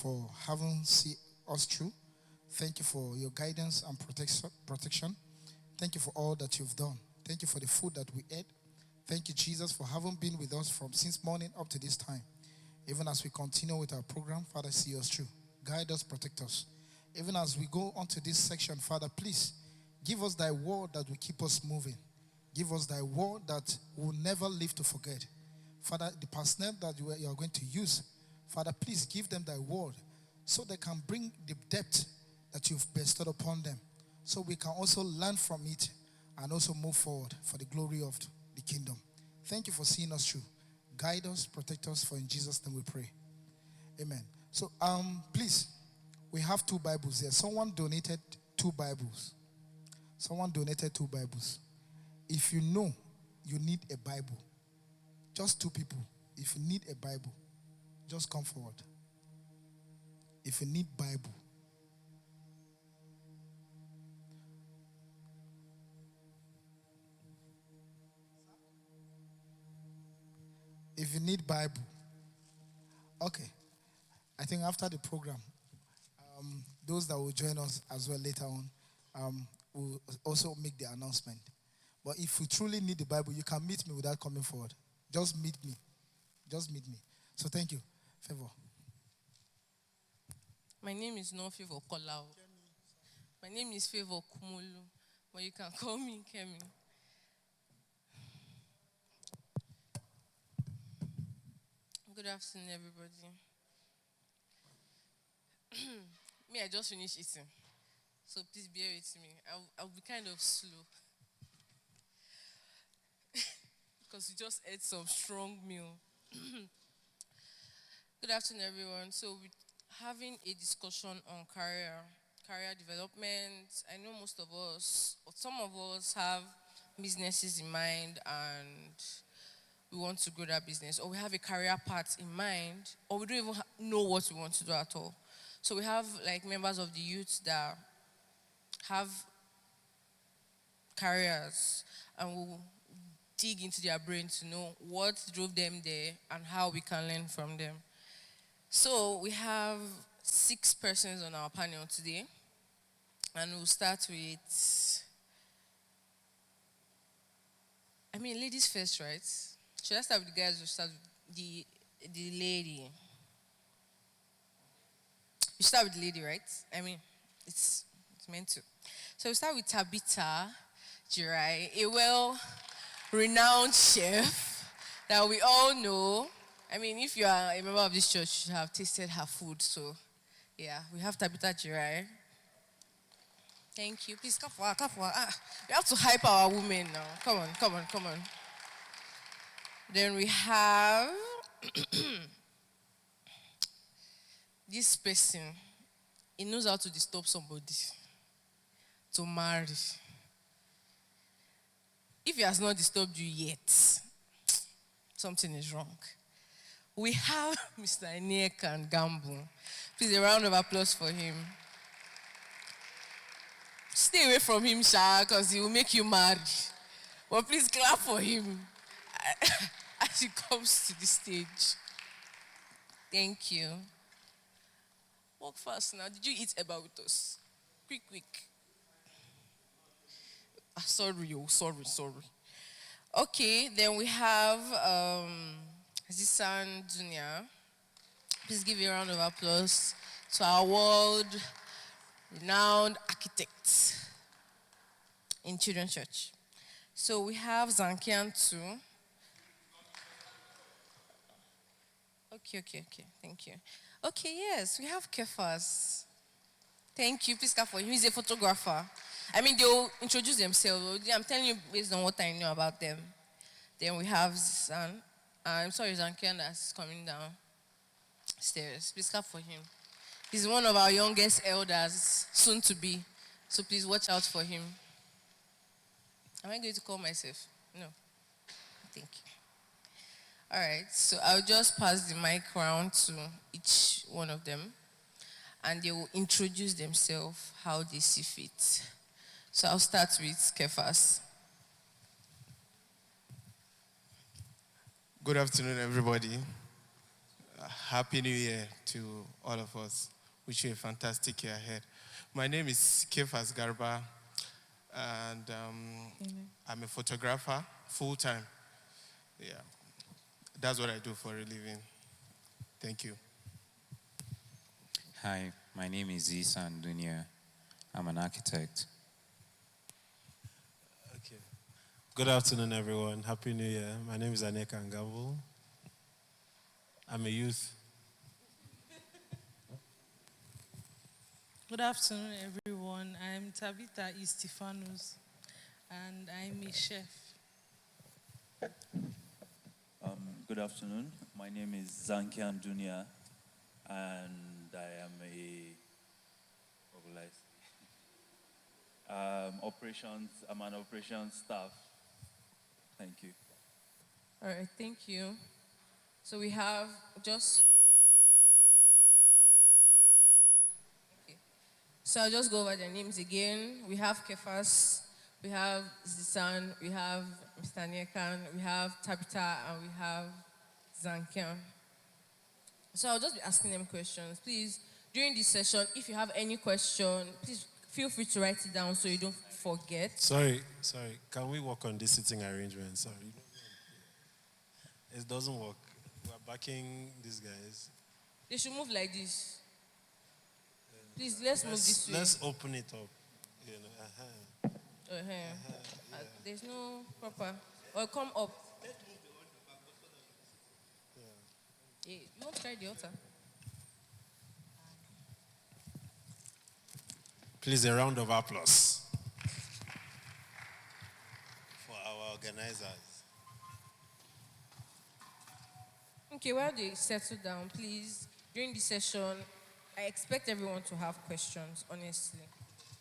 for having see us through. Thank you for your guidance and protection. Thank you for all that you've done. Thank you for the food that we ate. Thank you, Jesus, for having been with us from since morning up to this time. Even as we continue with our program, Father, see us through. Guide us, protect us. Even as we go on to this section, Father, please give us thy word that will keep us moving. Give us thy word that we'll never live to forget. Father, the personnel that you are going to use, Father, please give them thy word so they can bring the depth that you've bestowed upon them, so we can also learn from it and also move forward for the glory of the kingdom. Thank you for seeing us through. Guide us, protect us, for in Jesus' name we pray. Amen. So, please, we have 2 Bibles here. Someone donated 2 Bibles. Someone donated 2 Bibles. If you know you need a Bible, just 2 people. If you need a Bible, just come forward. If you need Bible. If you need Bible. Okay. I think after the program, those that will join us as well later on will also make the announcement. But if you truly need the Bible, you can meet me without coming forward. Just meet me. Just meet me. So thank you. Favor. My name is not Favor Kolao. My name is Favor Kumulu, but you can call me Kemi. Good afternoon, everybody. Me, I just finished eating, so please bear with me. I'll be kind of slow because we just ate some strong meal. Good afternoon, everyone. So we're having a discussion on career development. I know most of us, or some of us, have businesses in mind and we want to grow that business, or we have a career path in mind, or we don't even know what we want to do at all. So we have like members of the youth that have careers, and we'll dig into their brain to know what drove them there and how we can learn from them. So we have 6 persons on our panel today, and we'll start with, ladies first, right? Should I start with the guys or start with the lady? You start with the lady, right? It's meant to. So we start with Tabitha Jirai, a well-renowned chef that we all know. If you are a member of this church, you should have tasted her food. So, yeah, we have Tabitha Jirai. Thank you. Please, come forward, come forward. We have to hype our women now. Come on, come on, come on. Then we have this person. He knows how to disturb somebody to marry. If he has not disturbed you yet, something is wrong. We have Mr. Enieka Gambu. Please, a round of applause for him. Stay away from him, Sha, because he will make you mad. But please clap for him as he comes to the stage. Thank you. Walk fast now. Did you eat eba with us? Quick, quick. Sorry. Okay, then we have Zisan Junior. Please give a round of applause to our world-renowned architect in Children's Church. So we have Zankian too. Okay, thank you. Okay, yes, we have Kefas. Thank you, please clap for him. He's a photographer. They'll introduce themselves. I'm telling you based on what I know about them. Then we have Zan. I'm sorry, Zankian that's coming down stairs. Please clap for him. He's one of our youngest elders, soon to be. So please watch out for him. Am I going to call myself? No. Thank you. All right, so I'll just pass the mic around to each one of them, and they will introduce themselves how they see fit. So I'll start with Kefas. Good afternoon, everybody. Happy New Year to all of us. Wish you a fantastic year ahead. My name is Kefas Garba, and I'm a photographer full time. Yeah, that's what I do for a living. Thank you. Hi, my name is Isan Dunya. I'm an architect. Okay. Good afternoon, everyone. Happy New Year. My name is Aneka Ngambul. I'm a youth. Good afternoon, everyone. I'm Tabitha Istifanos, and I'm a chef. Good afternoon. My name is Zankian Dunia, and I am what will I say? Operations. I'm an operations staff. Thank you. All right, thank you. So we have just. Okay. So I'll just go over their names again. We have Kefas, we have Zisan, we have Mr. Niekan, we have Tabitha, and we have Zankian. So I'll just be asking them questions. Please, during this session, if you have any question, please feel free to write it down so you don't forget. Sorry. Can we work on this sitting arrangement? Sorry. It doesn't work. We're backing these guys. They should move like this. Please, let's move this way. Let's open it up. You know, There's no proper. Or come up. Yeah, you want to try the altar? Please, a round of applause for our organizers. Okay, while they settle down, please, during this session, I expect everyone to have questions, honestly.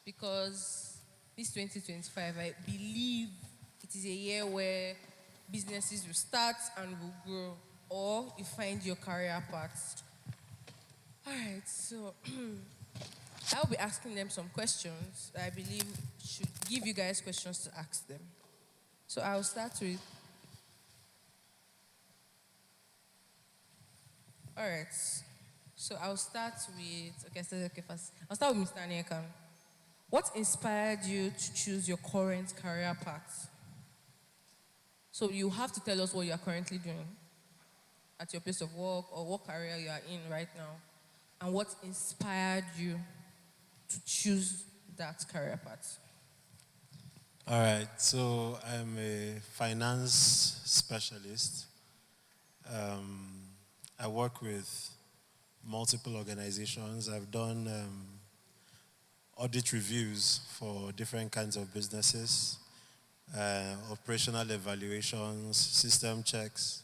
Because this 2025, I believe it is a year where businesses will start and will grow, or you find your career path. All right, so I'll be asking them some questions that I believe should give you guys questions to ask them. So I'll start with. All right. So I'll start with. Okay, first. I'll start with Mr. Niekan. What inspired you to choose your current career path? So you have to tell us what you are currently doing at your place of work or what career you are in right now, and what inspired you to choose that career path. All right, so I'm a finance specialist. I work with multiple organizations. I've done audit reviews for different kinds of businesses, operational evaluations, system checks,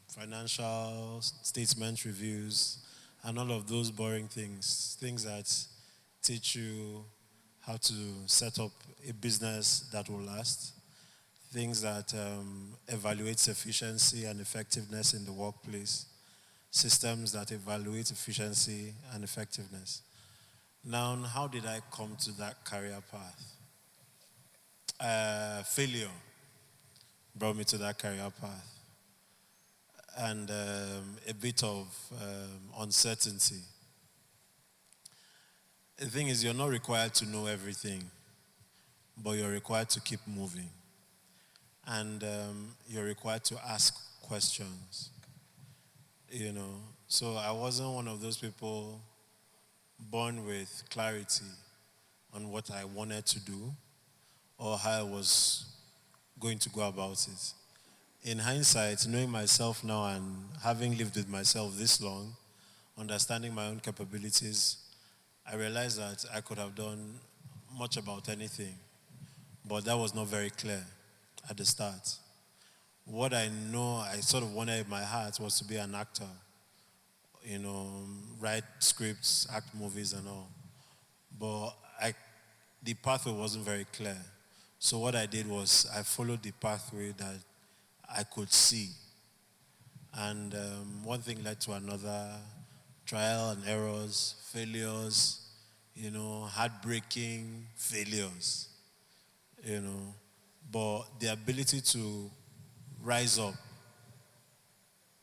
financial statement reviews, and all of those boring things that teach you how to set up a business that will last, things that evaluates efficiency and effectiveness in the workplace, systems that evaluate efficiency and effectiveness. Now, how did I come to that career path? Failure brought me to that career path, and a bit of uncertainty. The thing is, you're not required to know everything, but you're required to keep moving. And you're required to ask questions, you know. So I wasn't one of those people born with clarity on what I wanted to do or how I was going to go about it. In hindsight, knowing myself now and having lived with myself this long, understanding my own capabilities, I realized that I could have done much about anything, but that was not very clear at the start. What I know I sort of wanted in my heart was to be an actor, you know, write scripts, act movies and all. But the pathway wasn't very clear. So what I did was I followed the pathway that I could see. And one thing led to another, trial and errors, failures, you know, heartbreaking failures, you know. But the ability to rise up,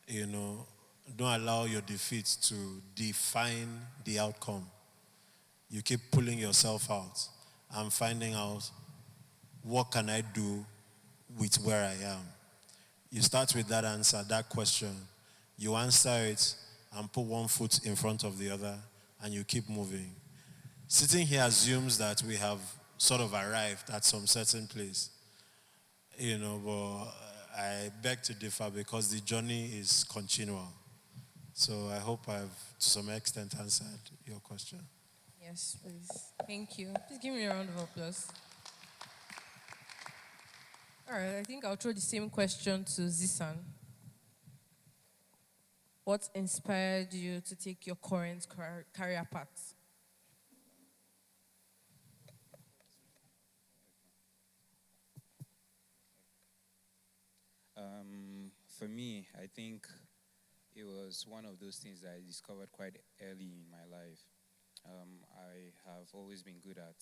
you know, don't allow your defeat to define the outcome. You keep pulling yourself out and finding out, what can I do with where I am? You start with that answer, that question. You answer it and put one foot in front of the other, and you keep moving. Sitting here assumes that we have sort of arrived at some certain place, but I beg to differ because the journey is continual. So I hope I've, to some extent, answered your question. Yes, please. Thank you. Please give me a round of applause. All right, I think I'll throw the same question to Zisan. What inspired you to take your current career path? For me, I think it was one of those things that I discovered quite early in my life. I have always been good at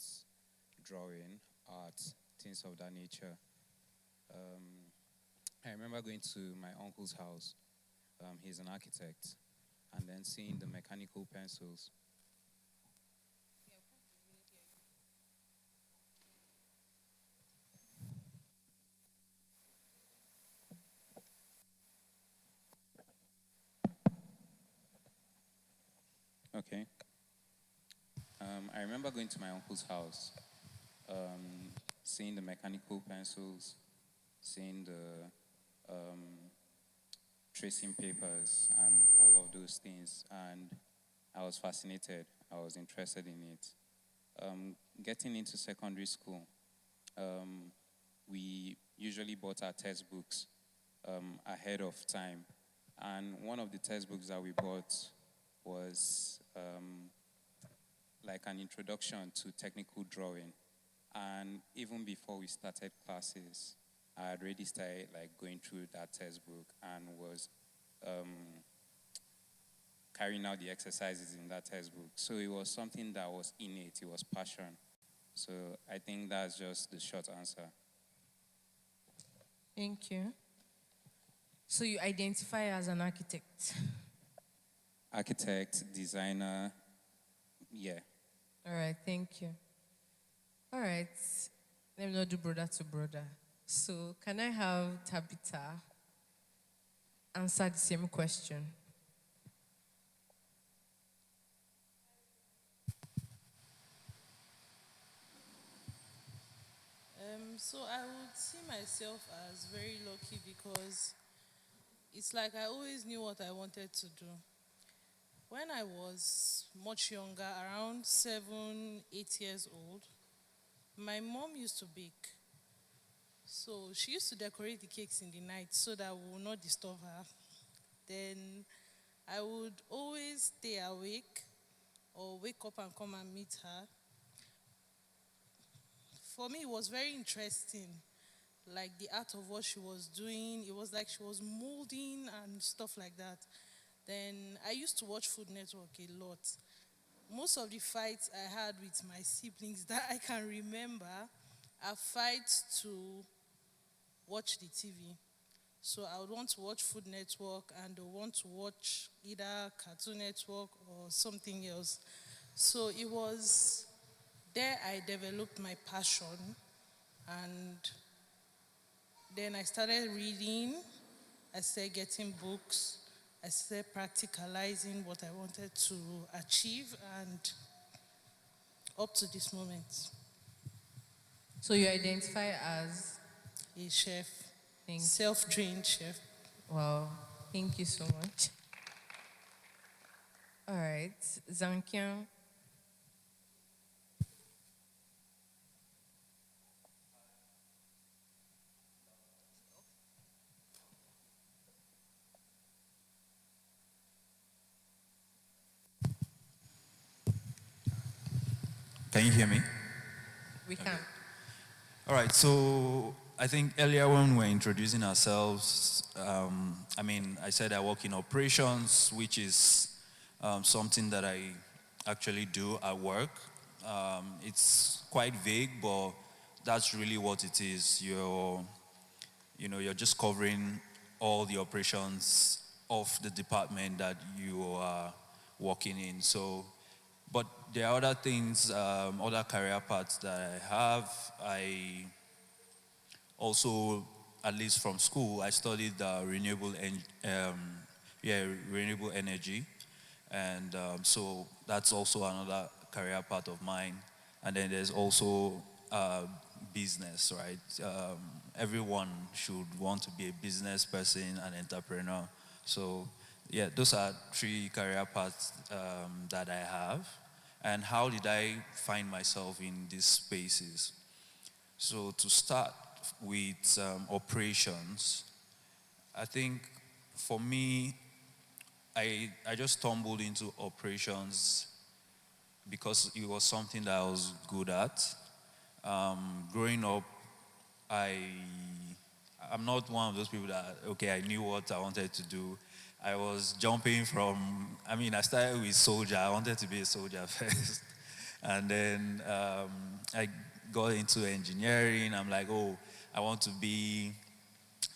drawing, art, things of that nature. I remember going to my uncle's house. He's an architect, and then seeing the mechanical pencils. Okay. I remember going to my uncle's house, seeing the mechanical pencils, seeing the tracing papers and all of those things, and I was fascinated. I was interested in it. Getting into secondary school, we usually bought our textbooks ahead of time, and one of the textbooks that we bought was like an introduction to technical drawing. And even before we started classes, I had already started like going through that textbook and was carrying out the exercises in that textbook. So it was something that was innate, it was passion. So I think that's just the short answer. Thank you. So you identify as an architect? Architect, designer, yeah. All right, thank you. All right, let me not do brother to brother. So can I have Tabitha answer the same question? So I would see myself as very lucky because it's like I always knew what I wanted to do. When I was much younger, around 7, 8 years old, my mom used to bake. So she used to decorate the cakes in the night so that we would not disturb her. Then I would always stay awake or wake up and come and meet her. For me, it was very interesting, like the art of what she was doing. It was like she was molding and stuff like that. Then I used to watch Food Network a lot. Most of the fights I had with my siblings that I can remember are fights to watch the TV. So I would want to watch Food Network and they would want to watch either Cartoon Network or something else. So it was there I developed my passion, and then I started reading, I started getting books, I started practicalizing what I wanted to achieve, and up to this moment, So you identify as? a chef, Thank you. self-trained chef. Wow, thank you so much. All right, Zankian. Can you hear me? We can. All right, so I think earlier when we were introducing ourselves, I said I work in operations, which is something that I actually do at work. It's quite vague, but that's really what it is. You're just covering all the operations of the department that you are working in. So, but there are other things, other career paths that I have. I also, at least from school, I studied renewable energy, and so that's also another career path of mine. And then there's also business, right? Everyone should want to be a business person, an entrepreneur. So, yeah, those are three career paths that I have. And how did I find myself in these spaces? So, to start with operations, I think for me, I just stumbled into operations because it was something that I was good at. Growing up, I I'm not one of those people that okay, I knew what I wanted to do. I was jumping from. I mean, I started with soldier. I wanted to be a soldier first, and then I got into engineering. I'm like, oh, I want to be,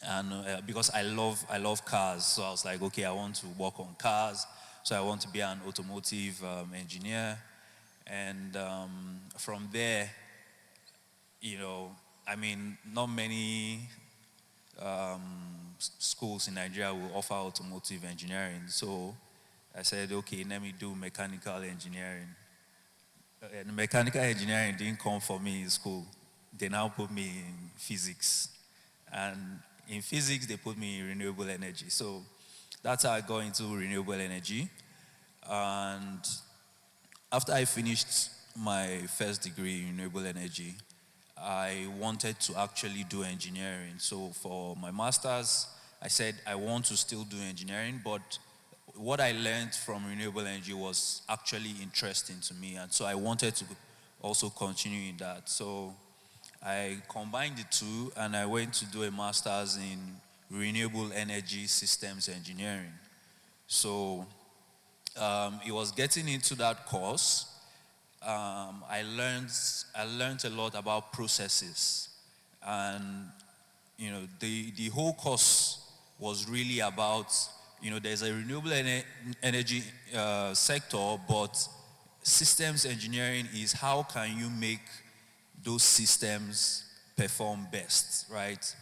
and because I love cars, so I was like, okay, I want to work on cars. So I want to be an automotive engineer, and from there, I mean, not many schools in Nigeria will offer automotive engineering. So I said, okay, let me do mechanical engineering. And mechanical engineering didn't come for me in school. They now put me in physics. And in physics, they put me in renewable energy. So that's how I got into renewable energy. And after I finished my first degree in renewable energy, I wanted to actually do engineering. So for my master's, I said I want to still do engineering, but what I learned from renewable energy was actually interesting to me. And so I wanted to also continue in that. So I combined the two and I went to do a master's in renewable energy systems engineering. So it was getting into that course. I learned a lot about processes, and the whole course was really about there's a renewable energy sector, but systems engineering is how can you make those systems perform best, right?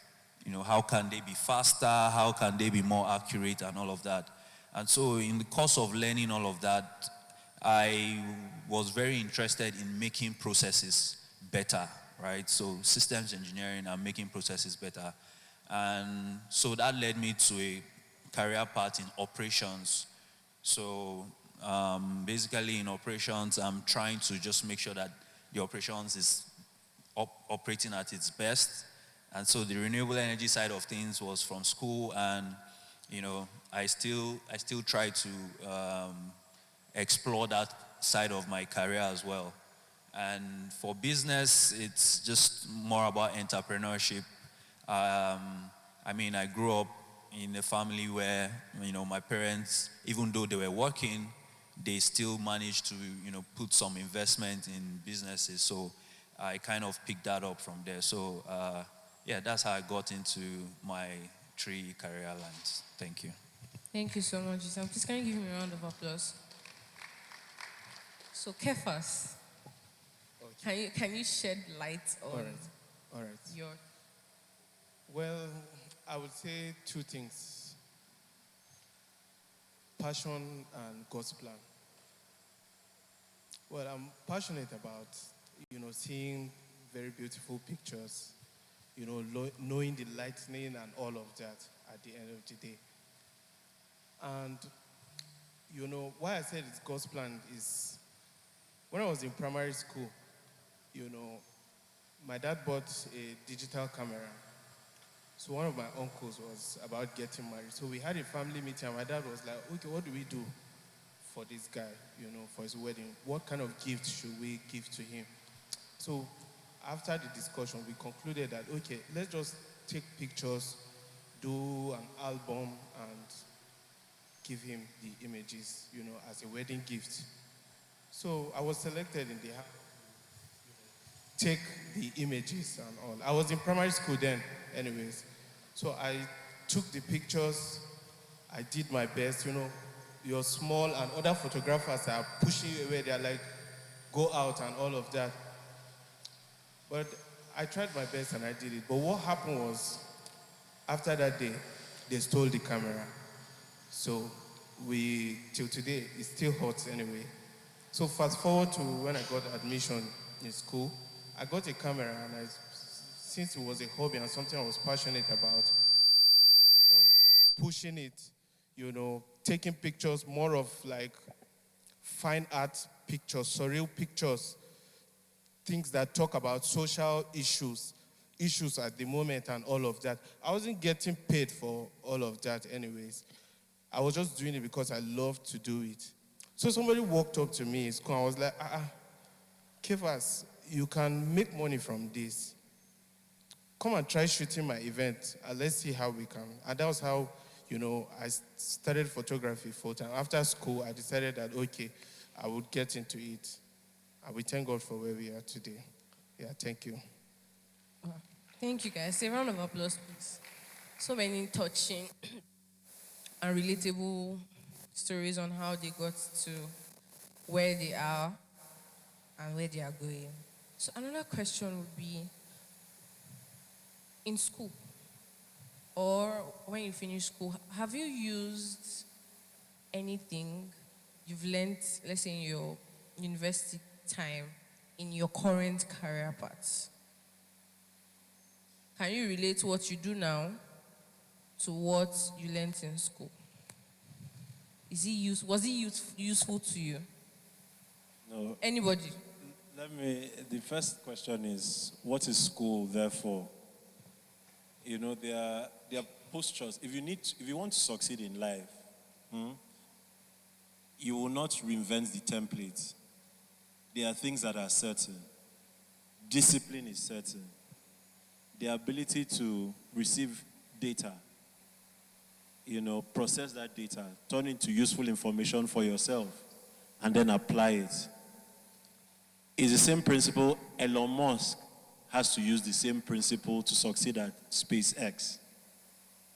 How can they be faster? How can they be more accurate and all of that? And so in the course of learning all of that, I was very interested in making processes better, right? So systems engineering and making processes better. And so that led me to a career path in operations. So basically in operations, I'm trying to just make sure that the operations is operating at its best. And so the renewable energy side of things was from school, and I still try to explore that side of my career as well. And for business, it's just more about entrepreneurship. I mean, I grew up in a family where, my parents, even though they were working, they still managed to, put some investment in businesses. So I kind of picked that up from there. So, yeah, that's how I got into my three career lines. Thank you. Thank you so much, Isam. Please can you give me a round of applause? So, Kefas, can you shed light on All right. your... Well, I would say two things: passion and God's plan. Well, I'm passionate about, seeing very beautiful pictures, knowing the lightning and all of that at the end of the day. And, why I said it's God's plan is when I was in primary school, my dad bought a digital camera. So one of my uncles was about getting married. So we had a family meeting and my dad was like, okay, what do we do for this guy, for his wedding? What kind of gift should we give to him? So after the discussion, we concluded that, okay, let's just take pictures, do an album, and give him the images, as a wedding gift. So I was selected in the take the images and all. I was in primary school then, anyways. So I took the pictures, I did my best, You're small and other photographers are pushing you away. They're like, go out and all of that. But I tried my best and I did it. But what happened was, after that day, they stole the camera. So till today, it's still hot anyway. So fast forward to when I got admission in school, I got a camera and since it was a hobby and something I was passionate about, I kept on pushing it, taking pictures, more of like fine art pictures, surreal pictures, things that talk about social issues at the moment and all of that. I wasn't getting paid for all of that anyways. I was just doing it because I loved to do it. So somebody walked up to me in school and I was like, Kefas, you can make money from this. Come and try shooting my event and let's see how we can. And that was how, I started photography full time. After school, I decided that, okay, I would get into it. And we thank God for where we are today. Yeah, thank you. Thank you, guys. A round of applause, please. So many touching and relatable stories on how they got to where they are and where they are going. So another question would be, in school or when you finish school, have you used anything you've learned, let's say in your university time, in your current career path? Can you relate what you do now to what you learned in school? Was it useful to you? No. Anybody? The first question is, what is school there for? There are postures. If you want to succeed in life, you will not reinvent the template. There are things that are certain. Discipline is certain. The ability to receive data, process that data, turn into useful information for yourself, and then apply it. It's the same principle. Elon Musk has to use the same principle to succeed at SpaceX.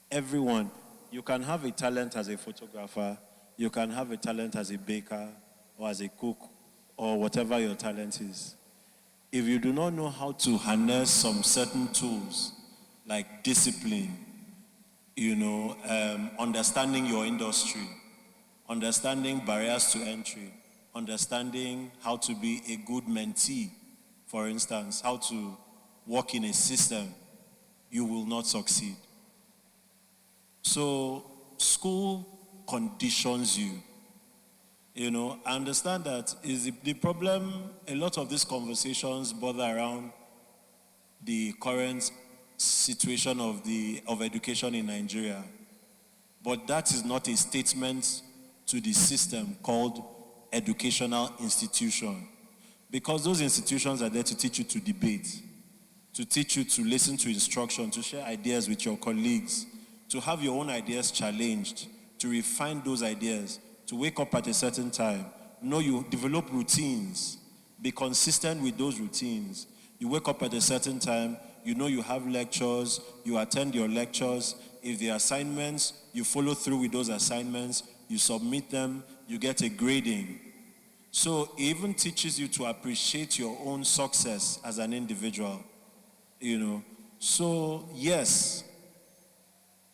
Everyone, you can have a talent as a photographer, you can have a talent as a baker, or as a cook, or whatever your talent is. If you do not know how to harness some certain tools, like discipline, understanding your industry, understanding barriers to entry, understanding how to be a good mentee, for instance, how to work in a system, you will not succeed. So school conditions you. I understand that is the problem. A lot of these conversations bother around the current situation of education in Nigeria. But that is not a statement to the system called educational institution. Because those institutions are there to teach you to debate, to teach you to listen to instruction, to share ideas with your colleagues, to have your own ideas challenged, to refine those ideas, to wake up at a certain time. You develop routines. Be consistent with those routines. You wake up at a certain time, you have lectures, you attend your lectures. If there are assignments, you follow through with those assignments, you submit them, you get a grading. So it even teaches you to appreciate your own success as an individual, So yes,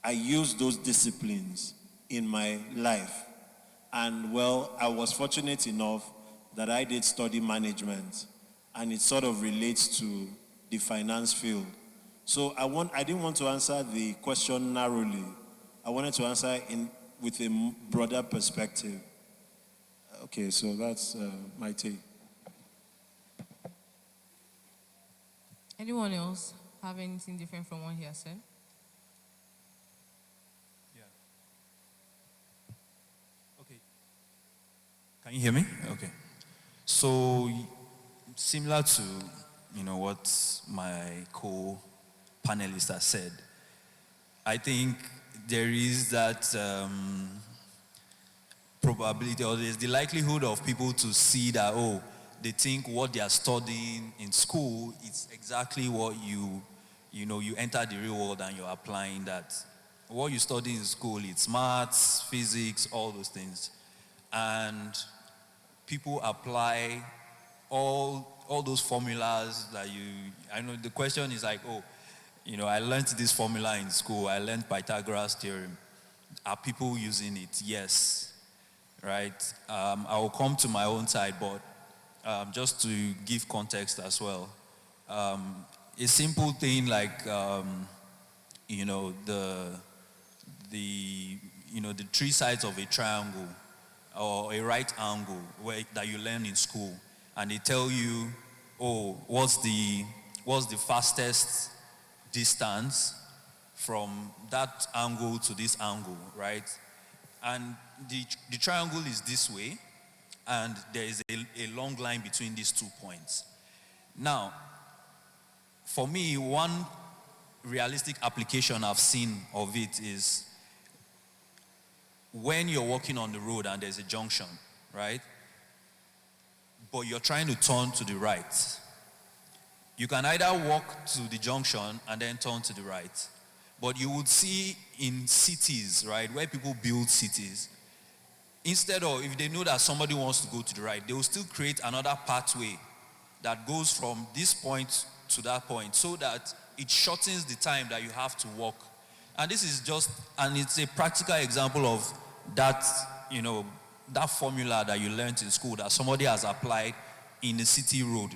I use those disciplines in my life. And I was fortunate enough that I did study management, and it sort of relates to the finance field. So I didn't want to answer the question narrowly. I wanted to answer with a broader perspective. Okay, so that's my take. Anyone else have anything different from what he has said? Yeah. Okay. Can you hear me? Okay. So, similar to, what my co-panelist has said, I think there is that probability, or there's the likelihood of people to see that, they think what they are studying in school is exactly what you enter the real world and you're applying that. what you study in school, it's maths, physics, all those things. And people apply all those formulas that I know the question is like, oh, I learned this formula in school. I learned Pythagoras theorem. Are people using it? Yes, right? I will come to my own side, but just to give context as well. A simple thing like, the the three sides of a triangle or a right angle that you learn in school, and they tell you, oh, what's the fastest distance from that angle to this angle, right? And the triangle is this way, and there is a long line between these 2 points. Now, for me, one realistic application I've seen of it is when you're walking on the road and there's a junction, right? But you're trying to turn to the right. You can either walk to the junction and then turn to the right. But you would see in cities, right, where people build cities, instead of, if they know that somebody wants to go to the right, they will still create another pathway that goes from this point to that point so that it shortens the time that you have to walk. And this is and it's a practical example of that, that formula that you learned in school that somebody has applied in a city road.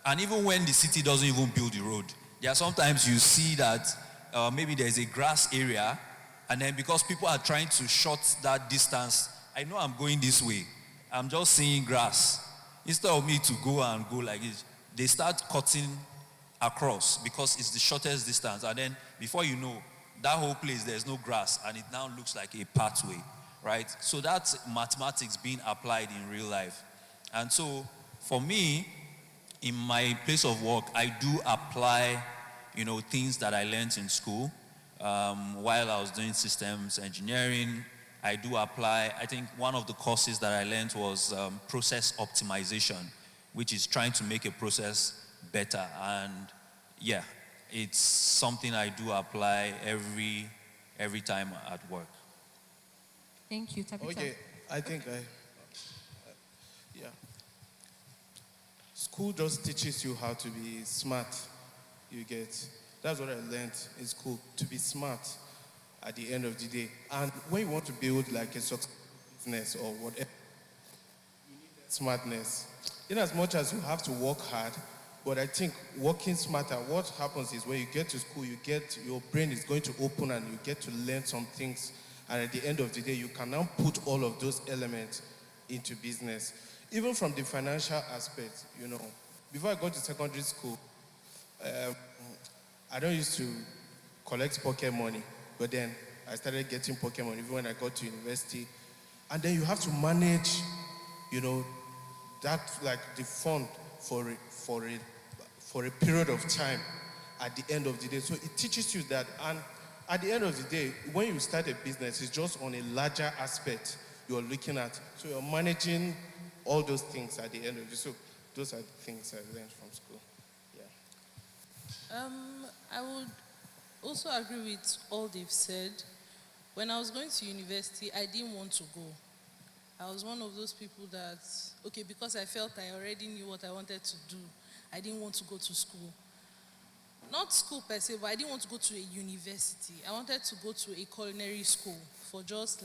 And even when the city doesn't even build the road, there are sometimes you see that maybe there's a grass area, and then because people are trying to short that distance, I know I'm going this way, I'm just seeing grass. Instead of me to go like this, they start cutting across because it's the shortest distance. And then before you know, that whole place, there's no grass, and it now looks like a pathway, right? So that's mathematics being applied in real life. And so for me, in my place of work, I do apply, things that I learned in school. While I was doing systems engineering, I do apply. I think one of the courses that I learned was process optimization, which is trying to make a process better. And yeah, it's something I do apply every time at work. Thank you, Tabitha. Okay, I think yeah. School just teaches you how to be smart. You get. That's what I learned in school, to be smart at the end of the day. And when you want to build like a successful business or whatever, you need that smartness. In as much as you have to work hard, but I think working smarter, what happens is when you get to school, your brain is going to open and you get to learn some things. And at the end of the day, you can now put all of those elements into business. Even from the financial aspect, before I got to secondary school, I don't used to collect pocket money, but then I started getting pocket money even when I got to university. And then you have to manage, that like the fund for a period of time at the end of the day. So it teaches you that. And at the end of the day, when you start a business, it's just on a larger aspect you're looking at. So you're managing all those things at the end of the day. So those are the things I learned from school. Yeah. I would also agree with all they've said. When I was going to university, I didn't want to go. I was one of those people that, because I felt I already knew what I wanted to do, I didn't want to go to school. Not school per se, but I didn't want to go to a university. I wanted to go to a culinary school for just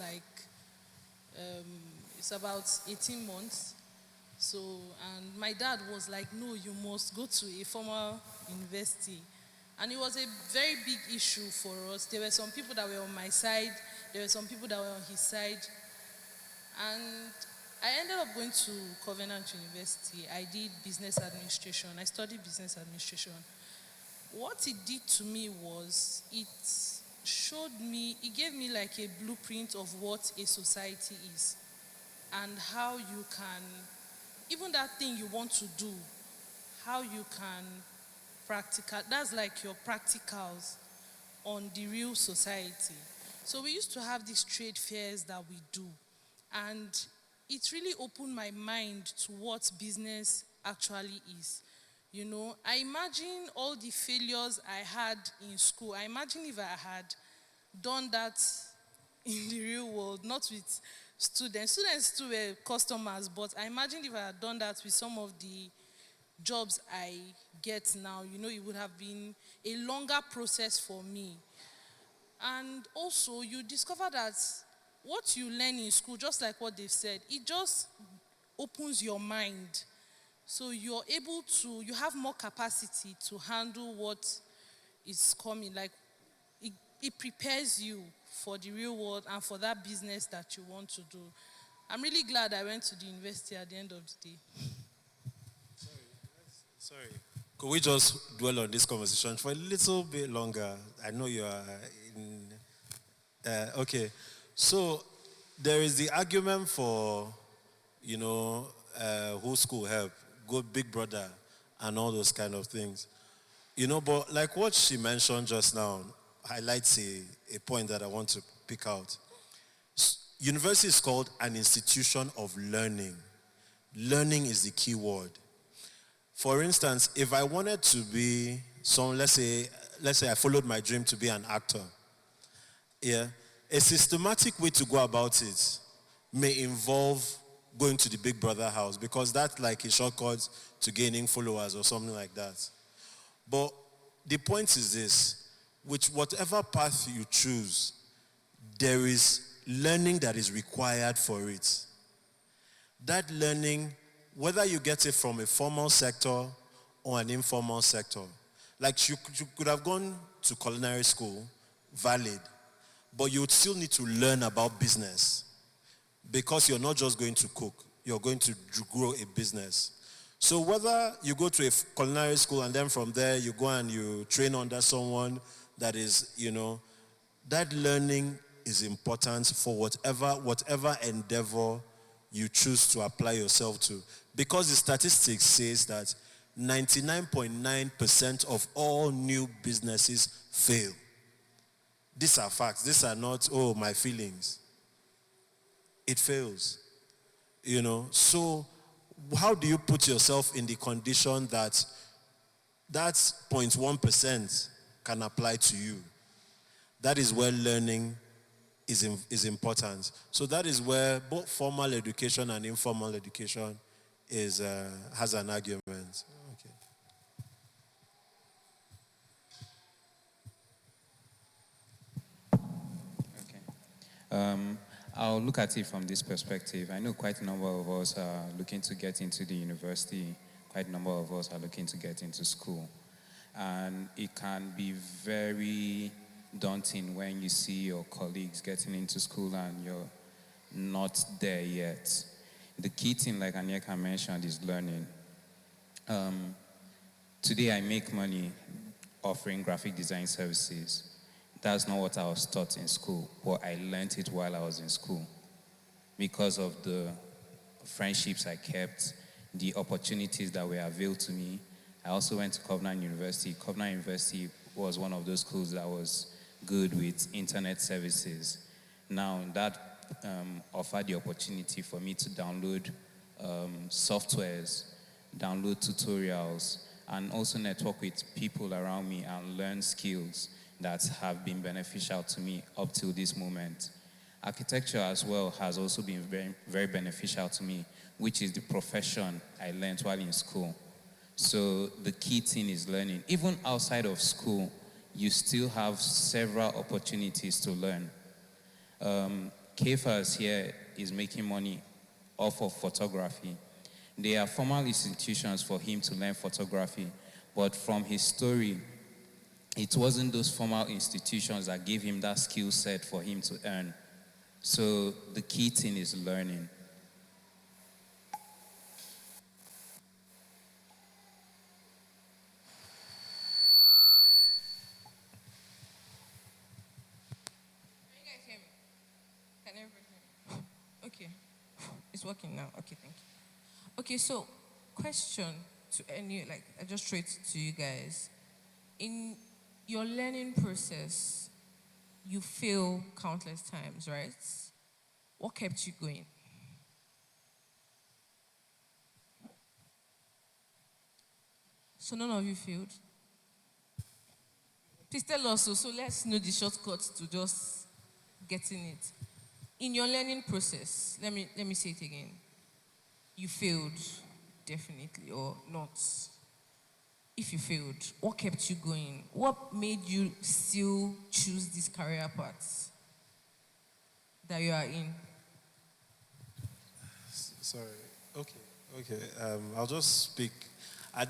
it's about 18 months. So, and my dad was like, no, you must go to a formal university. And it was a very big issue for us. There were some people that were on my side. There were some people that were on his side. And I ended up going to Covenant University. I did business administration. I studied business administration. What it did to me was it gave me like a blueprint of what a society is and how you can, even that thing you want to do, how you can that's like your practicals on the real society. So we used to have these trade fairs that we do, and it really opened my mind to what business actually is. I imagine all the failures I had in school. I imagine if I had done that in the real world, not with students. Students too were customers, but I imagine if I had done that with some of the jobs I get now, it would have been a longer process for me. And also, you discover that what you learn in school, just like what they've said, it just opens your mind. So you have more capacity to handle what is coming. Like, it prepares you for the real world and for that business that you want to do. I'm really glad I went to the university at the end of the day. Sorry. Could we just dwell on this conversation for a little bit longer? I know you are in. Okay. So there is the argument for, who school help, go big brother, and all those kind of things. But like what she mentioned just now highlights a point that I want to pick out. University is called an institution of learning. Learning is the key word. For instance, if I wanted to be let's say I followed my dream to be an actor. Yeah. A systematic way to go about it may involve going to the big brother house because that's like a shortcut to gaining followers or something like that. But the point is this, with whatever path you choose, there is learning that is required for it. That learning, whether you get it from a formal sector or an informal sector, like you could have gone to culinary school, valid, but you would still need to learn about business because you're not just going to cook, you're going to grow a business. So whether you go to a culinary school and then from there you go and you train under someone that is, that learning is important for whatever endeavor you choose to apply yourself to. Because the statistics says that 99.9% of all new businesses fail. These are facts. These are not, my feelings. It fails. So how do you put yourself in the condition that 0.1% can apply to you? That is where learning is important. So that is where both formal education and informal education has an argument. Okay. I'll look at it from this perspective. I know quite a number of us are looking to get into the university. Quite a number of us are looking to get into school. And it can be very daunting when you see your colleagues getting into school and you're not there yet. The key thing, like Anyeka mentioned, is learning. Today I make money offering graphic design services. That's not what I was taught in school, but I learned it while I was in school because of the friendships I kept, the opportunities that were availed to me. I also went to Covenant University. Covenant University was one of those schools that was good with internet services. Now, that offered the opportunity for me to download softwares, download tutorials, and also network with people around me and learn skills that have been beneficial to me up till this moment. Architecture as well has also been very, very beneficial to me, which is the profession I learned while in school. So the key thing is learning. Even outside of school, you still have several opportunities to learn. KFAS here is making money off of photography. There are formal institutions for him to learn photography, but from his story, it wasn't those formal institutions that gave him that skill set for him to earn. So the key thing is learning. Can you guys hear me? Can everybody hear me? Okay. It's working now. Okay, thank you. Okay, so question to I just throw it to you guys. In your learning process, you fail countless times, right? What kept you going? So none of you failed? Please tell us, so let's know the shortcuts to just getting it. In your learning process, let me say it again. You failed, definitely, or not. If you failed, what kept you going? What made you still choose this career path that you are in? Sorry. Okay. I'll just speak.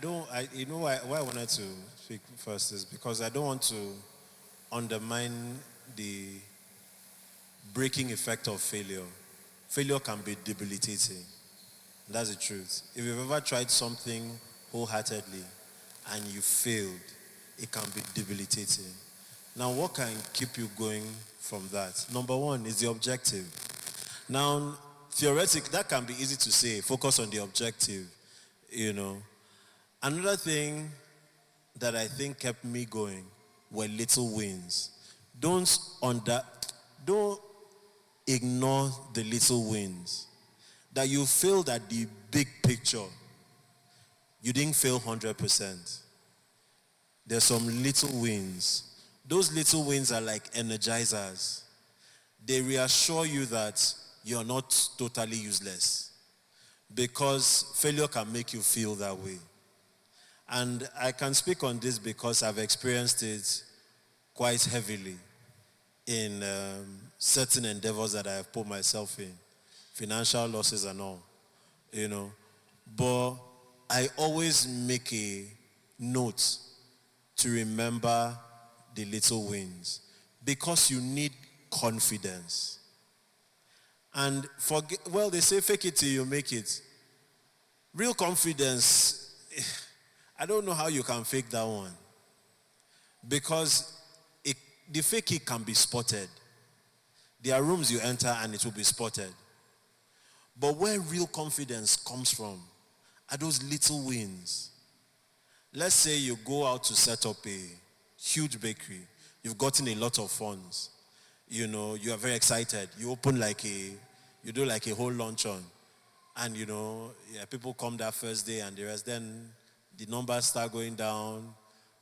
You know why I wanted to speak first is because I don't want to undermine the breaking effect of failure. Failure can be debilitating. That's the truth. If you've ever tried something wholeheartedly and you failed, it can be debilitating. Now, what can keep you going from that? Number one is the objective. Now, theoretically, that can be easy to say, focus on the objective, you know. Another thing that I think kept me going were little wins. Don't ignore the little wins. That you failed at the big picture. You didn't fail 100%. There's some little wins. Those little wins are like energizers. They reassure you that you're not totally useless. Because failure can make you feel that way. And I can speak on this because I've experienced it quite heavily in certain endeavors that I have put myself in. Financial losses and all, you know. But I always make a note to remember the little wins because you need confidence. And they say fake it till you make it. Real confidence, I don't know how you can fake that one. Because the fake it can be spotted. There are rooms you enter and it will be spotted. But where real confidence comes from are those little wins. Let's say you go out to set up a huge bakery. You've gotten a lot of funds. You know, you are very excited. You do like a whole luncheon. And people come that first day and the rest. Then the numbers start going down.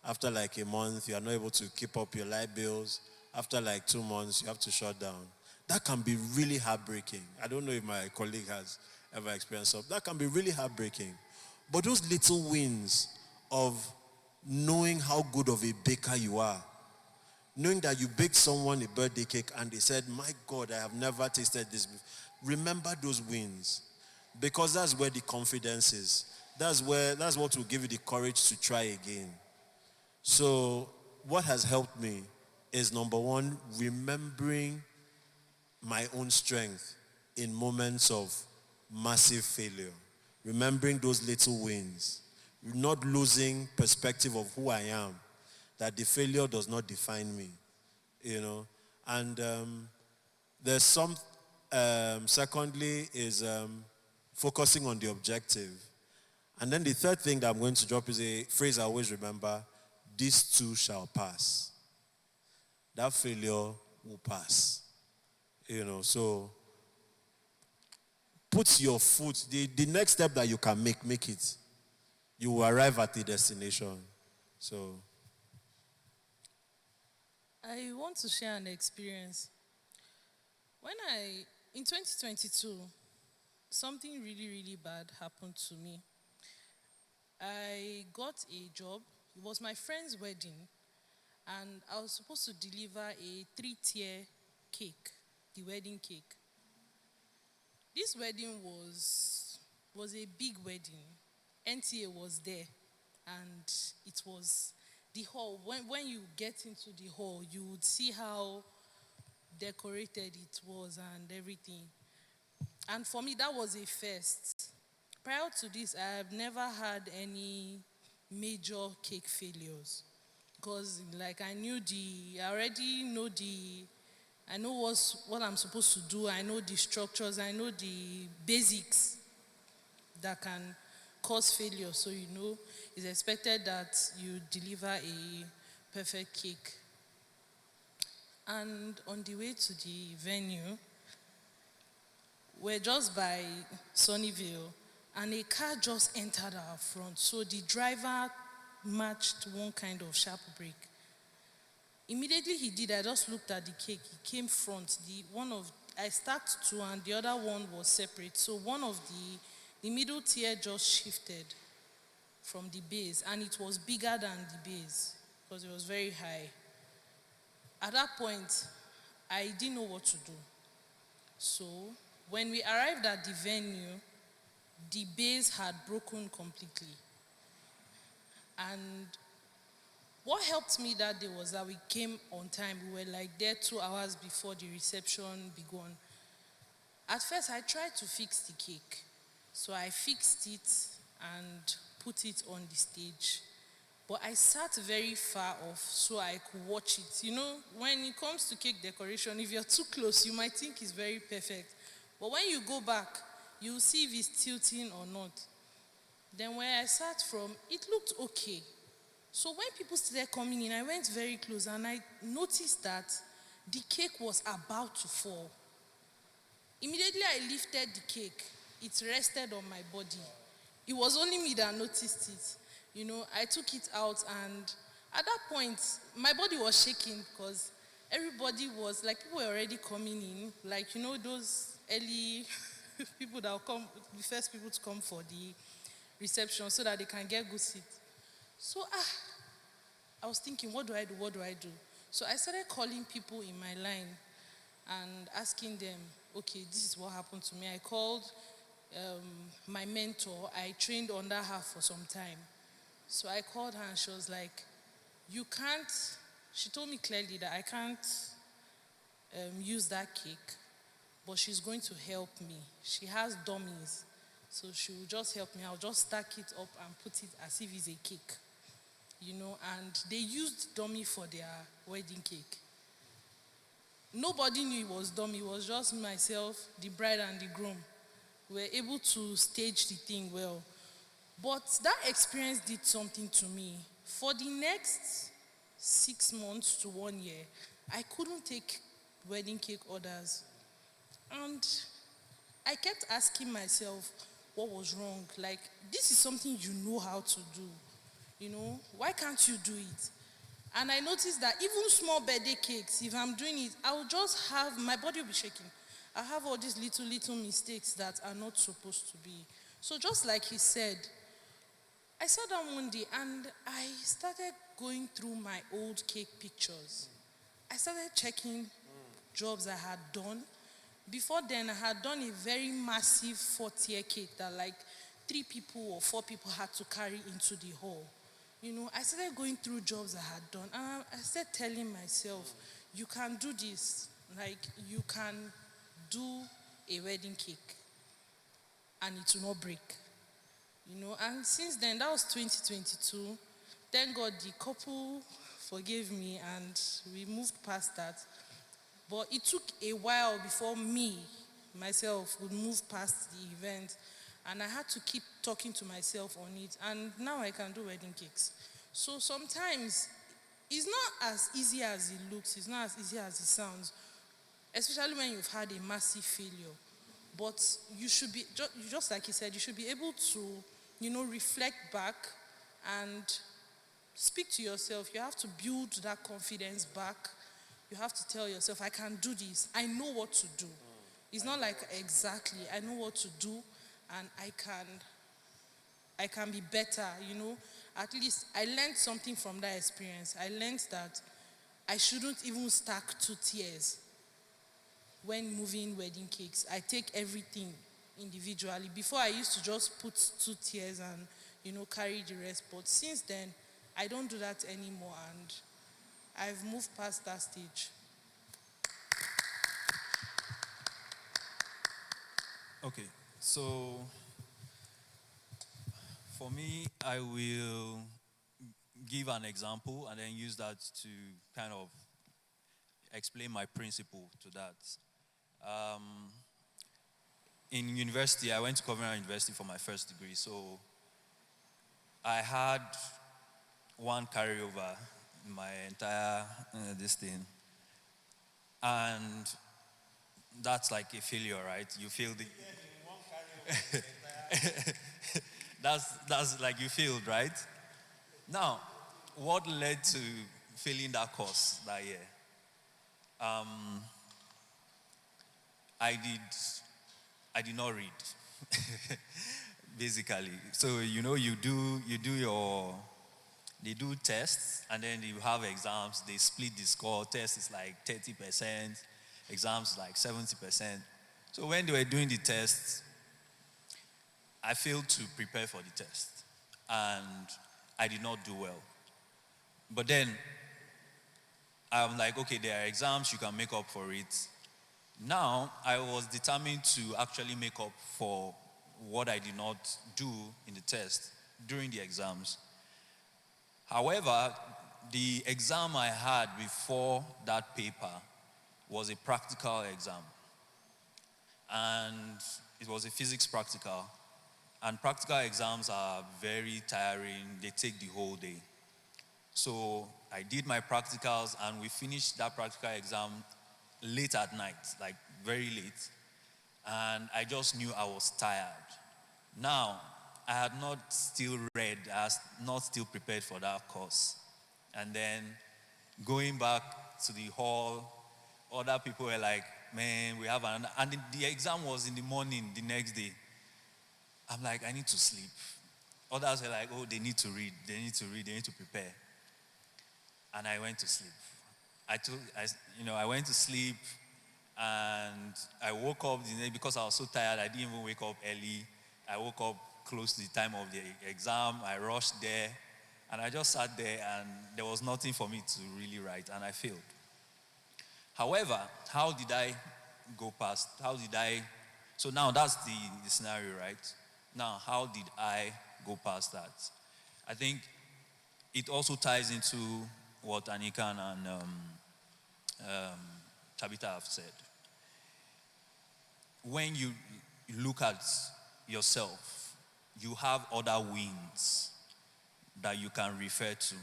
After like a month, you are not able to keep up your light bills. After like 2 months, you have to shut down. That can be really heartbreaking. I don't know if my colleague has ever experienced that. That can be really heartbreaking. But those little wins of knowing how good of a baker you are, knowing that you baked someone a birthday cake and they said, my God, I have never tasted this before. Remember those wins because that's where the confidence is. That's what will give you the courage to try again. So what has helped me is number one, remembering my own strength in moments of massive failure. Remembering those little wins. Not losing perspective of who I am. That the failure does not define me. And there's some, secondly is focusing on the objective. And then the third thing that I'm going to drop is a phrase I always remember, this too shall pass. That failure will pass. So put your foot, the next step that you can make it. You will arrive at the destination. So I want to share an experience. In 2022, something really, really bad happened to me. I got a job. It was my friend's wedding, and I was supposed to deliver a 3-tier cake, the wedding cake. This wedding was a big wedding. NTA was there, and it was the hall. When you get into the hall, you would see how decorated it was and everything. And for me, that was a first. Prior to this, I have never had any major cake failures. Because I already know I know what I'm supposed to do. I know the structures. I know the basics that can cause failure. So it's expected that you deliver a perfect cake. And on the way to the venue, we're just by Sunnyvale, and a car just entered our front. So the driver matched one kind of sharp brake. Immediately he did, I just looked at the cake. He came front. I stacked two and the other one was separate. So one of the middle tier just shifted from the base and it was bigger than the base because it was very high. At that point, I didn't know what to do. So when we arrived at the venue, the base had broken completely. And what helped me that day was that we came on time. We were like there 2 hours before the reception began. At first, I tried to fix the cake. So I fixed it and put it on the stage. But I sat very far off so I could watch it. You know, when it comes to cake decoration, if you're too close, you might think it's very perfect. But when you go back, you'll see if it's tilting or not. Then where I sat from, it looked okay. So when people started coming in, I went very close and I noticed that the cake was about to fall. Immediately I lifted the cake. It rested on my body. It was only me that noticed it. You know, I took it out and at that point, my body was shaking because everybody was, like, people were already coming in. Like, you know, those early people that will come, the first people to come for the reception so that they can get good seats. So, I was thinking, what do I do? What do I do? So I started calling people in my line and asking them, okay, this is what happened to me. I called my mentor. I trained under her for some time. So I called her and she was like, you can't, she told me clearly that I can't use that cake, but she's going to help me. She has dummies. So she will just help me. I'll just stack it up and put it as if it's a cake. You know, and they used dummy for their wedding cake. Nobody knew it was dummy. It was just myself, the bride and the groom. We were able to stage the thing well. But that experience did something to me. For the next 6 months to 1 year, I couldn't take wedding cake orders. And I kept asking myself what was wrong. Like, this is something you know how to do. You know, why can't you do it? And I noticed that even small birthday cakes, if I'm doing it, I'll just have, my body will be shaking. I have all these little mistakes that are not supposed to be. So just like he said, I sat down one day and I started going through my old cake pictures. I started checking jobs I had done. Before then, I had done a very massive 4-tier cake that like 3 people or 4 people had to carry into the hall. You know, I started going through jobs I had done and I started telling myself, you can do this. Like, you can do a wedding cake and it will not break. You know, and since then, that was 2022. Thank God the couple forgave me and we moved past that. But it took a while before myself, would move past the event. And I had to keep talking to myself on it. And now I can do wedding cakes. So sometimes, it's not as easy as it looks. It's not as easy as it sounds. Especially when you've had a massive failure. But you should be, just like he said, you should be able to, you know, reflect back and speak to yourself. You have to build that confidence back. You have to tell yourself, I can do this. I know what to do. It's not like exactly, I know what to do and I can be better, you know. At least I learned something from that experience. I learned that I shouldn't even stack 2 tiers when moving wedding cakes. I take everything individually. Before I used to just put 2 tiers and, you know, carry the rest. But since then, I don't do that anymore and I've moved past that stage. Okay, so for me, I will give an example and then use that to kind of explain my principle to that. In university, I went to Kaura University for my first degree, so I had one carryover in my entire this thing, and that's like a failure, right? You feel the that's like you failed, right? Now, what led to failing that course that year. I did not read, basically. So you know, they do tests, and then you have exams. They split the score. Test is like 30%, exams like 70%. So when they were doing the tests, I failed to prepare for the test, and I did not do well. But then I'm like, okay, there are exams, you can make up for it. Now I was determined to actually make up for what I did not do in the test during the exams. However, the exam I had before that paper was a practical exam, and it was a physics practical. And practical exams are very tiring, they take the whole day. So I did my practicals, and we finished that practical exam late at night, like very late. And I just knew I was tired. Now, I had not still read, I was not still prepared for that course. And then going back to the hall, other people were like, man, we have an, and the exam was in the morning the next day. I'm like, I need to sleep. Others were like, oh, they need to read, they need to prepare. And I went to sleep. I went to sleep, and I woke up because I was so tired. I didn't even wake up early. I woke up close to the time of the exam. I rushed there, and I just sat there, and there was nothing for me to really write, and I failed. However, how did I go past? So now that's the scenario, right? Now, how did I go past that? I think it also ties into what Anikan and Tabitha have said. When you look at yourself, you have other wins that you can refer to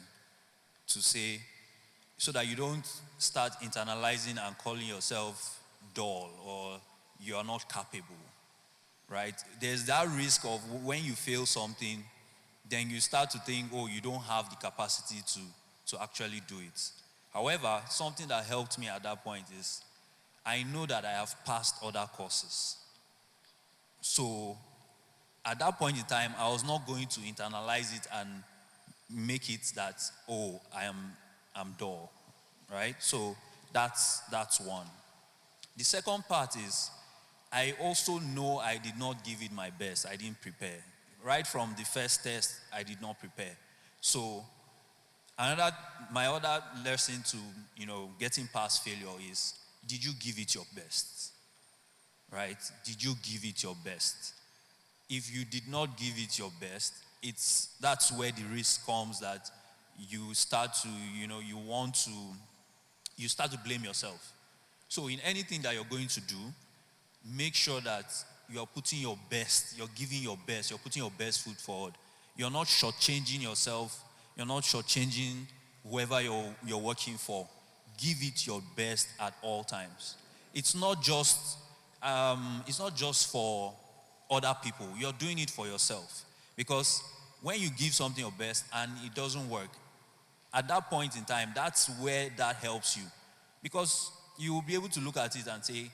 say, so that you don't start internalizing and calling yourself dull or you are not capable, right? There's that risk of when you fail something, then you start to think, oh, you don't have the capacity to actually do it. However, something that helped me at that point is I know that I have passed other courses. So at that point in time, I was not going to internalize it and make it that, oh, I'm dull, right? So that's one. The second part is I also know I did not give it my best. I didn't prepare. Right from the first test, I did not prepare. So my other lesson to, getting past failure is, did you give it your best? Right? Did you give it your best? If you did not give it your best, that's where the risk comes that you start to, you start to blame yourself. So in anything that you're going to do, make sure that you're putting your best, you're giving your best, you're putting your best foot forward. You're not shortchanging yourself, you're not shortchanging whoever you're working for. Give it your best at all times. It's not just for other people. You're doing it for yourself. Because when you give something your best and it doesn't work, at that point in time, that's where that helps you. Because you will be able to look at it and say,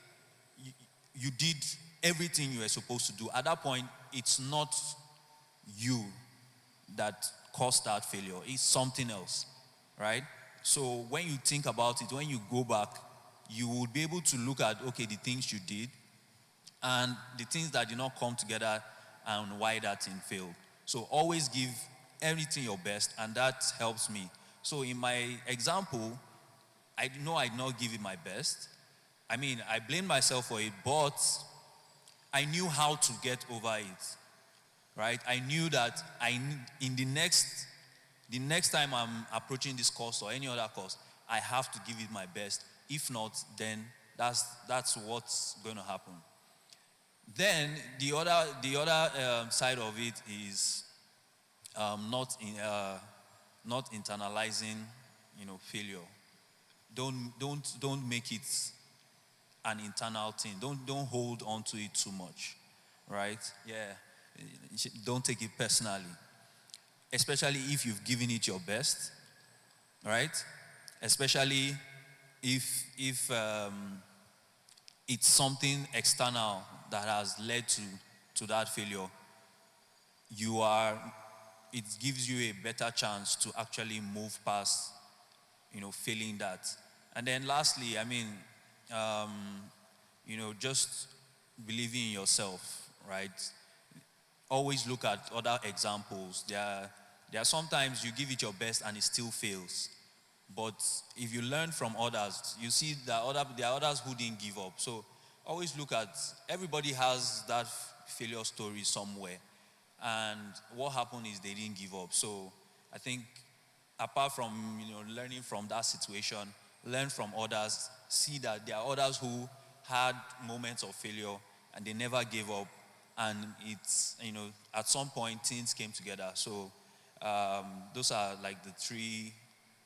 you did everything you were supposed to do. At that point, it's not you that caused that failure. It's something else, right? So when you think about it, when you go back, you will be able to look at, okay, the things you did and the things that did not come together and why that thing failed. So always give everything your best, and that helps me. So in my example, I know I did not give it my best. I mean, I blame myself for it, but I knew how to get over it, right? I knew that in the next time I'm approaching this course or any other course, I have to give it my best. If not, then that's what's going to happen. Then the other side of it is not internalizing, failure. Don't make it an internal thing. Don't hold on to it too much, right? Yeah, don't take it personally, especially if you've given it your best, right? especially if it's something external that has led to that failure. It gives you a better chance to actually move past, failing that. And then lastly, just believing in yourself, right? Always look at other examples. There are sometimes you give it your best and it still fails. But if you learn from others, you see that there are others who didn't give up. So always look at, everybody has that failure story somewhere. And what happened is they didn't give up. So I think apart from learning from that situation, learn from others, see that there are others who had moments of failure and they never gave up, and it's at some point things came together. So those are like the three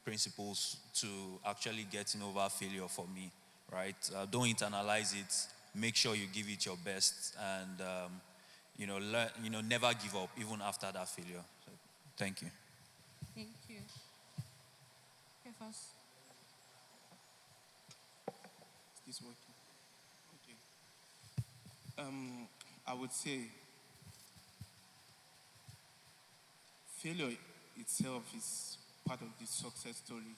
principles to actually getting over failure for me, right? Don't internalize it, make sure you give it your best, and never give up even after that failure. So, thank you. Thank you. Kefas. Is this working? Okay. I would say failure itself is part of the success story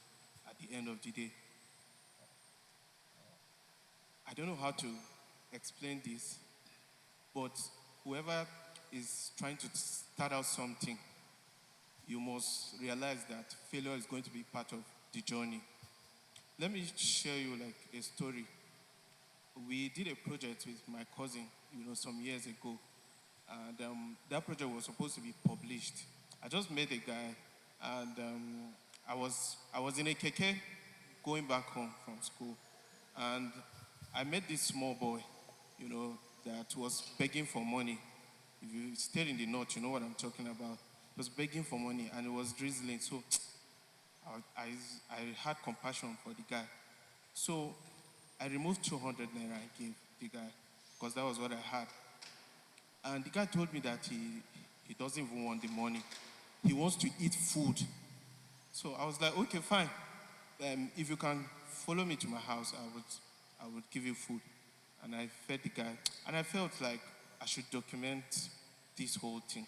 at the end of the day. I don't know how to explain this, but whoever is trying to start out something, you must realize that failure is going to be part of the journey. Let me share you like a story. We did a project with my cousin, some years ago, and that project was supposed to be published. I just met a guy, and I was in a keke going back home from school, and I met this small boy, that was begging for money. If you stayed in the north, you know what I'm talking about. He was begging for money, and it was drizzling. So I had compassion for the guy. So I removed 200 naira and gave the guy, because that was what I had. And the guy told me that he doesn't even want the money. He wants to eat food. So I was like, okay, fine. If you can follow me to my house, I would give you food. And I fed the guy. And I felt like I should document this whole thing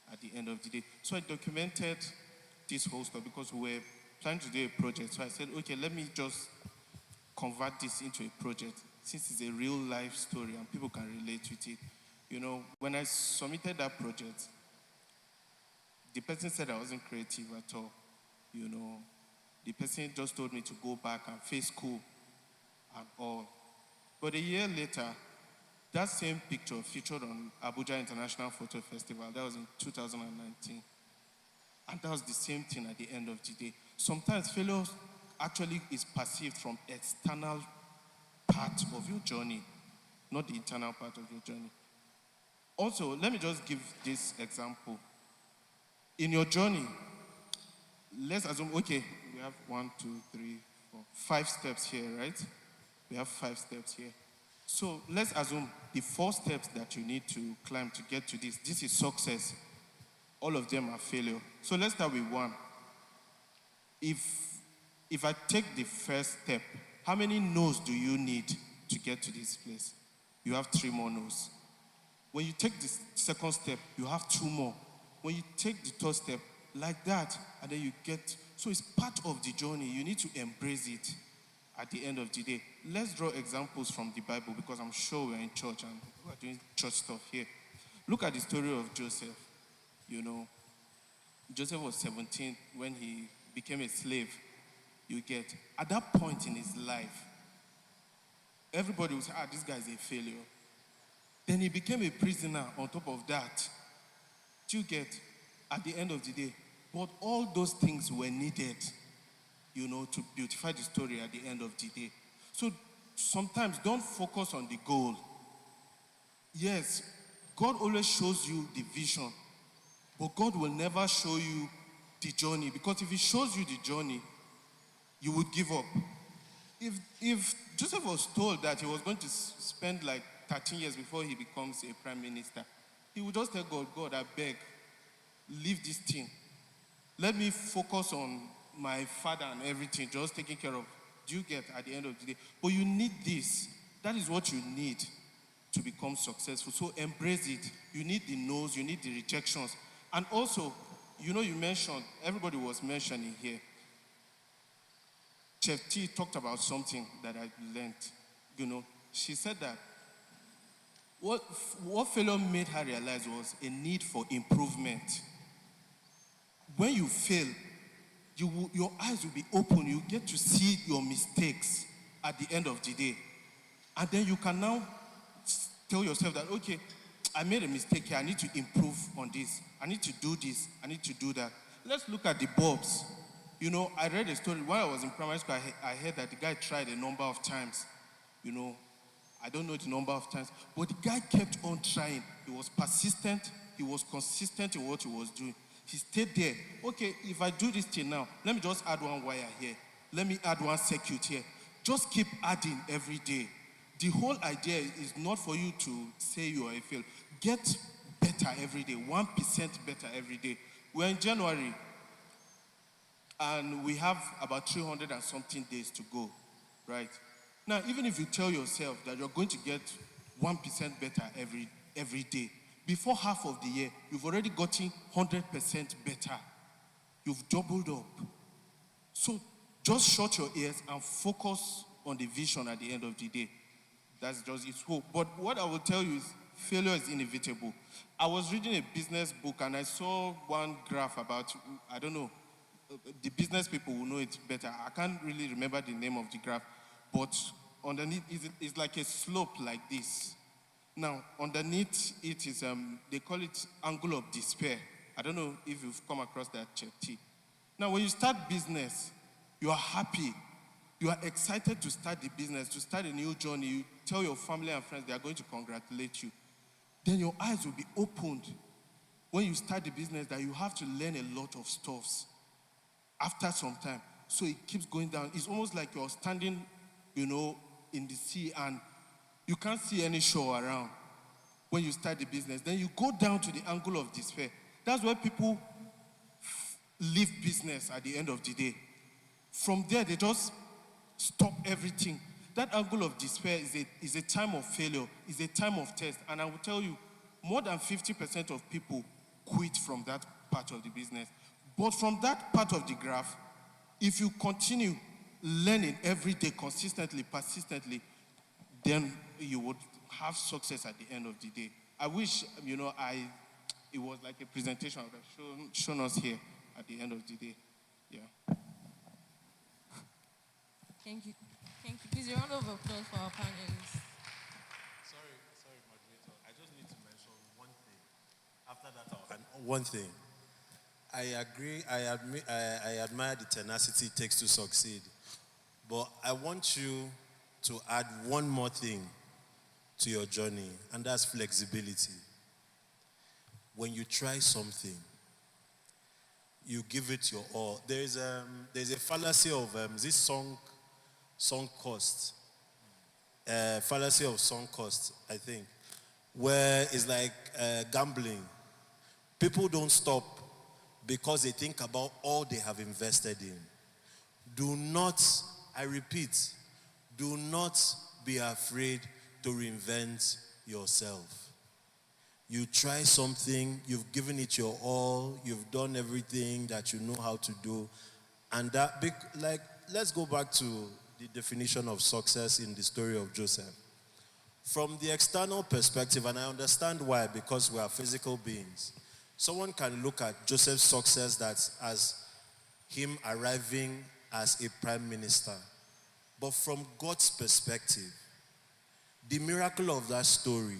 at the end of the day. So I documented this whole stuff because we were planning to do a project. So I said, okay, let me just convert this into a project, since it's a real life story and people can relate with it. When I submitted that project, the person said I wasn't creative at all. The person just told me to go back and face school and all. But a year later, that same picture featured on Abuja International Photo Festival. That was in 2019. And that was the same thing at the end of the day. Sometimes failure actually is perceived from external part of your journey, not the internal part of your journey. Also, let me just give this example. In your journey, let's assume, okay, we have 1, 2, 3, 4, 5 steps here, right? We have 5 steps here. So let's assume the 4 steps that you need to climb to get to this. This is success. All of them are failure. So let's start with 1. If I take the first step, how many no's do you need to get to this place? You have 3 more no's. When you take the second step, you have 2 more. When you take the third step, like that, and then you get, so it's part of the journey. You need to embrace it at the end of the day. Let's draw examples from the Bible, because I'm sure we're in church and we're doing church stuff here. Look at the story of Joseph. Joseph was 17 when he became a slave. You get, at that point in his life, everybody would say, this guy is a failure. Then he became a prisoner on top of that. Do you get, at the end of the day? But all those things were needed, to beautify the story at the end of the day. So sometimes don't focus on the goal. Yes, God always shows you the vision, but God will never show you the journey, because if he shows you the journey, you would give up. If Joseph was told that he was going to spend like 13 years before he becomes a prime minister, he would just tell God, I beg, leave this thing. Let me focus on my father and everything, just taking care of, do you get, at the end of the day? But you need this. That is what you need to become successful. So embrace it. You need the no's, you need the rejections. And also, you mentioned, everybody was mentioning here, Chef T talked about something that I learned. She said that what failure made her realize was a need for improvement. When you fail, your eyes will be open. You get to see your mistakes at the end of the day. And then you can now tell yourself that, okay, I made a mistake here. I need to improve on this. I need to do this. I need to do that. Let's look at the bulbs. I read a story. While I was in primary school, I heard that the guy tried a number of times. I don't know the number of times, but the guy kept on trying. He was persistent. He was consistent in what he was doing. He stayed there. Okay, if I do this thing now, let me just add one wire here. Let me add one circuit here. Just keep adding every day. The whole idea is not for you to say you are a fail. Get better every day, 1% better every day. We're in January, and we have about 300 and something days to go, right? Now, even if you tell yourself that you're going to get 1% better every day, before half of the year, you've already gotten 100% better. You've doubled up. So just shut your ears and focus on the vision at the end of the day. That's just its hope. But what I will tell you is failure is inevitable. I was reading a business book and I saw one graph about, I don't know, the business people will know it better. I can't really remember the name of the graph, but underneath it's like a slope like this. Now, underneath it is, they call it angle of despair. I don't know if you've come across that, Chef T. Now, when you start business, you are happy. You are excited to start the business, to start a new journey. You tell your family and friends they are going to congratulate you. Then your eyes will be opened when you start the business that you have to learn a lot of stuffs after some time. So it keeps going down. It's almost like you're standing, in the sea and you can't see any shore around when you start the business. Then you go down to the angle of despair. That's where people leave business at the end of the day. From there, they just stop everything. That angle of despair is a time of failure, is a time of test. And I will tell you, more than 50% of people quit from that part of the business. But from that part of the graph, if you continue learning every day consistently, persistently, then you would have success at the end of the day. I wish, it was like a presentation I would have shown us here at the end of the day. Yeah. Thank you. Thank you. Please, a round of applause for our panelists. Sorry, moderator. I just need to mention one thing. After that, one thing. I agree. I admire the tenacity it takes to succeed. But I want you to add one more thing to your journey, and that's flexibility. When you try something, you give it your all. There's a fallacy of this sunk cost. Fallacy of sunk cost, I think, where it's like gambling. People don't stop because they think about all they have invested in. Do not, I repeat, do not be afraid to reinvent yourself. You try something, you've given it your all, you've done everything that you know how to do, and that, let's go back to the definition of success in the story of Joseph. From the external perspective, and I understand why, because we are physical beings, someone can look at Joseph's success as him arriving as a prime minister. But from God's perspective, the miracle of that story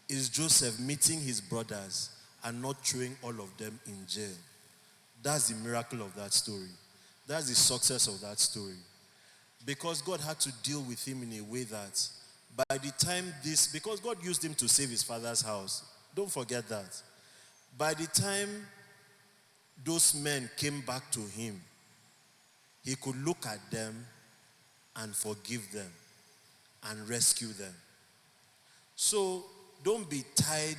is Joseph meeting his brothers and not throwing all of them in jail. That's the miracle of that story. That's the success of that story. Because God had to deal with him in a way that by the time because God used him to save his father's house. Don't forget that. By the time those men came back to him, he could look at them and forgive them and rescue them. So don't be tied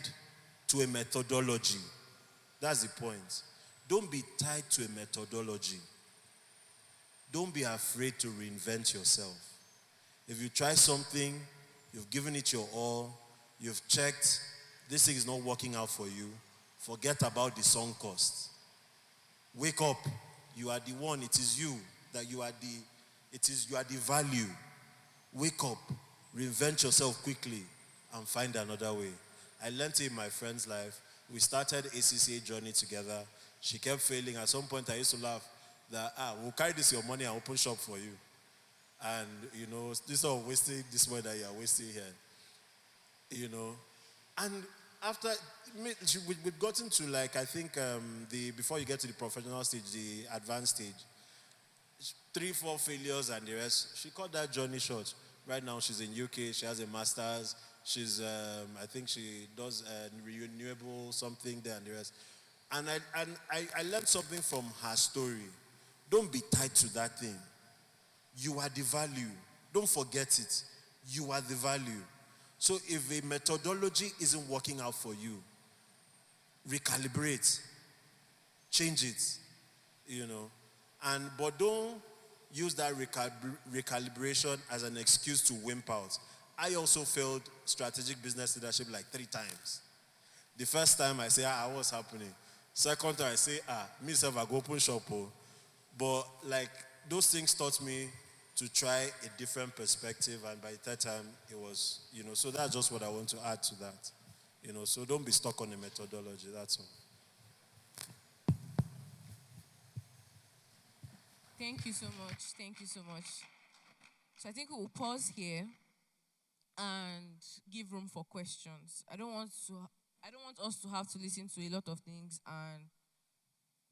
to a methodology. That's the point. Don't be tied to a methodology. Don't be afraid to reinvent yourself. If you try something, you've given it your all, you've checked, this thing is not working out for you, forget about the sunk cost. Wake up. You are the one. It is you that you are the value. Wake up. Reinvent yourself quickly and find another way. I learned it in my friend's life. We started ACCA journey together. She kept failing. At some point, I used to laugh that, we'll carry this your money and open shop for you. And, instead of wasting this money that you are wasting here, And after, we've gotten to I think, before you get to the professional stage, the advanced stage, 3-4 failures and the rest, she cut that journey short. Right now, she's in UK, she has a master's, she's, I think she does renewable something there and the rest. And I learned something from her story. Don't be tied to that thing. You are the value. Don't forget it. You are the value. So if a methodology isn't working out for you, recalibrate, change it, but don't use that recalibration as an excuse to wimp out. I also failed strategic business leadership 3 times. The first time I say, what's happening? Second time I say, myself, I go open shop. But those things taught me to try a different perspective, and by the third time it was, so that's just what I want to add to that. So don't be stuck on the methodology, that's all. Thank you so much. Thank you so much. So I think we'll pause here and give room for questions. I don't want us to have to listen to a lot of things and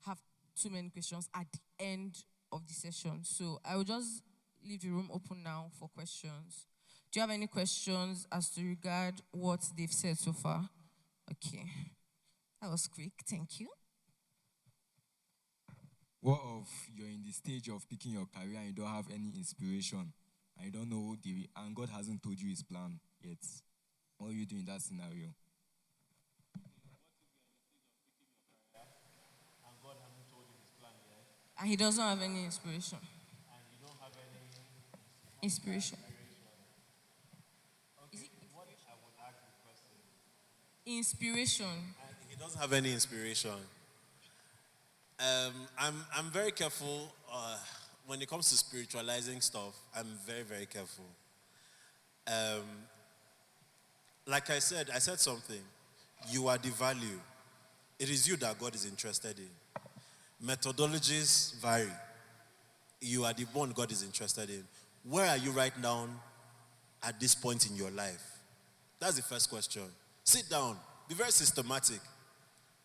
have too many questions at the end of the session. So I will just leave the room open now for questions. Do you have any questions as to regard what they've said so far? Okay. That was quick. Thank you. What if you're in the stage of picking your career and you don't have any inspiration and you don't know and God hasn't told you his plan yet? What do you do in that scenario? And he doesn't have any inspiration. And you don't have any inspiration. Okay, what I would ask the question. Inspiration. He doesn't have any inspiration. I'm very careful when it comes to spiritualizing stuff. I'm very, very careful. Like I said something. You are the value. It is you that God is interested in. Methodologies vary. You are the one God is interested in. Where are you right now at this point in your life? That's the first question. Sit down. Be very systematic.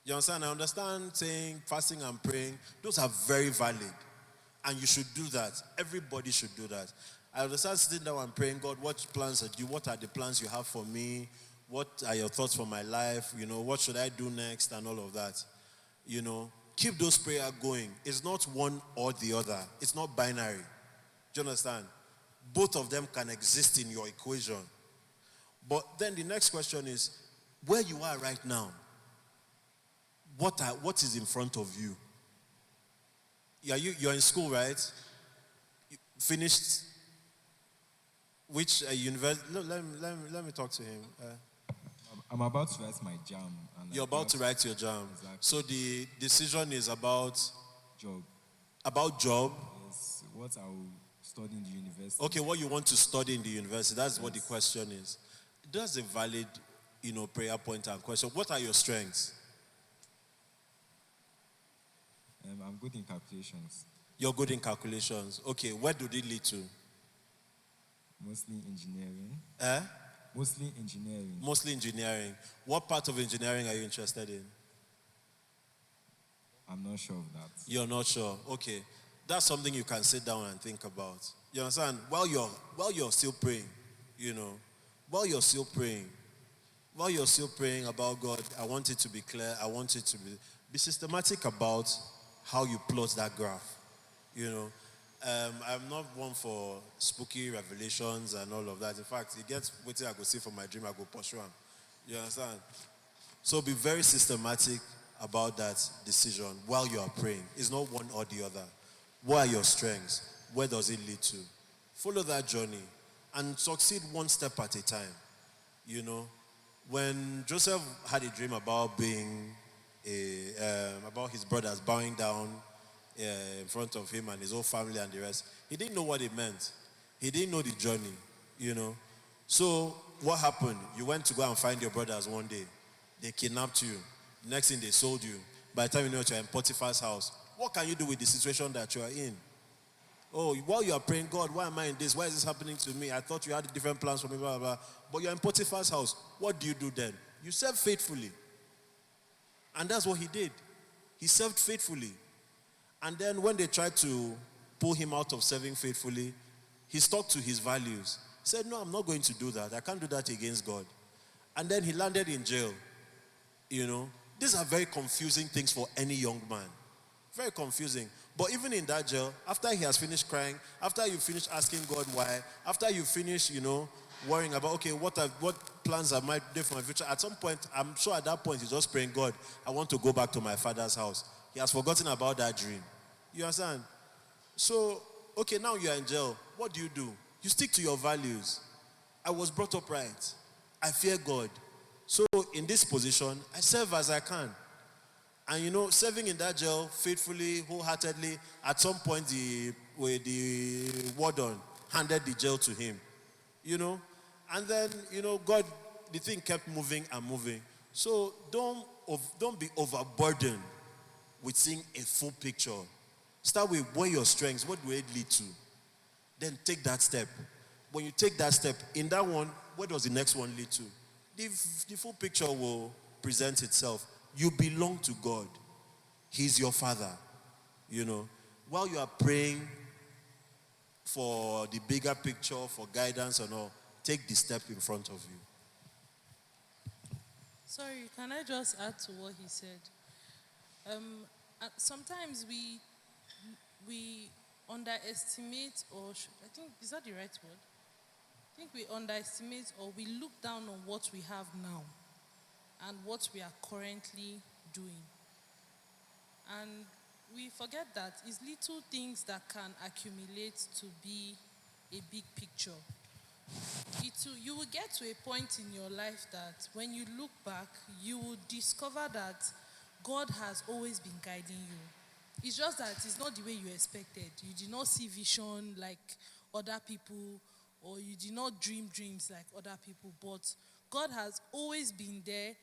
You understand? I understand saying fasting and praying. Those are very valid. And you should do that. Everybody should do that. I understand sitting down and praying, God, what plans are you? What are the plans you have for me? What are your thoughts for my life? What should I do next? And all of that. Keep those prayers going. It's not one or the other. It's not binary. Do you understand? Both of them can exist in your equation. But then the next question is, where you are right now, what is in front of you? You're in school, right? You finished which university? Let me talk to him. I'm about to write my JAM. You're about to write your JAM. Exactly. So the decision is about job. About job? Yes. What I will study in the university. Okay, what you want to study in the university. That's what the question is. That's a valid, prayer point and question. What are your strengths? I'm good in calculations. You're good in calculations. Okay, where do they lead to? Mostly engineering. Eh? Mostly engineering. Mostly engineering. What part of engineering are you interested in? I'm not sure of that. You're not sure. Okay. That's something you can sit down and think about. You understand? While you're still praying, while you're still praying about God, I want it to be clear. I want it to be systematic about how you plot that graph. I'm not one for spooky revelations and all of that. In fact, it gets waiting I go see for my dream, I go pursue them. You understand? So be very systematic about that decision while you are praying. It's not one or the other. What are your strengths? where does it lead to? Follow that journey and succeed one step at a time. You know, when Joseph had a dream about about his brothers bowing down in front of him and his whole family and the rest, he didn't know what it meant. He didn't know the journey, you know. So what happened? You went to go and find your brothers one day. They kidnapped you. Next thing, they sold you. By the time you know you're in Potiphar's house, what can you do with the situation that you are in? Oh, while you are praying, God, why am I in this? Why is this happening to me? I thought you had different plans for me, blah, blah, blah. But you're in Potiphar's house. What do you do then? You serve faithfully. And that's what he did. He served faithfully. And then when they tried to pull him out of serving faithfully, he stuck to his values. He said, no, I'm not going to do that. I can't do that against God. And then he landed in jail. You know, these are very confusing things for any young man. Very confusing. But even in that jail, after he has finished crying, after you finish asking God why, after you finish, you know, worrying about, okay, what plans am I doing for my future? At some point, I'm sure at that point, he's just praying, God, I want to go back to my father's house. He has forgotten about that dream. You understand? So, okay, now you're in jail. What do? You stick to your values. I was brought up right. I fear God. So in this position, I serve as I can. And you know, serving in that jail faithfully, wholeheartedly, at some point the warden handed the jail to him. You know? And then, you know, God, the thing kept moving and moving. So don't be overburdened with seeing a full picture. Start with where your strengths, what will it lead to? Then take that step. When you take that step, in that one, where does the next one lead to? The full picture will present itself. You belong to God. He's your father. You know, while you are praying for the bigger picture, for guidance and all, take the step in front of you. Sorry, can I just add to what he said? Sometimes we underestimate, I think, is that the right word? I think we underestimate or we look down on what we have now and what we are currently doing. And we forget that it's little things that can accumulate to be a big picture. You will get to a point in your life that when you look back, you will discover that God has always been guiding you. It's just that it's not the way you expected. You did not see vision like other people, or you did not dream dreams like other people. But God has always been there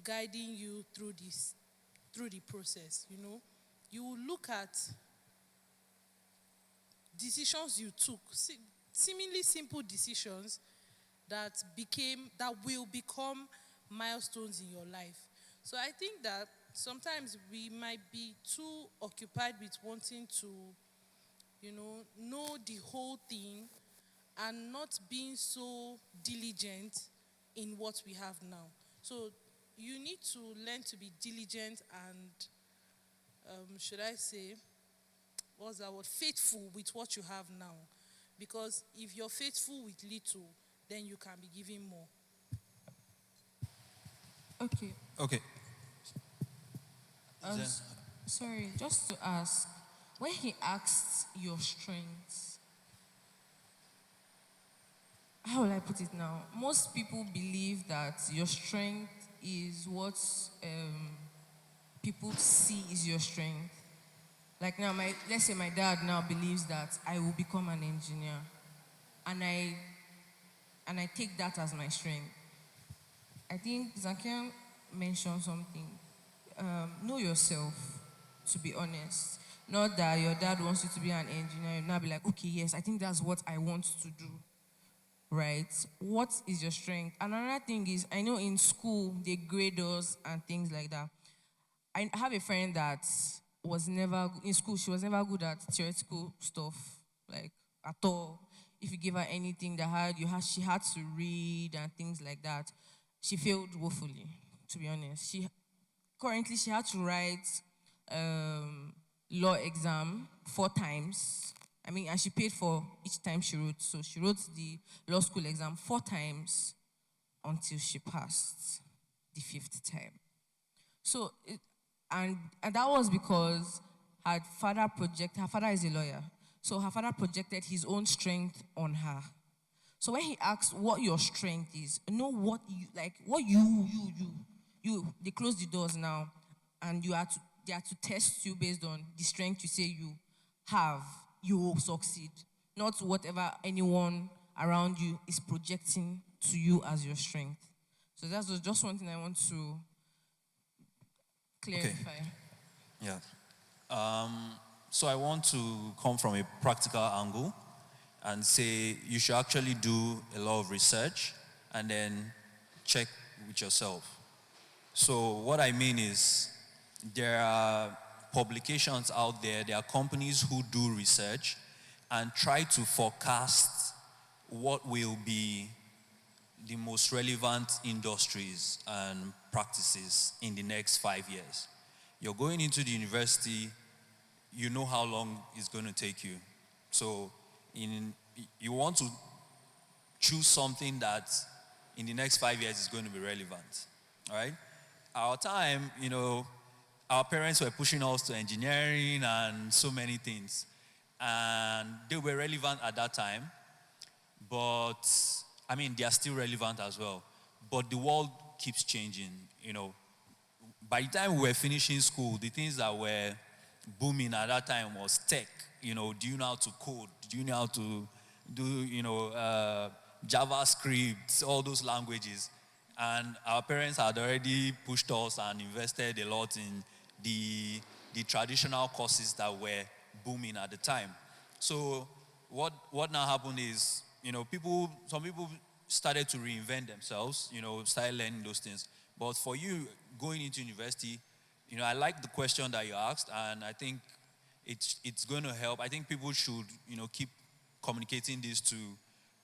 guiding you through the process, you know. You will look at decisions you took, seemingly simple decisions that will become milestones in your life. So I think that sometimes we might be too occupied with wanting to, know the whole thing and not being so diligent in what we have now. So you need to learn to be diligent and, should I say, what's that word? Faithful with what you have now. Because if you're faithful with little, then you can be giving more. Okay. Sorry, just to ask, when he asked your strengths, how will I put it now? Most people believe that your strength is what people see is your strength. Like now, let's say my dad now believes that I will become an engineer, and I take that as my strength. I think Zakian mentioned something. Know yourself, to be honest. Not that your dad wants you to be an engineer, you'll now be like, okay, yes, I think that's what I want to do. Right? What is your strength? Another thing is, I know in school they grade us and things like that. I have a friend that was never in school. She was never good at theoretical stuff, like at all. If you give her anything she had to read and things like that. She failed woefully, to be honest. Currently she had to write law exam 4 times. And she paid for each time she wrote. So she wrote the law school exam 4 times until she passed the 5th time. So, and that was because her father is a lawyer. So her father projected his own strength on her. So when he asked what your strength is, know what you like, what they close the doors now, and they are to test you based on the strength you say you have, you will succeed. Not whatever anyone around you is projecting to you as your strength. So that's just one thing I want to clarify. Okay. Yeah. So I want to come from a practical angle and say you should actually do a lot of research and then check with yourself. So what I mean is there are publications out there, there are companies who do research and try to forecast what will be the most relevant industries and practices in the next 5 years. You're going into the university, you know how long it's going to take you. So you want to choose something that in the next 5 years is going to be relevant, all right? Our time, our parents were pushing us to engineering and so many things. And they were relevant at that time, but they are still relevant as well. But the world keeps changing, By the time we were finishing school, the things that were booming at that time was tech. Do you know how to code? Do you know how to do, JavaScript, all those languages? And our parents had already pushed us and invested a lot in the traditional courses that were booming at the time. So what now happened is, some people started to reinvent themselves, started learning those things. But for you going into university, I like the question that you asked, and I think it's going to help. I think people should, keep communicating this to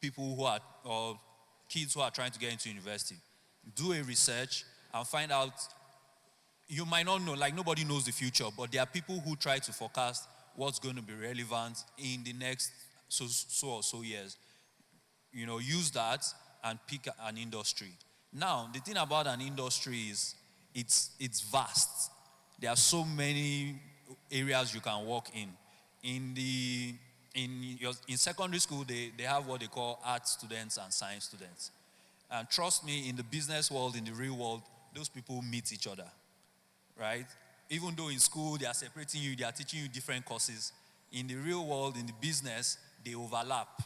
people who are, or kids who are trying to get into university. Do a research and find out. You might not know, like nobody knows the future, but there are people who try to forecast what's going to be relevant in the next so years. Use that and pick an industry. Now, the thing about an industry is it's vast. There are so many areas you can work in. In secondary school, they have what they call art students and science students. And trust me, in the business world, in the real world, those people meet each other, right? Even though in school they are separating you, they are teaching you different courses. In the real world, in the business, they overlap.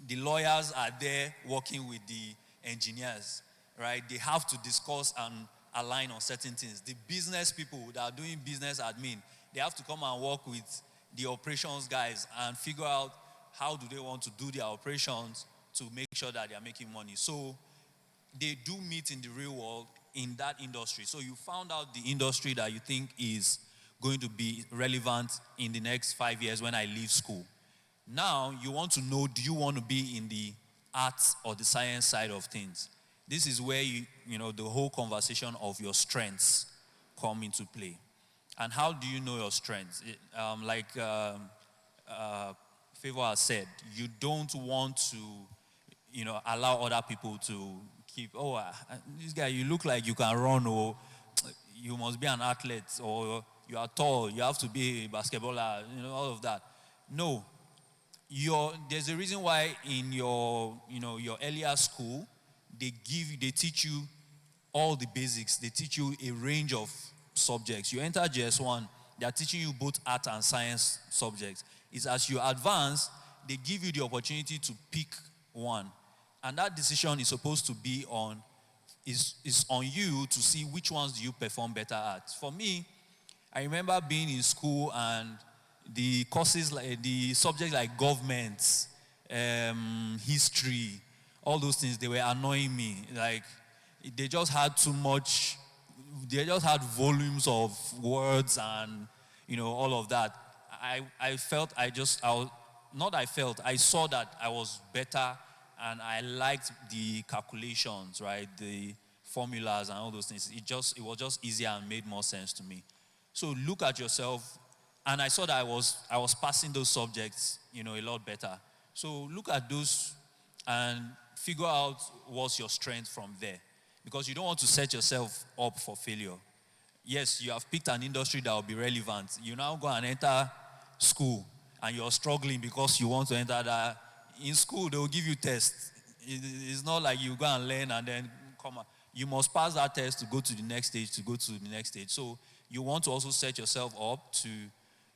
The lawyers are there working with the engineers, right? They have to discuss and align on certain things. The business people that are doing business admin, they have to come and work with the operations guys and figure out how do they want to do their operations to make sure that they are making money. So they do meet in the real world in that industry. So you found out the industry that you think is going to be relevant in the next 5 years when I leave school. Now you want to know, do you want to be in the arts or the science side of things? This is where the whole conversation of your strengths come into play. And how do you know your strengths? Favor has said, you don't want to, allow other people to keep, this guy, you look like you can run, or you must be an athlete, or you are tall, you have to be a basketballer, all of that. No. There's a reason why in your earlier school, they teach you all the basics. They teach you a range of subjects. You enter JS1, they are teaching you both art and science subjects. It's as you advance, they give you the opportunity to pick one. And that decision is supposed to be on you to see which ones do you perform better at. For me, I remember being in school and the courses, like the subjects like government, history, all those things, they were annoying me. Like, they just had too much, they just had volumes of words and, all of that. I saw that I was better and I liked the calculations, right? The formulas and all those things. It was just easier and made more sense to me. So look at yourself, and I saw that I was passing those subjects, a lot better. So look at those and figure out what's your strength from there. Because you don't want to set yourself up for failure. Yes, you have picked an industry that will be relevant. You now go and enter school, and you're struggling because you want to enter that, in school they will give you tests. It's not like you go and learn and then come out. You must pass that test to go to the next stage, to go to the next stage. So you want to also set yourself up to,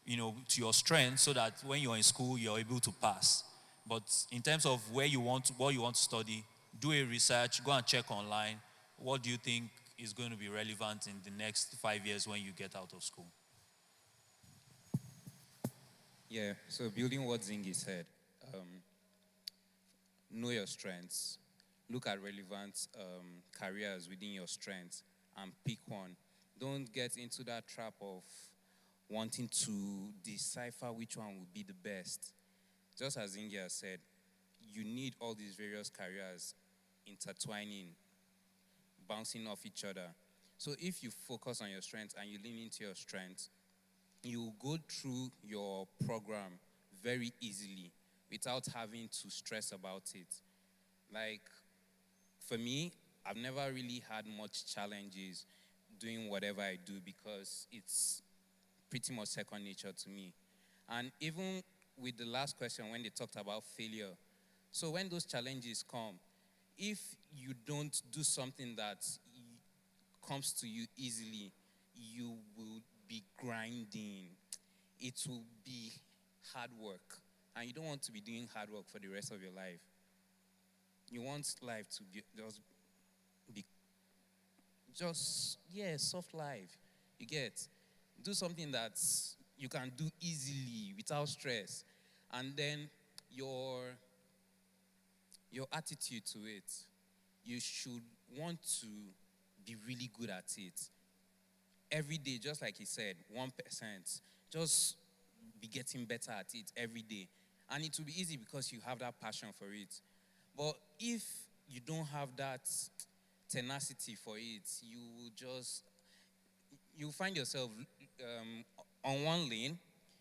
to your strength so that when you're in school, you're able to pass. But in terms of what you want to study, do a research, go and check online. What do you think is going to be relevant in the next 5 years when you get out of school? Yeah, so building what Zingi said, know your strengths, look at relevant careers within your strengths, and pick one. Don't get into that trap of wanting to decipher which one would be the best. Just as Ingia said, you need all these various careers intertwining, bouncing off each other. So if you focus on your strengths and you lean into your strengths, you go through your program very easily without having to stress about it. Like, for me, I've never really had much challenges doing whatever I do because it's pretty much second nature to me. And even with the last question when they talked about failure, so when those challenges come, if you don't do something that comes to you easily, you will be grinding. It will be hard work. And you don't want to be doing hard work for the rest of your life. You want life to be soft life. You get. Do something that you can do easily without stress. And then your attitude to it, you should want to be really good at it. Every day, just like he said, 1%. Just be getting better at it every day. And it will be easy because you have that passion for it. But if you don't have that tenacity for it, you find yourself on one lane.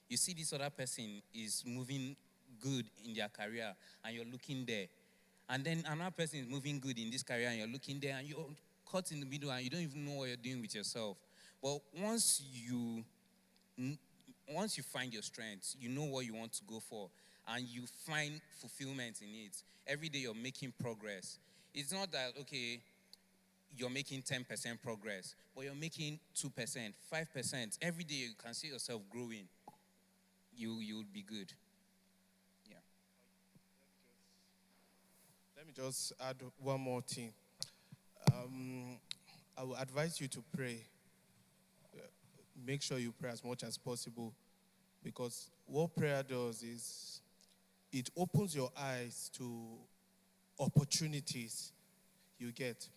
You see this other person is moving good in their career and you're looking there. And then another person is moving good in this career and you're looking there and you're caught in the middle and you don't even know what you're doing with yourself. But once you find your strengths, you know what you want to go for, and you find fulfillment in it. Every day you're making progress. It's not that, okay, you're making 10% progress, but you're making 2%, 5%. Every day you can see yourself growing. You'll be good. Yeah. Let me just add one more thing. I will advise you to pray. Make sure you pray as much as possible, because what prayer does is it opens your eyes to opportunities you get.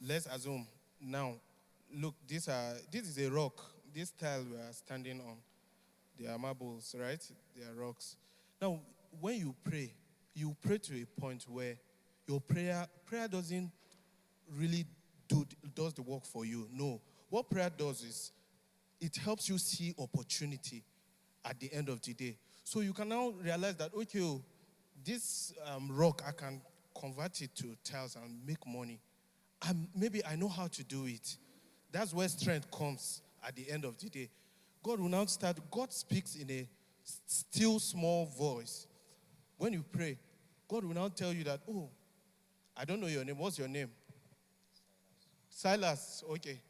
Let's assume now, look, this is a rock. This tile we are standing on, they are marbles, right? They are rocks. Now, when you pray to a point where your prayer doesn't really does the work for you. No. What prayer does is it helps you see opportunity at the end of the day. So you can now realize that, okay, this rock, I can convert it to tiles and make money. And maybe I know how to do it. That's where strength comes at the end of the day. God speaks in a still small voice. When you pray, God will now tell you that, oh, I don't know your name. What's your name? Silas. Okay.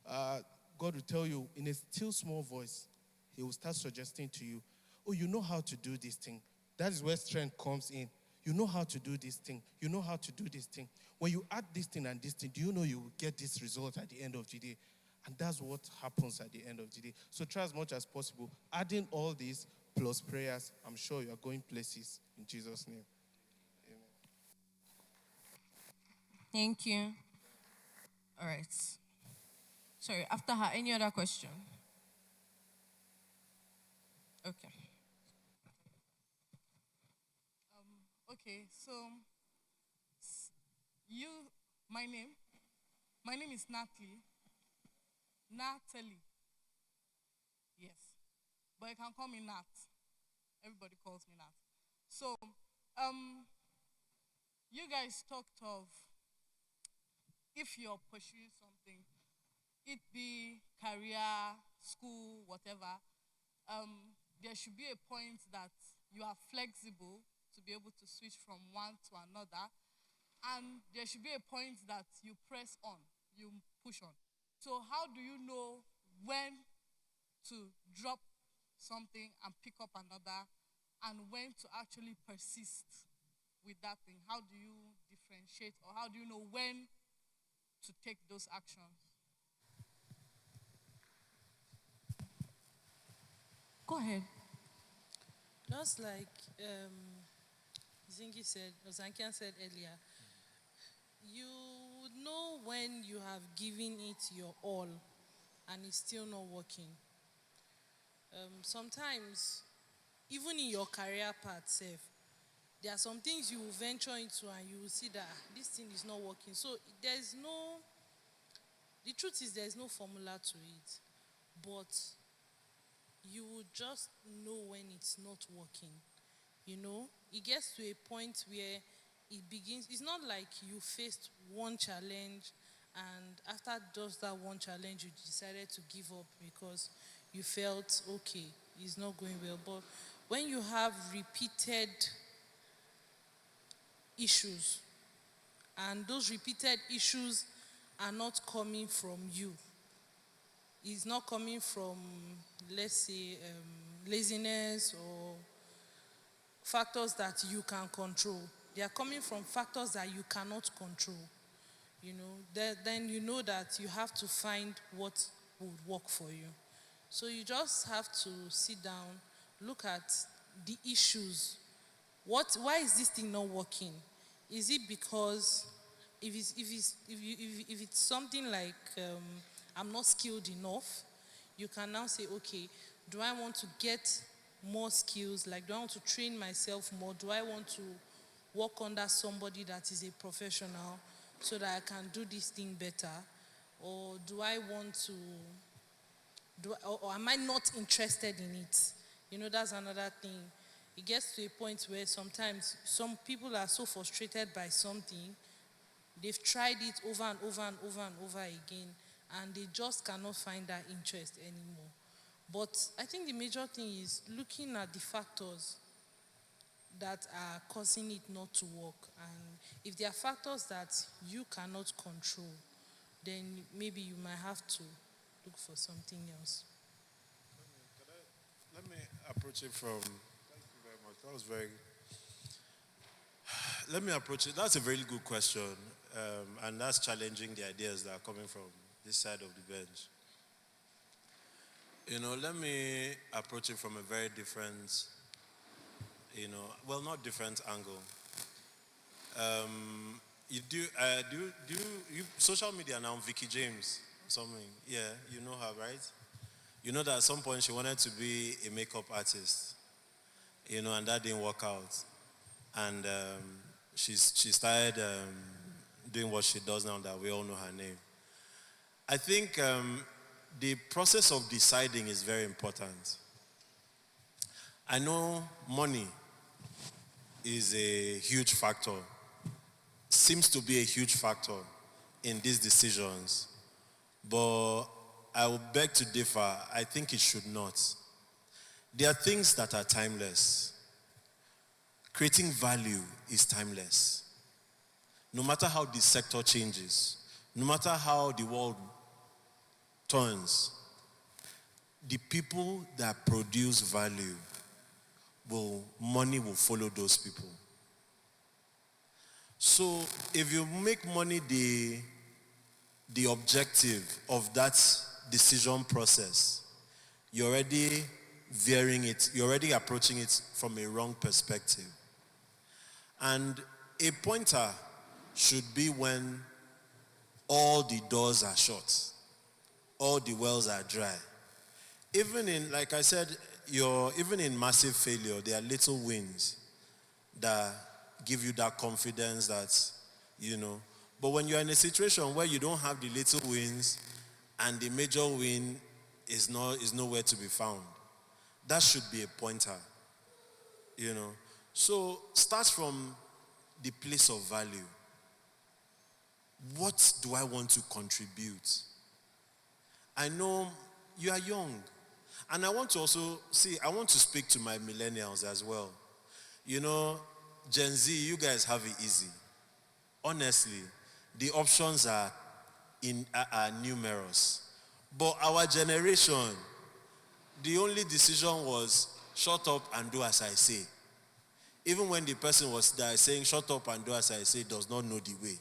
God will tell you in a still small voice. He will start suggesting to you, oh, you know how to do this thing. That is where strength comes in. You know how to do this thing. You know how to do this thing. When you add this thing and this thing, do you know you will get this result at the end of the day? And that's what happens at the end of the day. So try as much as possible. Adding all this plus prayers, I'm sure you are going places in Jesus' name. Amen. Thank you. All right. Sorry, after her, any other question? Okay. Okay, so you, my name is Natalie. Natalie. Yes. But you can call me Nat. Everybody calls me Nat. So, you guys talked of if you're pursuing something, it be career, school, whatever, there should be a point that you are flexible to be able to switch from one to another. And there should be a point that you press on, you push on. So how do you know when to drop something and pick up another, and when to actually persist with that thing? How do you differentiate, or how do you know when to take those actions? Go ahead. Just like Zingi said, or Zankian said earlier, you would know when you have given it your all and it's still not working. Sometimes, even in your career path, self, there are some things you will venture into and you will see that this thing is not working. So the truth is there's no formula to it. But you will just know when it's not working. It gets to a point where it begins. It's not like you faced one challenge and after just that one challenge you decided to give up because you felt okay, it's not going well. But when you have repeated issues and those repeated issues are not coming from you, it's not coming from, let's say, laziness or factors that you can control. They are coming from factors that you cannot control. Then you know that you have to find what would work for you. So you just have to sit down, look at the issues. Why is this thing not working? Is it because if it's something like I'm not skilled enough, you can now say, okay, do I want to get more skills? Like, do I want to train myself more? Do I want to work under somebody that is a professional so that I can do this thing better? Or do I want to, or am I not interested in it? That's another thing. It gets to a point where sometimes some people are so frustrated by something, they've tried it over and over and over and over again, and they just cannot find that interest anymore. But I think the major thing is looking at the factors that are causing it not to work. And if there are factors that you cannot control, then maybe you might have to look for something else. Let me approach it from. Thank you very much. That was very. Let me approach it. That's a very good question, and that's challenging the ideas that are coming from this side of the bench. Let me approach it from a very different, not different angle. Social media now, Vicky James, something. Yeah, you know her, right? You know that at some point she wanted to be a makeup artist, and that didn't work out. And she started doing what she does now that we all know her name. I think the process of deciding is very important. I know money is a huge factor, seems to be a huge factor in these decisions, but I will beg to differ. I think it should not. There are things that are timeless. Creating value is timeless. No matter how the sector changes, no matter how the world turns, the people that produce value, money will follow those people. So if you make money the objective of that decision process, you're already veering it, you're already approaching it from a wrong perspective. And a pointer should be when all the doors are shut, all the wells are dry. Even in, like I said, even in massive failure, there are little wins that give you that confidence that, But when you're in a situation where you don't have the little wins and the major win is nowhere to be found, that should be a pointer, So start from the place of value. What do I want to contribute? I know you are young. And I want to also I want to speak to my millennials as well. You know, Gen Z, you guys have it easy. Honestly, the options are numerous. But our generation, the only decision was shut up and do as I say. Even when the person was there saying shut up and do as I say does not know the way.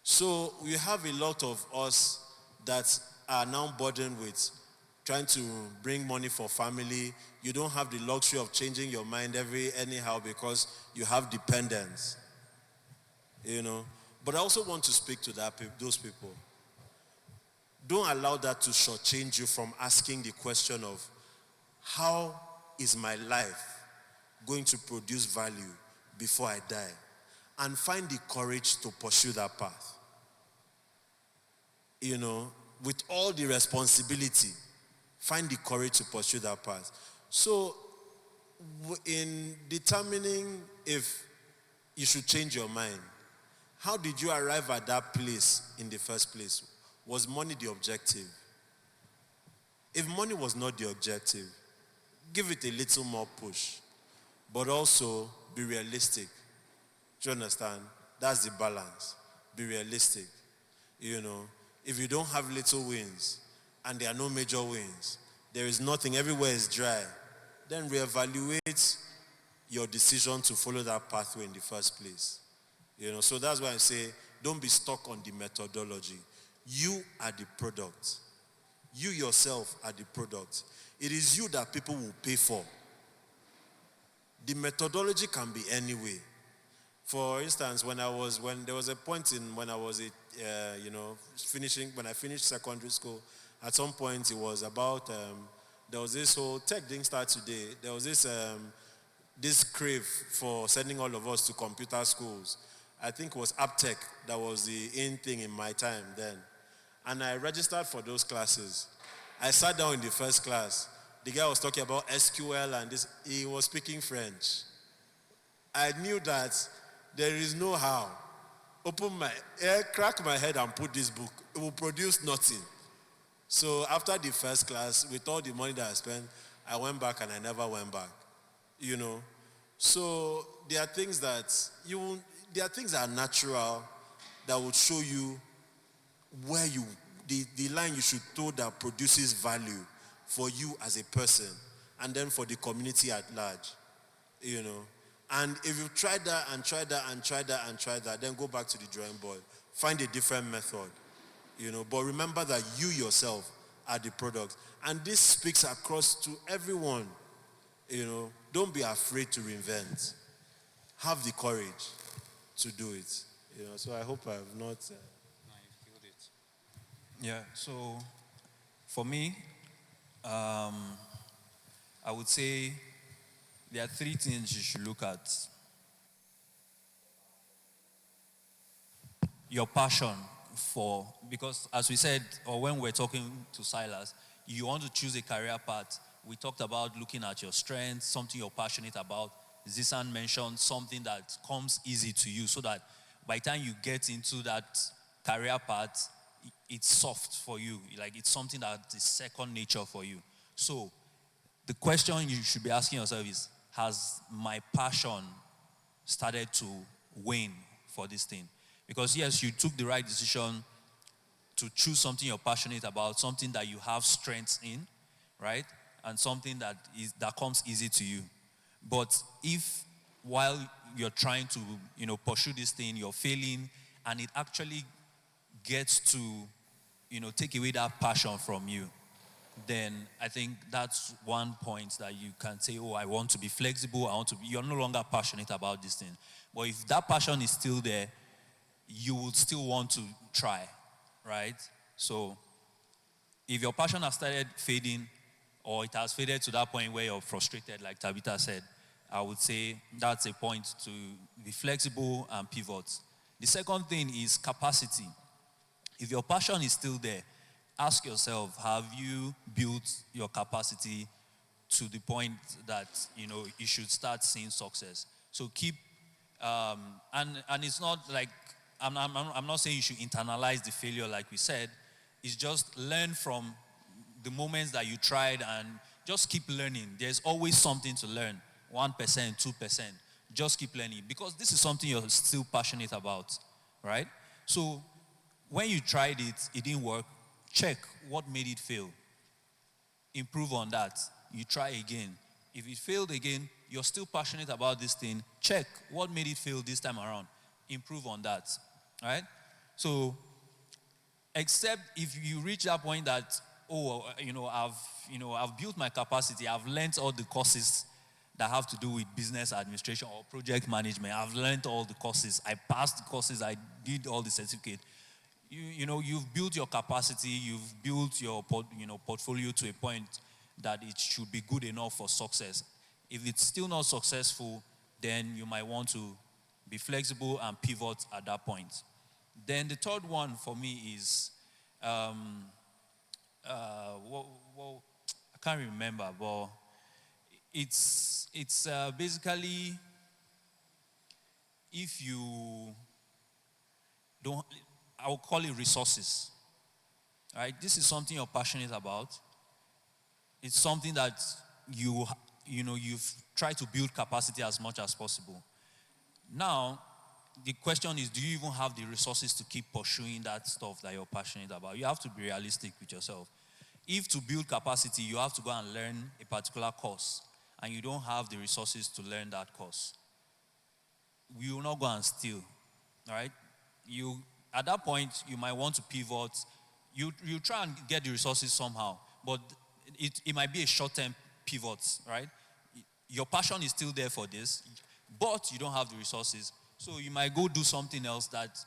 So we have a lot of us that are now burdened with trying to bring money for family. You don't have the luxury of changing your mind anyhow because you have dependents. You know. But I also want to speak to those people. Don't allow that to shortchange you from asking the question of how is my life going to produce value before I die? And find the courage to pursue that path. You know, with all the responsibility, find the courage to pursue that path. So, in determining if you should change your mind, how did you arrive at that place in the first place? Was money the objective? If money was not the objective, give it a little more push, but also be realistic. Do you understand? That's the balance. Be realistic. You know, if you don't have little wins and there are no major wins, there is nothing, everywhere is dry, then reevaluate your decision to follow that pathway in the first place. You know, so that's why I say don't be stuck on the methodology. You are the product. You yourself are the product. It is you that people will pay for. The methodology can be any way. For instance, when there was a point when I was when I finished secondary school, at some point it was about there was this whole tech didn't start today. There was this crave for sending all of us to computer schools. I think it was Aptech that was the in thing in my time then. And I registered for those classes. I sat down in the first class. The guy was talking about SQL and this. He was speaking French. I knew that there is no how. Crack my head and put this book. It will produce nothing. So after the first class, with all the money that I spent, I went back and I never went back. You know. So there are things that are natural that would show you where the line you should toe that produces value for you as a person and then for the community at large. You know. And if you try that and try that and try that and try that, then go back to the drawing board. Find a different method. You know, but remember that you yourself are the product. And this speaks across to everyone. You know, don't be afraid to reinvent. Have the courage to do it. You know, so I hope I have not. No, you've killed it. Yeah. So, for me, I would say there are three things you should look at. Your passion because as we said, or when we're talking to Silas, you want to choose a career path. We talked about looking at your strengths, something you're passionate about. Zisan mentioned something that comes easy to you so that by the time you get into that career path, it's soft for you. Like it's something that is second nature for you. So the question you should be asking yourself is, has my passion started to wane for this thing? Because yes, you took the right decision to choose something you're passionate about, something that you have strengths in, right? And something that comes easy to you. But if while you're trying to, pursue this thing, you're failing, and it actually gets to, take away that passion from you, then I think that's one point that you can say, oh, I want to be flexible, you're no longer passionate about this thing. But if that passion is still there, you will still want to try, right? So if your passion has started fading, or it has faded to that point where you're frustrated, like Tabitha said, I would say that's a point to be flexible and pivot. The second thing is capacity. If your passion is still there, ask yourself, have you built your capacity to the point that, you should start seeing success? So keep, and it's not like, I'm not saying you should internalize the failure like we said. It's just learn from the moments that you tried and just keep learning. There's always something to learn. 1%, 2%. Just keep learning because this is something you're still passionate about, right? So when you tried it, it didn't work. Check what made it fail. Improve on that. You try again. If it failed again, you're still passionate about this thing. Check what made it fail this time around. Improve on that, right? So except if you reach that point that, I've built my capacity, I've learned all the courses that have to do with business administration or project management. I've learned all the courses. I passed the courses. I did all the certificate. You've built your capacity. You've built your portfolio to a point that it should be good enough for success. If it's still not successful, then you might want to be flexible and pivot at that point. Then the third one for me is, I can't remember, but it's basically if you don't, I will call it resources. Right? This is something you're passionate about. It's something that you've tried to build capacity as much as possible. Now, the question is, do you even have the resources to keep pursuing that stuff that you're passionate about? You have to be realistic with yourself. If to build capacity, you have to go and learn a particular course, and you don't have the resources to learn that course, you will not go and steal, all right? At that point, you might want to pivot. You try and get the resources somehow, but it might be a short-term pivot, right? Your passion is still there for this, but you don't have the resources. So you might go do something else that,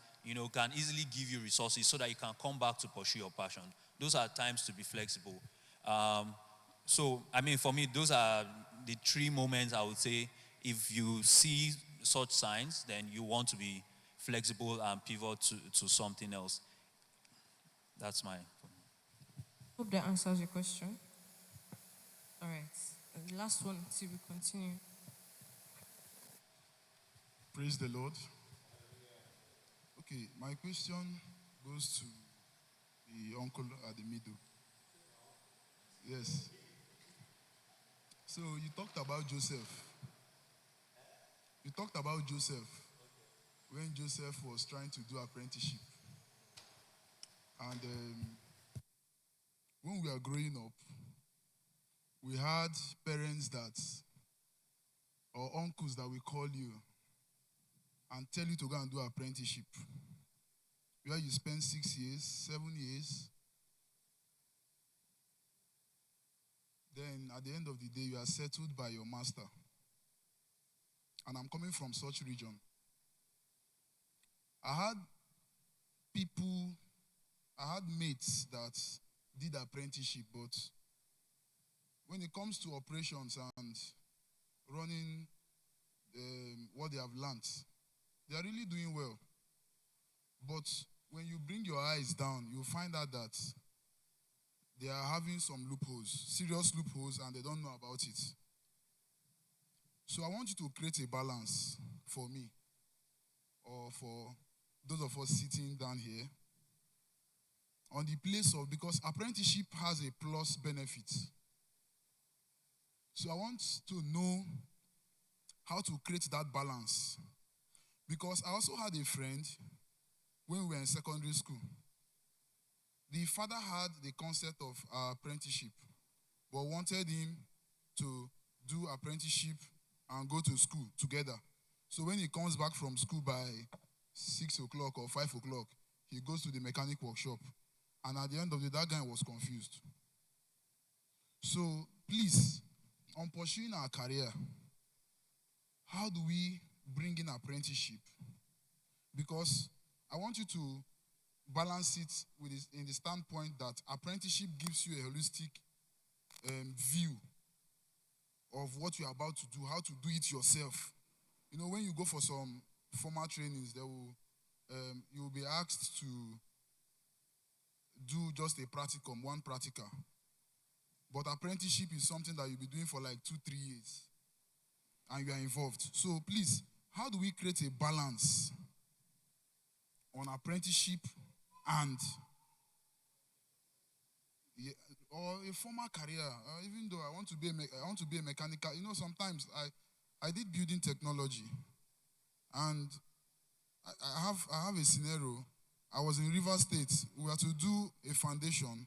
can easily give you resources so that you can come back to pursue your passion. Those are times to be flexible. For me, those are the 3 moments I would say. If you see such signs, then you want to be flexible and pivot to something else. That's my... Hope that answers your question. All right. The last one, till we continue. Praise the Lord. Okay, my question goes to the uncle at the middle. Yes. So you talked about Joseph. You talked about Joseph when Joseph was trying to do apprenticeship. And when we were growing up, we had parents or uncles that we call you and tell you to go and do apprenticeship, where you spend 6 years, 7 years. Then at the end of the day, you are settled by your master. And I'm coming from such region. I had mates that did apprenticeship, but when it comes to operations and running what they have learned, they are really doing well. But when you bring your eyes down, you find out that they are having some loopholes, serious loopholes, and they don't know about it. So I want you to create a balance for me, or for those of us sitting down here, on the place of, because apprenticeship has a plus benefit. So I want to know how to create that balance. Because I also had a friend when we were in secondary school. The father had the concept of apprenticeship, but wanted him to do apprenticeship and go to school together. So when he comes back from school by 6 o'clock or 5 o'clock, he goes to the mechanic workshop. And at the end of the day, that guy was confused. So please, on pursuing our career, how do we bring in apprenticeship? Because I want you to balance it in the standpoint that apprenticeship gives you a holistic view of what you're about to do, how to do it yourself. When you go for some formal trainings, you will be asked to do just a practicum, one practical. But apprenticeship is something that you'll be doing for like 2-3 years, and you are involved. So please, how do we create a balance on apprenticeship and or a former career, even though I want to be a mechanical. Sometimes I did building technology, and I have a scenario. I was in River State. We had to do a foundation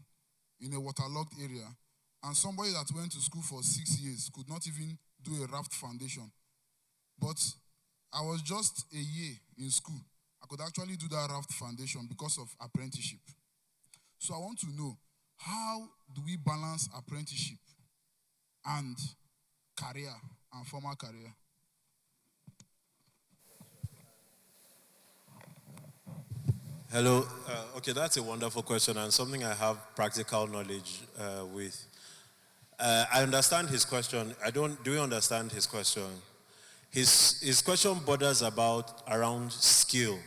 in a waterlogged area, and somebody that went to school for 6 years could not even do a raft foundation. But I was just a year in school. I could actually do that raft foundation because of apprenticeship. So I want to know, how do we balance apprenticeship and career and former career? Hello. Okay, that's a wonderful question and something I have practical knowledge with. I understand his question. Do you understand his question? His question borders around skill.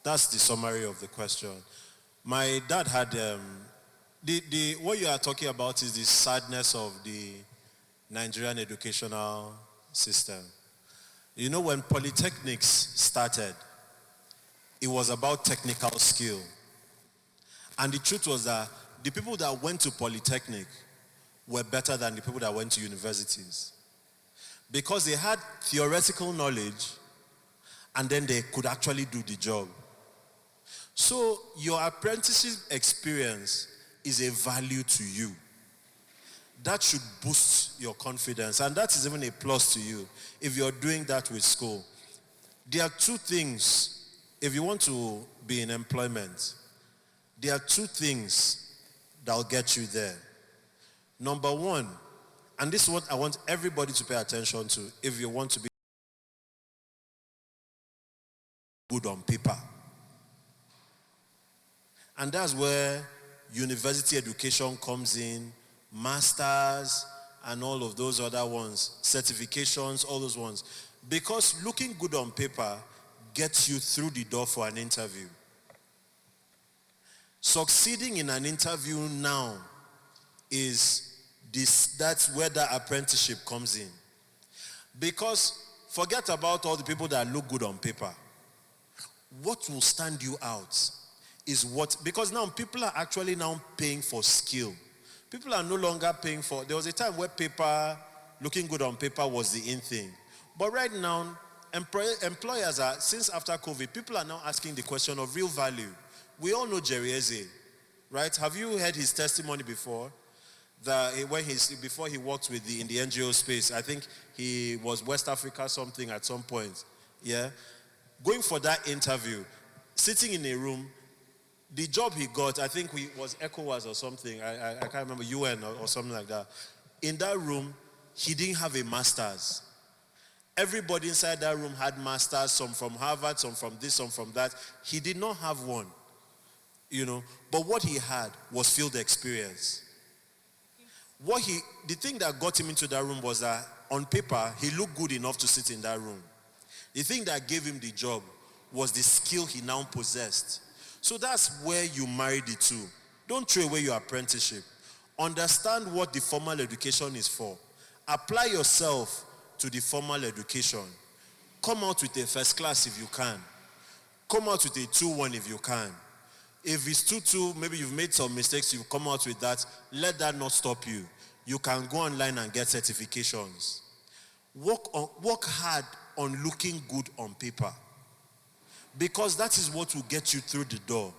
That's the summary of the question. My dad had, what you are talking about is the sadness of the Nigerian educational system. When polytechnics started, it was about technical skill. And the truth was that the people that went to polytechnic were better than the people that went to universities. Because they had theoretical knowledge and then they could actually do the job. So your apprenticeship experience is a value to you. That should boost your confidence, and that is even a plus to you if you're doing that with school. There are two things. If you want to be in employment, there are two things that will get you there. Number one, and this is what I want everybody to pay attention to if you want to be good on paper. And that's where university education comes in, masters and all of those other ones, certifications, all those ones. Because looking good on paper gets you through the door for an interview. Succeeding in an interview now that's where the apprenticeship comes in. Because forget about all the people that look good on paper. What will stand you out is because now people are actually now paying for skill. People are no longer paying for, there was a time where looking good on paper was the in thing. But right now, employers are, since after COVID, people are now asking the question of real value. We all know Jerry Eze, right? Have you heard his testimony before? Before he worked in the NGO space, I think he was West Africa something at some point. Yeah? Going for that interview, sitting in a room, the job he got, I think was Ecwa or something, I can't remember, UN or something like that. In that room, he didn't have a master's. Everybody inside that room had masters, some from Harvard, some from this, some from that. He did not have one, But what he had was field experience. The thing that got him into that room was that on paper, he looked good enough to sit in that room. The thing that gave him the job was the skill he now possessed. So that's where you marry the two. Don't throw away your apprenticeship. Understand what the formal education is for. Apply yourself to the formal education. Come out with a first class if you can. Come out with a 2-1 if you can. If it's 2-2, maybe you've made some mistakes, you come out with that. Let that not stop you. You can go online and get certifications. Work hard on looking good on paper. Because that is what will get you through the door.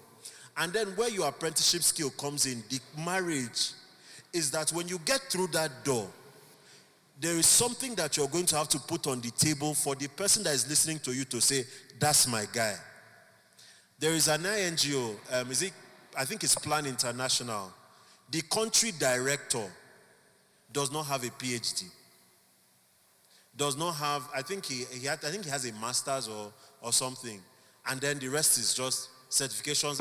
And then where your apprenticeship skill comes in, the marriage, is that when you get through that door, there is something that you're going to have to put on the table for the person that is listening to you to say, that's my guy. There is an INGO, I think it's Plan International. The country director does not have a PhD. Does not have, I think he has a master's or something. And then the rest is just certifications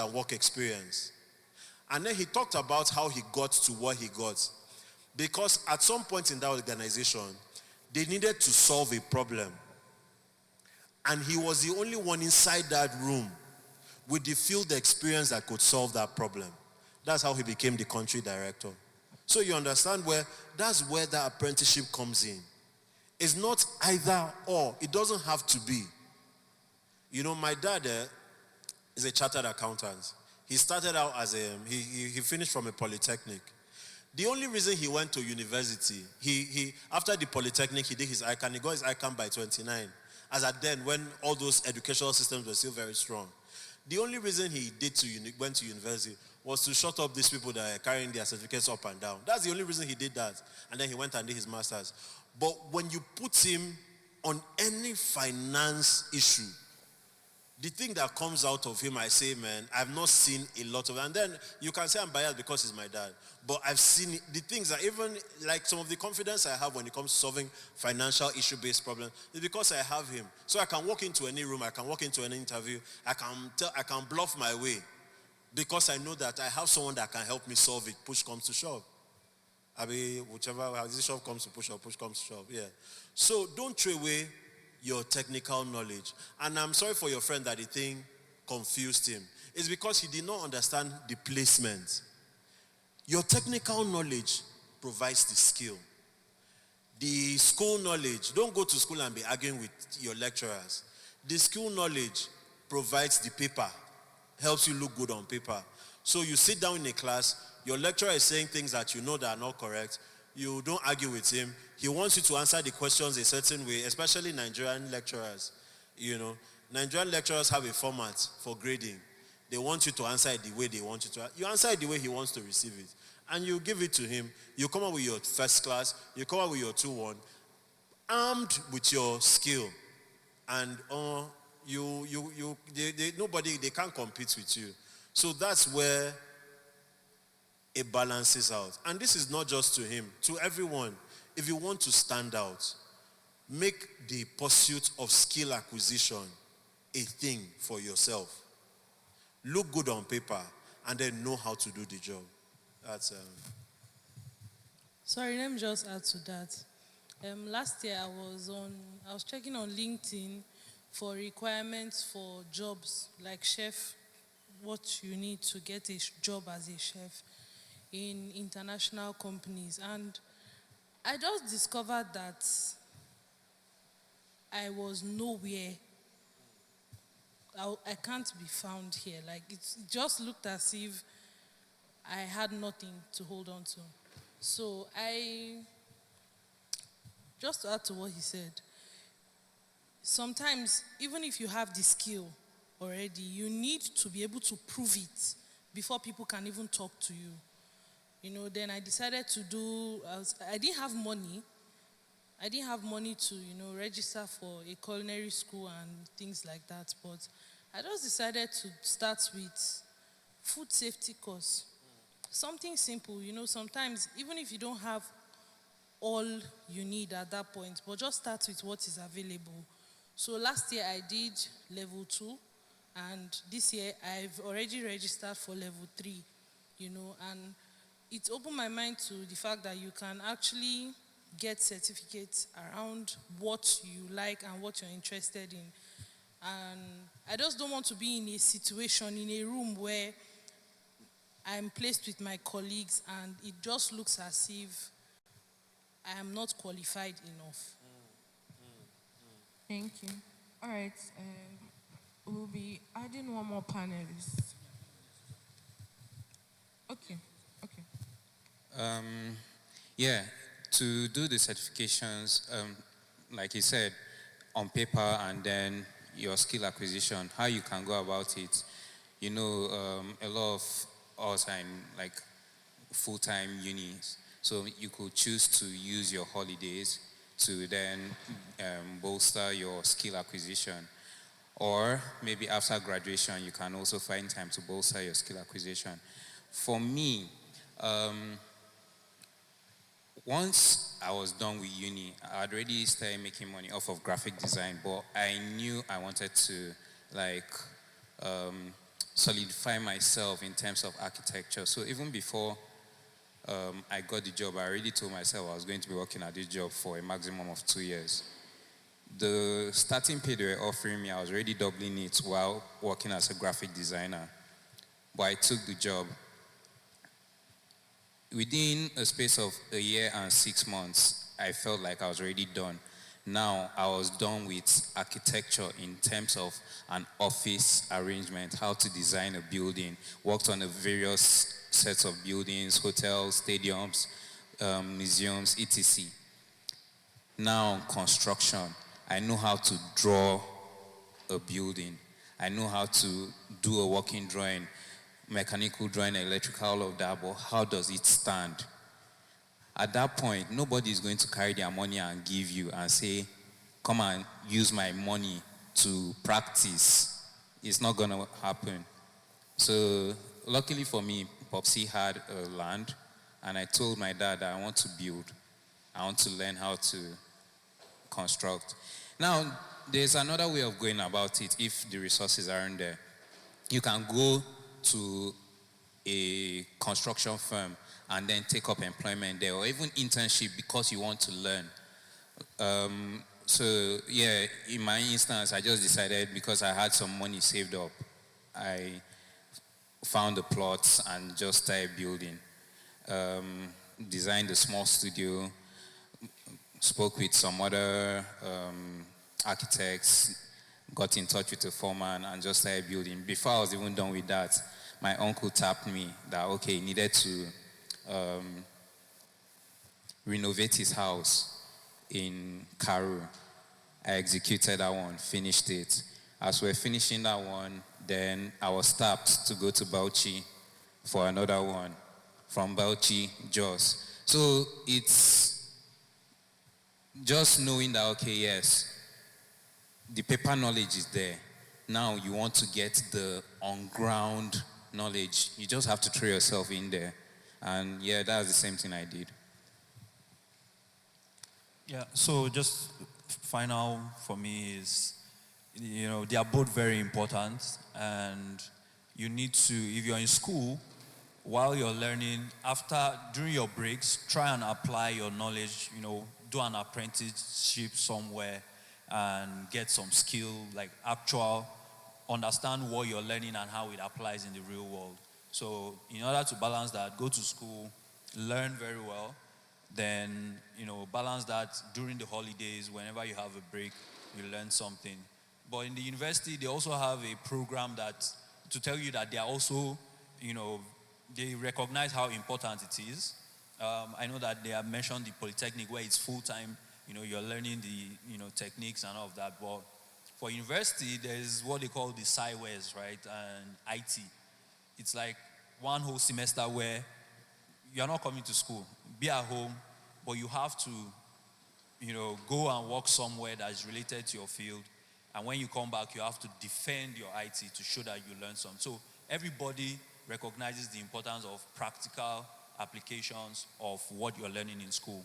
and work experience. And then he talked about how he got to what he got. Because at some point in that organization, they needed to solve a problem. And he was the only one inside that room with the field experience that could solve that problem. That's how he became the country director. So you understand that's where the apprenticeship comes in. It's not either or. It doesn't have to be. My dad is a chartered accountant. He started out as he finished from a polytechnic. The only reason he went to university, he after the polytechnic, he did his ICANN. He got his ICANN by 29. As at then, when all those educational systems were still very strong. The only reason he went to university was to shut up these people that are carrying their certificates up and down. That's the only reason he did that. And then he went and did his master's. But when you put him on any finance issue, the thing that comes out of him, I say, man, I've not seen a lot of it. And then you can say I'm biased because he's my dad. But I've seen the things that even, like some of the confidence I have when it comes to solving financial issue-based problems, is because I have him. So I can walk into any room, I can walk into any interview, I can bluff my way. Because I know that I have someone that can help me solve it, push comes to shove. I mean, whichever, shove comes to push or push comes to shove, yeah. So don't throw away your technical knowledge. And I'm sorry for your friend that the thing confused him. It's because he did not understand the placement. Your technical knowledge provides the skill. The school knowledge, don't go to school and be arguing with your lecturers. The school knowledge provides the paper, helps you look good on paper. So you sit down in a class, your lecturer is saying things that you know that are not correct. You don't argue with him. He wants you to answer the questions a certain way, especially Nigerian lecturers. You know, Nigerian lecturers have a format for grading. They want you to answer it the way they want you to. You answer it the way he wants to receive it. And you give it to him. You come up with your first class. You come up with your 2-1. Armed with your skill. And they can't compete with you. So that's where it balances out. And this is not just to him, to everyone. If you want to stand out, make the pursuit of skill acquisition a thing for yourself. Look good on paper and then know how to do the job. That's Sorry, let me just add to that. Last year I was checking on LinkedIn for requirements for jobs like chef, what you need to get a job as a chef in international companies. And I just discovered that I was nowhere. I can't be found here. Like, it just looked as if I had nothing to hold on to. So just to add to what he said, sometimes, even if you have the skill already, you need to be able to prove it before people can even talk to you. You know, then I decided to I didn't have money. I didn't have money to, register for a culinary school and things like that. But I just decided to start with food safety course. Something simple, sometimes even if you don't have all you need at that point, but just start with what is available. So last year I did level 2, and this year I've already registered for level 3, and it opened my mind to the fact that you can actually get certificates around what you like and what you're interested in. And I just don't want to be in a situation, in a room where I'm placed with my colleagues and it just looks as if I am not qualified enough. Thank you. All right. We'll be adding one more panelist. Okay. Yeah, to do the certifications, like he said, on paper and then your skill acquisition, how you can go about it. A lot of us are in like full-time unis, so you could choose to use your holidays to then bolster your skill acquisition. Or maybe after graduation, you can also find time to bolster your skill acquisition. For me, once I was done with uni, I had already started making money off of graphic design, but I knew I wanted to solidify myself in terms of architecture. So even before I got the job, I already told myself I was going to be working at this job for a maximum of 2 years. The starting pay they were offering me, I was already doubling it while working as a graphic designer. But I took the job. Within a space of a year and 6 months, I felt like I was already done. Now I was done with architecture in terms of an office arrangement, how to design a building, worked on the various sets of buildings, hotels, stadiums, museums, etc. Now construction, I know how to draw a building. I know how to do a working drawing, mechanical drawing, electrical, all of that, but how does it stand? At that point, nobody is going to carry their money and give you and say, come and use my money to practice. It's not going to happen. So luckily for me, Popsy had a land, and I told my dad that I want to build. I want to learn how to construct. Now, there's another way of going about it if the resources aren't there. You can go to a construction firm and then take up employment there, or even internship because you want to learn. So yeah, in my instance, I just decided because I had some money saved up, I found the plots and just started building. Designed a small studio, spoke with some other architects, got in touch with the foreman and just started building. Before I was even done with that, my uncle tapped me that, okay, he needed to renovate his house in Kaura. I executed that one, finished it. As we're finishing that one, then I was tapped to go to Bauchi for another one. From Bauchi, Jos. So it's just knowing that, okay, yes, the paper knowledge is there. Now you want to get the on-ground knowledge. You just have to throw yourself in there. And yeah, that's the same thing I did. Yeah, so just final for me is, they are both very important, and you need to, if you're in school, while you're learning, during your breaks, try and apply your knowledge, do an apprenticeship somewhere and get some skill, like actual, understand what you're learning and how it applies in the real world. So in order to balance that, go to school, learn very well, then, balance that during the holidays, whenever you have a break, you learn something. But in the university, they also have a program that, to tell you that they are also, they recognize how important it is. I know that they have mentioned the Polytechnic where it's full-time, you're learning the, techniques and all of that. But for university, there's what they call the SciWes, right, and IT. It's like one whole semester where you're not coming to school, be at home, but you have to, go and work somewhere that is related to your field. And when you come back, you have to defend your IT to show that you learned something. So everybody recognizes the importance of practical applications of what you're learning in school.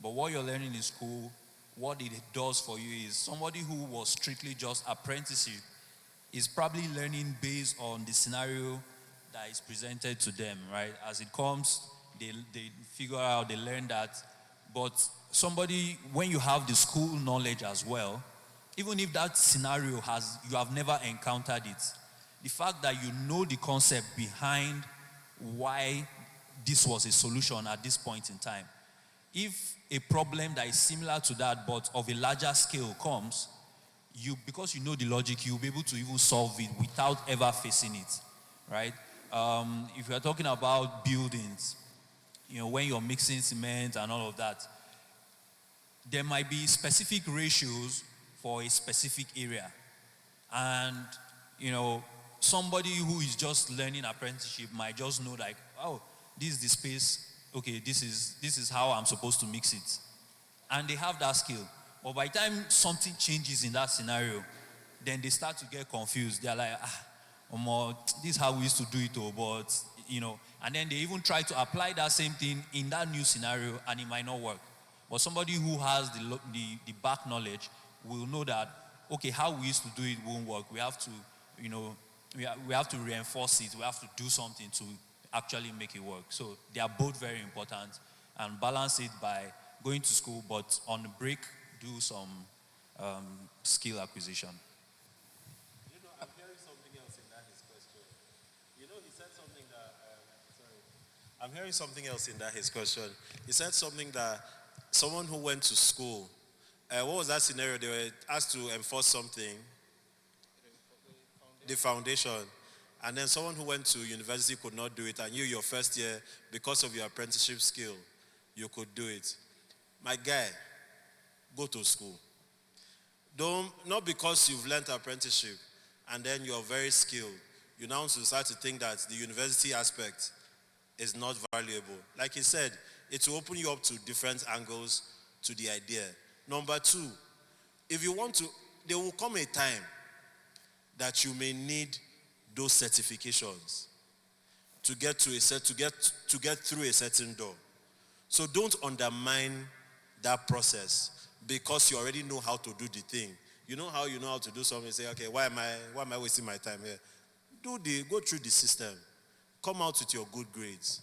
But what you're learning in school, what it does for you is somebody who was strictly just apprenticeship is probably learning based on the scenario that is presented to them, right? As it comes, they figure out, they learn that. But somebody, when you have the school knowledge as well, even if that scenario you have never encountered it, the fact that you know the concept behind why this was a solution at this point in time. If a problem that is similar to that but of a larger scale comes, because you know the logic, you'll be able to even solve it without ever facing it, right? If you're talking about buildings, when you're mixing cement and all of that, there might be specific ratios for a specific area. And, somebody who is just learning apprenticeship might just know like, oh, this is the space, okay, this is how I'm supposed to mix it. And they have that skill. But by the time something changes in that scenario, then they start to get confused. They're like, this is how we used to do it, but, and then they even try to apply that same thing in that new scenario, and it might not work. But somebody who has the back knowledge will know that, okay, how we used to do it won't work. We have to, we have to reinforce it. We have to do something to actually make it work. So they are both very important, and balance it by going to school, but on the break, do some skill acquisition. I'm hearing something else in that his question. He said something that, I'm hearing something else in that his question. He said something that someone who went to school what was that scenario? They were asked to enforce something, the foundation. And then someone who went to university could not do it, and you, your first year, because of your apprenticeship skill, you could do it. My guy, go to school. Don't, not because you've learned apprenticeship and then you're very skilled, you now start to think that the university aspect is not valuable. Like he said, it will open you up to different angles to the idea. Number two, if you want to, there will come a time that you may need those certifications to get to a set to get through a certain door. So don't undermine that process because you already know how to do the thing. You know how to do something, say, okay, why am I wasting my time here? Go through the system, come out with your good grades.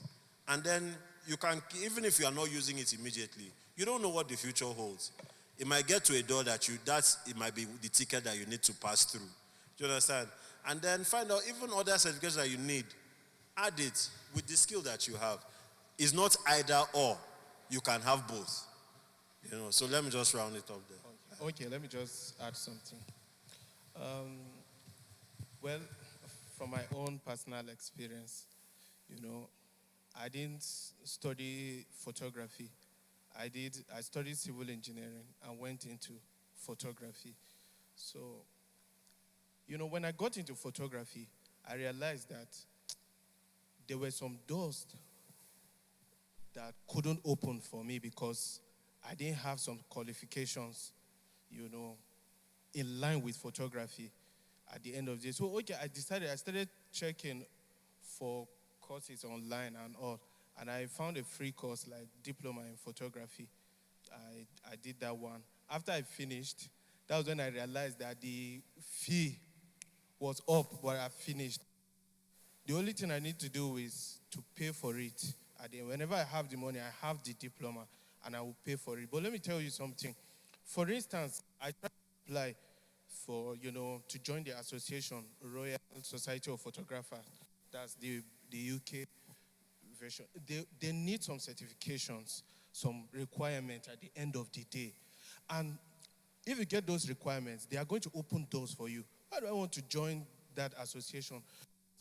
And then you can, even if you are not using it immediately, you don't know what the future holds. It might get to a door that it might be the ticket that you need to pass through. Do you understand? And then find out even other certifications that you need. Add it with the skill that you have. It's not either or. You can have both. So let me just round it up there. Okay, let me just add something. Well, from my own personal experience, I didn't study photography. I studied civil engineering and went into photography. So, when I got into photography, I realized that there were some doors that couldn't open for me because I didn't have some qualifications, in line with photography at the end of the day. So, okay, I started checking for courses online and all. And I found a free course like diploma in photography. I did that one. After I finished, that was when I realized that the fee was up, but I finished. The only thing I need to do is to pay for it. Whenever I have the money, I have the diploma, and I will pay for it. But let me tell you something. For instance, I tried to apply for, to join the association, Royal Society of Photographers. That's the UK version. They need some certifications, some requirements at the end of the day. And if you get those requirements, they are going to open doors for you. Why do I want to join that association?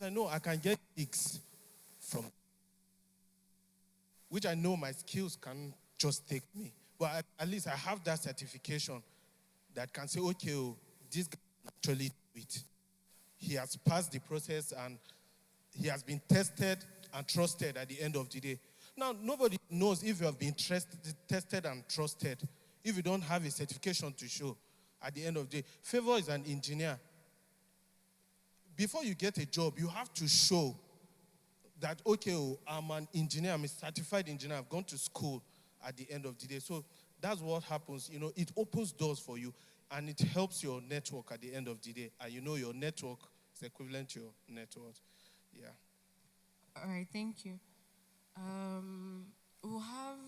I know I can get gigs from, which I know my skills can just take me. But at least I have that certification that can say, okay, this guy can actually do it. He has passed the process and he has been tested and trusted at the end of the day. Now, nobody knows if you have been tested and trusted if you don't have a certification to show at the end of the day. Favor is an engineer. Before you get a job, you have to show that, okay, I'm an engineer, I'm a certified engineer, I've gone to school at the end of the day. So that's what happens. It opens doors for you and it helps your network at the end of the day. And your network is equivalent to your net worth. Yeah. All right, thank you. We'll have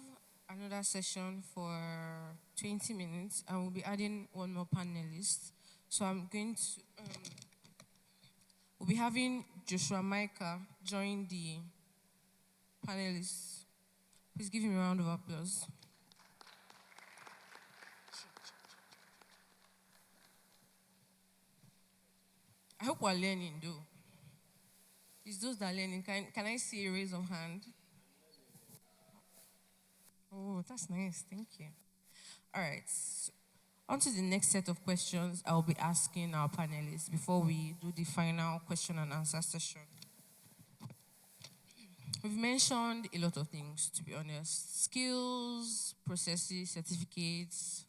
another session for 20 minutes, and we'll be adding one more panelist. So I'm going to, we'll be having Joshua Micah join the panelists. Please give him a round of applause. I hope we're learning, though. It's those that are learning. Can I see a raise of hand? Oh, that's nice. Thank you. All right. On to the next set of questions I'll be asking our panelists before we do the final question and answer session. We've mentioned a lot of things, to be honest. Skills, processes, certificates,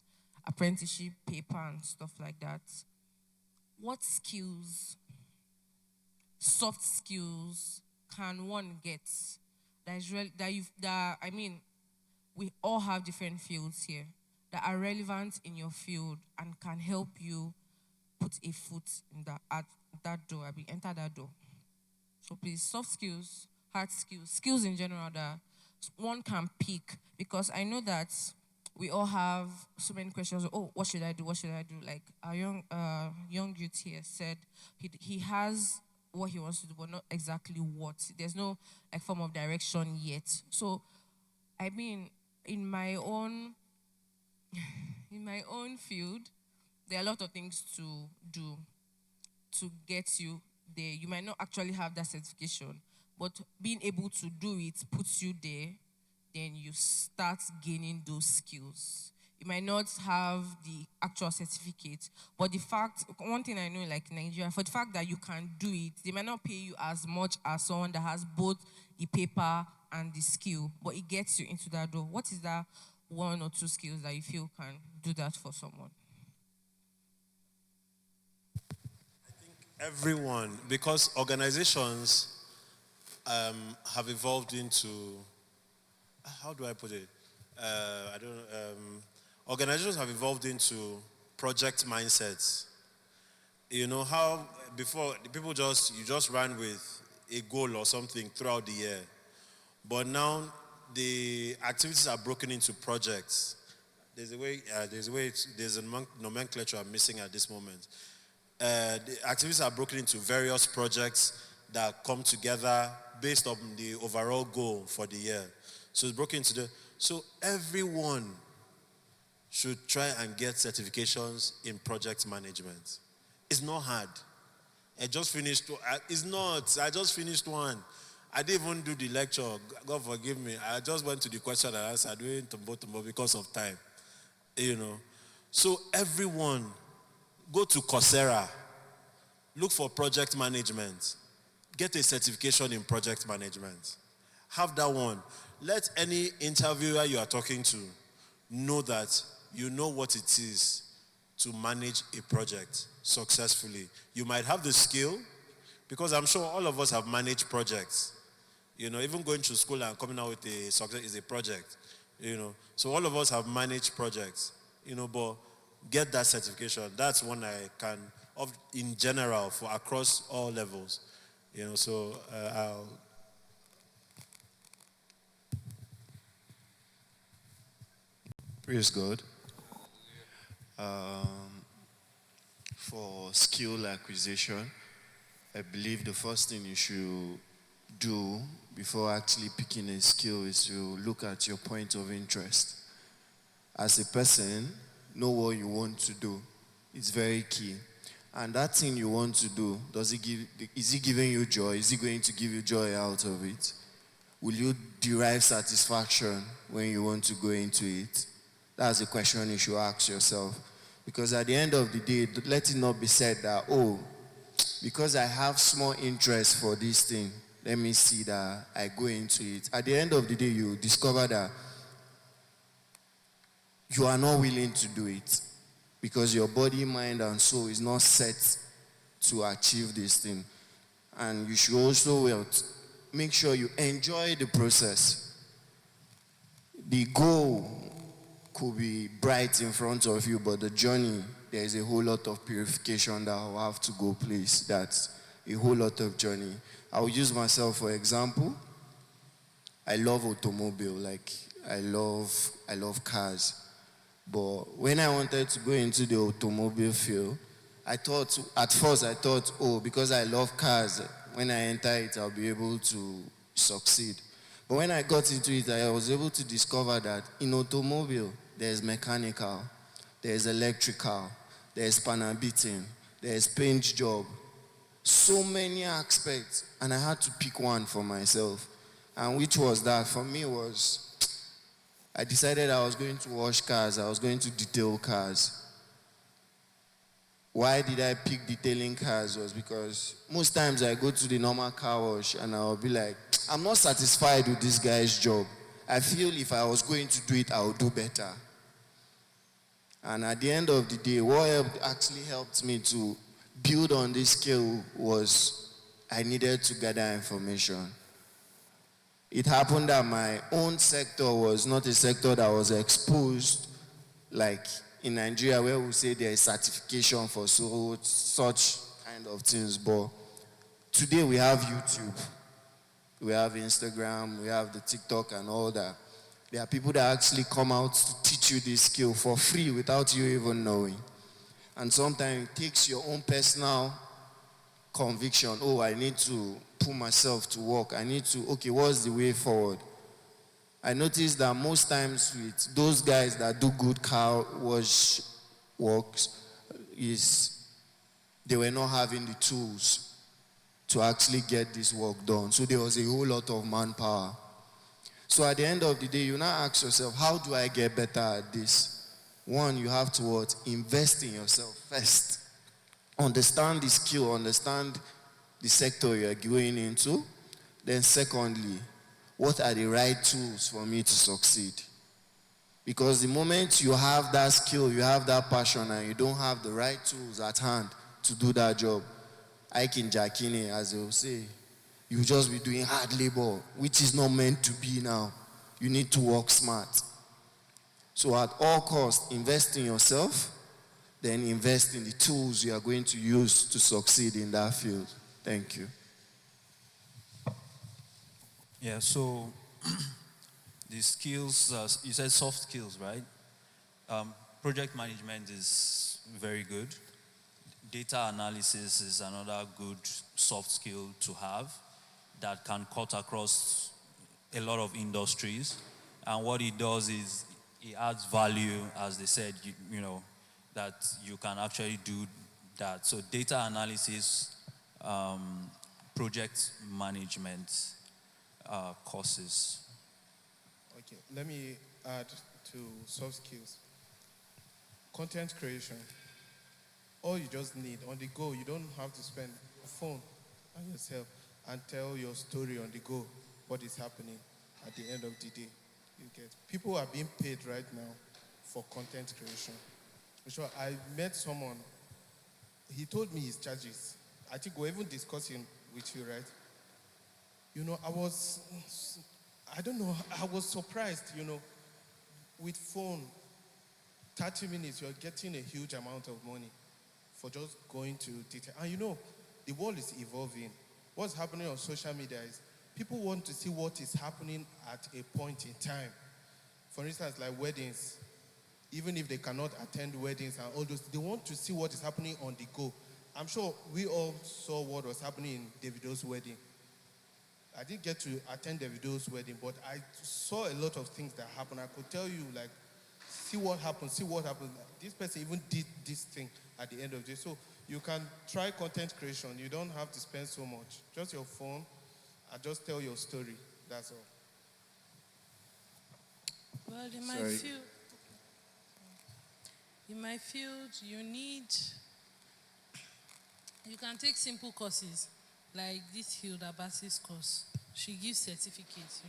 apprenticeship, paper, and stuff like that. What skills, soft skills, can one get we all have different fields here that are relevant in your field and can help you put a foot in at that door, enter that door. So please, soft skills, hard skills, skills in general that one can pick, because I know that we all have so many questions. Oh, what should I do? What should I do? Like our young youth here said, he has what he wants to do, but not exactly what. There's no form of direction yet. So, in my own in my own field, there are a lot of things to do to get you there. You might not actually have that certification, but being able to do it puts you there. Then you start gaining those skills. You might not have the actual certificate, but the fact, one thing I know, like Nigeria, for the fact that you can do it, they might not pay you as much as someone that has both the paper and the skill, but it gets you into that door. What is that one or two skills that you feel can do that for someone? Everyone, because organizations have evolved into, how do I put it? I don't know. Organizations have evolved into project mindsets. You know how before the people you just ran with a goal or something throughout the year, but now the activities are broken into projects. There's a nomenclature I'm missing at this moment. The activities are broken into various projects that come together based on the overall goal for the year. So it's broken into so everyone should try and get certifications in project management. It's not hard. I just finished one. I didn't even do the lecture. God forgive me. I just went to the question and answer doing tumbo because of time. You know. So everyone, go to Coursera, look for project management, get a certification in project management. Have that one. Let any interviewer you are talking to know that you know what it is to manage a project successfully. You might have the skill, because I'm sure all of us have managed projects. You know, even going to school and coming out with a success is a project. You know, so all of us have managed projects. You know, but get that certification. That's one I can, in general, for across all levels. You know, so I'll. Praise God. For skill acquisition, I believe the first thing you should do before actually picking a skill is to look at your point of interest. As a person, know what you want to do. It's very key. And that thing you want to do, is it giving you joy? Is it going to give you joy out of it? Will you derive satisfaction when you want to go into it? That's the question you should ask yourself. Because at the end of the day, let it not be said that, oh, because I have small interest for this thing, let me see that I go into it. At the end of the day, you discover that you are not willing to do it because your body, mind, and soul is not set to achieve this thing. And you should also make sure you enjoy the process. The goal could be bright in front of you, but the journey, there is a whole lot of purification that will have to go place. That's a whole lot of journey. I'll use myself for example. I love automobile, like I love cars. But when I wanted to go into the automobile field, at first I thought, oh, because I love cars, when I enter it, I'll be able to succeed. But when I got into it, I was able to discover that in automobile, there's mechanical, there's electrical, there's panel beating, there's paint job, so many aspects, and I had to pick one for myself. And which was that? For me was, I decided I was going to wash cars, I was going to detail cars. Why did I pick detailing cars? Was because most times I go to the normal car wash and I'll be like, I'm not satisfied with this guy's job. I feel if I was going to do it, I would do better. And at the end of the day, what actually helped me to build on this skill was I needed to gather information. It happened that my own sector was not a sector that was exposed like in Nigeria, where we say there is certification for such kind of things. But today we have YouTube, we have Instagram, we have the TikTok and all that. There are people that actually come out to teach you this skill for free without you even knowing. And sometimes it takes your own personal conviction. Oh, I need to put myself to work. I need to, okay, what's the way forward? I noticed that most times with those guys that do good car wash works is they were not having the tools to actually get this work done. So there was a whole lot of manpower. So at the end of the day, you now ask yourself, how do I get better at this? One, you have to what? Invest in yourself first. Understand the skill, understand the sector you're going into. Then secondly, what are the right tools for me to succeed? Because the moment you have that skill, you have that passion, and you don't have the right tools at hand to do that job, Aikin Jakine, as they will say, you just be doing hard labor, which is not meant to be now. You need to work smart. So at all costs, invest in yourself, then invest in the tools you are going to use to succeed in that field. Thank you. Yeah, so the skills, you said soft skills, right? Project management is very good. Data analysis is another good soft skill to have that can cut across a lot of industries. And what it does is it adds value, as they said, that you can actually do that. So data analysis, project management courses. Okay, let me add to soft skills. Content creation. All you just need on the go, you don't have to spend your phone and yourself and tell your story on the go, what is happening at the end of the day. You get people are being paid right now for content creation. So I met someone, he told me his charges. I think we're even discussing with you, right? I don't know, I was surprised, with phone, 30 minutes, you're getting a huge amount of money for just going to detail. And the world is evolving. What's happening on social media is people want to see what is happening at a point in time. For instance, like weddings, even if they cannot attend weddings and all those, they want to see what is happening on the go. I'm sure we all saw what was happening in Davido's wedding. I didn't get to attend Davido's wedding, but I saw a lot of things that happened. I could tell you, like, see what happened. This person even did this thing at the end of the day. So you can try content creation. You don't have to spend so much. Just your phone and just tell your story. That's all. Well, in my field, you can take simple courses like this Hilda Bass's course. She gives certificates,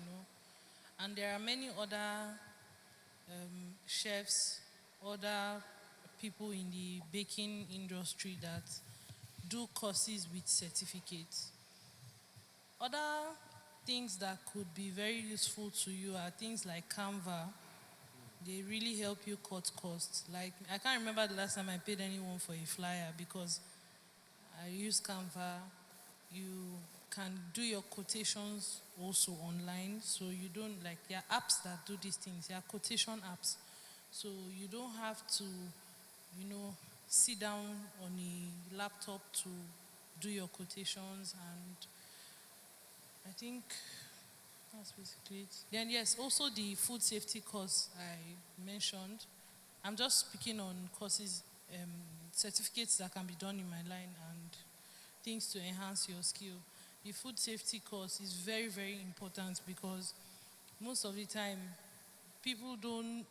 and there are many other chefs, other people in the baking industry that do courses with certificates. Other things that could be very useful to you are things like Canva. They really help you cut costs. Like, I can't remember the last time I paid anyone for a flyer because I use Canva. You can do your quotations also online. So you don't, like, there are apps that do these things. There are quotation apps. So you don't have to, sit down on a laptop to do your quotations. And I think that's basically it. Then yes, also the food safety course I mentioned. I'm just speaking on courses, certificates that can be done in my line and things to enhance your skill. The food safety course is very, very important because most of the time people don't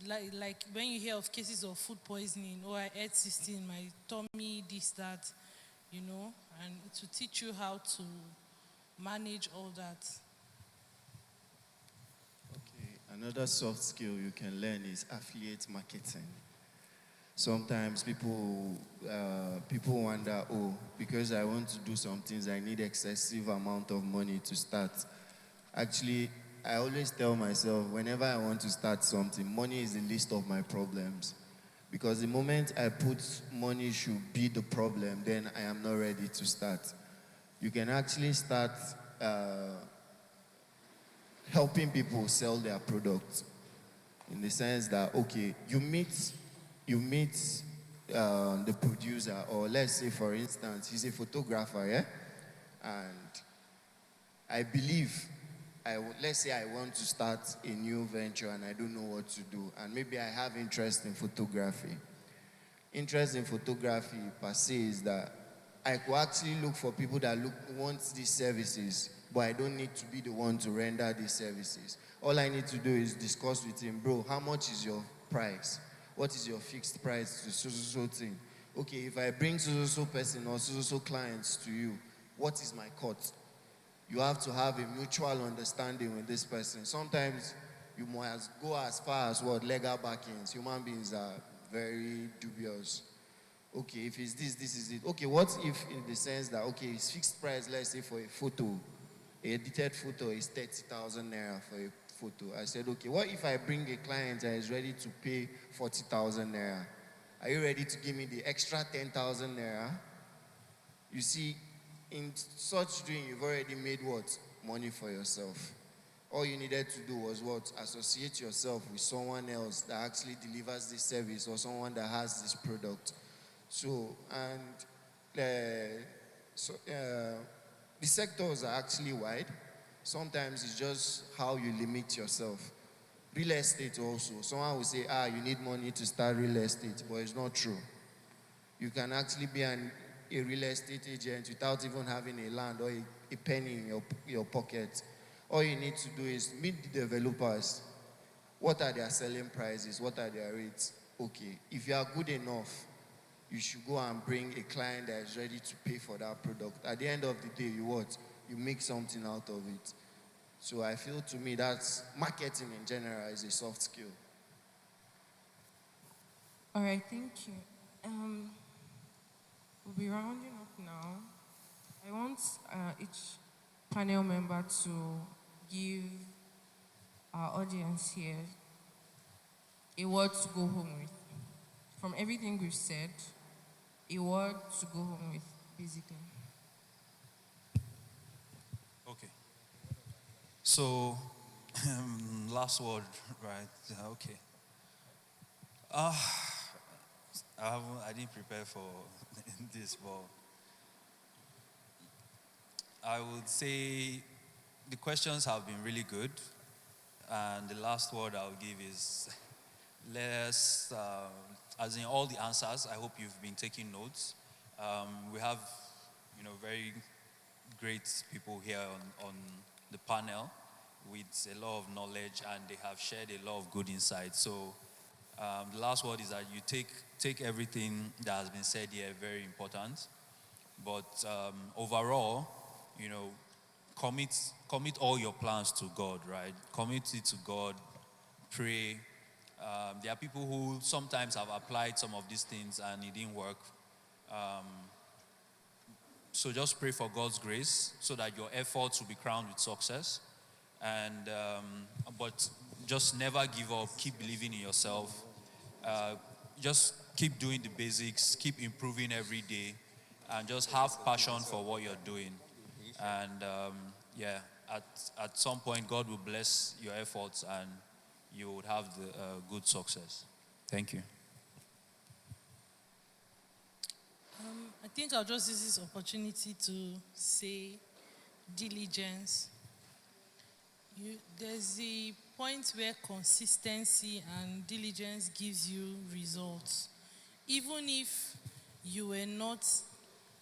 like when you hear of cases of food poisoning, or I ate 16, my tummy, this, that, and to teach you how to manage all that. Another soft skill you can learn is affiliate marketing. Sometimes people wonder, oh, because I want to do some things, I need excessive amount of money to start. Actually, I always tell myself, whenever I want to start something, money is the least of my problems. Because the moment I put money should be the problem, then I am not ready to start. You can actually start helping people sell their products, in the sense that, okay, you meet the producer, or let's say, for instance, he's a photographer, yeah? And I believe let's say I want to start a new venture and I don't know what to do, and maybe I have interest in photography. Interest in photography per se is that I could actually look for people that want these services, but I don't need to be the one to render these services. All I need to do is discuss with him, bro, how much is your price? What is your fixed price to so thing? Okay, if I bring so person or so clients to you, what is my cut? You have to have a mutual understanding with this person. Sometimes you must go as far as what legal backings. Human beings are very dubious. Okay, if it's this is it. Okay, what if in the sense that, okay, it's fixed price, let's say for a photo, a edited photo is 30,000 naira for a photo. I said, okay, what if I bring a client that is ready to pay 40,000 naira? Are you ready to give me the extra 10,000 naira? You see, in such doing, you've already made what? Money for yourself. All you needed to do was what? Associate yourself with someone else that actually delivers this service or someone that has this product. So, and the sectors are actually wide. Sometimes it's just how you limit yourself. Real estate also. Someone will say, you need money to start real estate, but it's not true. You can actually be a real estate agent without even having a land or a penny in your pocket. All you need to do is meet the developers. What are their selling prices? What are their rates? Okay, if you are good enough, you should go and bring a client that is ready to pay for that product. At the end of the day, you make something out of it. So I feel, to me, that's marketing in general is a soft skill. All right, thank you. We'll be rounding up now. I want each panel member to give our audience here a word to go home with. From everything we've said, a word to go home with, basically. Okay. So, last word, right? Okay. I didn't prepare for this, but I would say the questions have been really good. And the last word I'll give is, let's, as in all the answers, I hope you've been taking notes. We have, very great people here on the panel with a lot of knowledge, and they have shared a lot of good insights. So the last word is that you take everything that has been said here very important. But overall, commit all your plans to God, right? Commit it to God. Pray. There are people who sometimes have applied some of these things and it didn't work. So just pray for God's grace so that your efforts will be crowned with success. And but just never give up. Keep believing in yourself. Just keep doing the basics. Keep improving every day, and just have passion for what you're doing. And at some point, God will bless your efforts, and you would have the good success. Thank you. I think I'll just use this opportunity to say diligence. There's a point where consistency and diligence gives you results. Even if you were not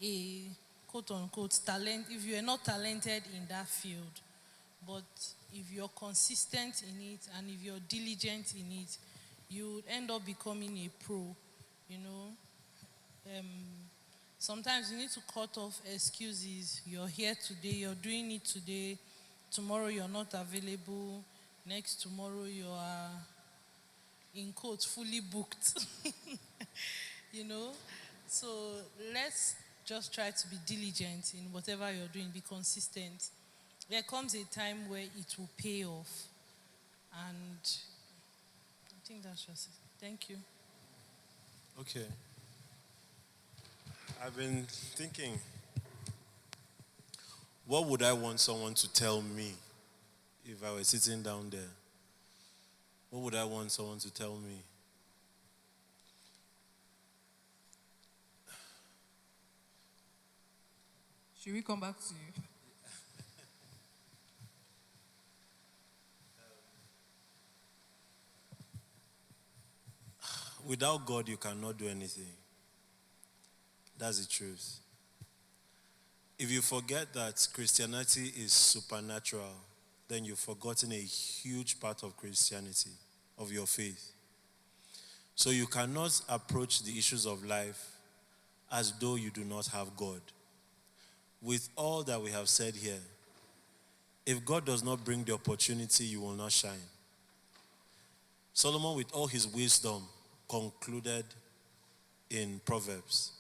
a quote unquote talent, if you are not talented in that field, but if you're consistent in it and if you're diligent in it, you would end up becoming a pro. Sometimes you need to cut off excuses. You're here today, you're doing it today. Tomorrow you're not available. Next tomorrow you are, in quotes, fully booked. So let's just try to be diligent in whatever you're doing. Be consistent. There comes a time where it will pay off. And I think that's just it. Thank you. Okay. I've been thinking, what would I want someone to tell me if I were sitting down there? What would I want someone to tell me? Should we come back to you? without God, you cannot do anything. That's the truth. If you forget that Christianity is supernatural, then you've forgotten a huge part of Christianity, of your faith. So you cannot approach the issues of life as though you do not have God. With all that we have said here, if God does not bring the opportunity, you will not shine. Solomon, with all his wisdom, concluded in Proverbs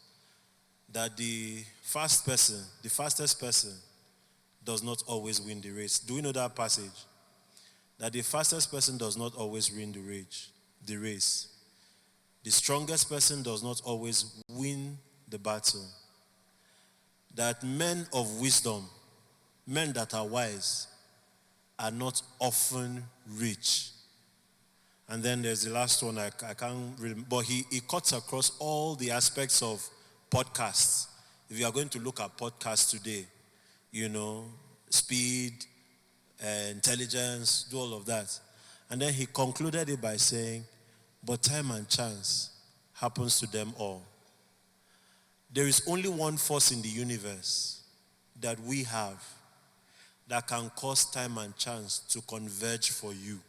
that the fastest person does not always win the race. Do we know that passage? That the fastest person does not always win the race. The strongest person does not always win the battle. That men of wisdom, men that are wise, are not often rich. And then there's the last one, I can't remember, but he cuts across all the aspects of podcasts. If you are going to look at podcasts today, speed, intelligence, do all of that. And then he concluded it by saying, but time and chance happens to them all. There is only one force in the universe that we have that can cause time and chance to converge for you.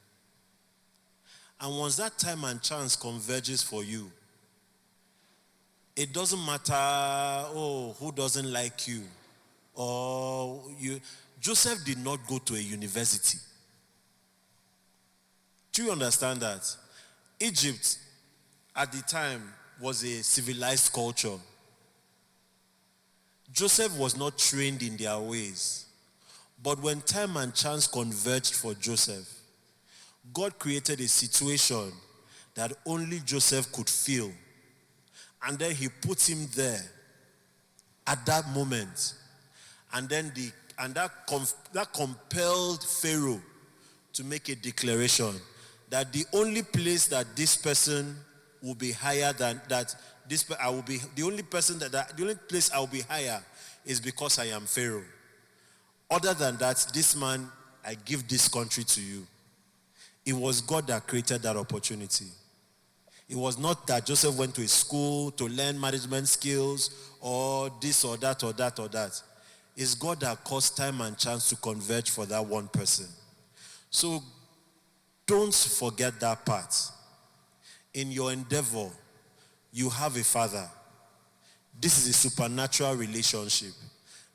And once that time and chance converges for you, it doesn't matter, who doesn't like you, or you. Joseph did not go to a university. Do you understand that? Egypt, at the time, was a civilized culture. Joseph was not trained in their ways. But when time and chance converged for Joseph, God created a situation that only Joseph could feel. And then he put him there at that moment. And then that compelled Pharaoh to make a declaration that the only place that this person will be higher than that, the only place I will be higher is because I am Pharaoh. Other than that, this man, I give this country to you. It was God that created that opportunity. It was not that Joseph went to a school to learn management skills or this or that or that or that. It's God that caused time and chance to converge for that one person. So don't forget that part. In your endeavor, you have a father. This is a supernatural relationship.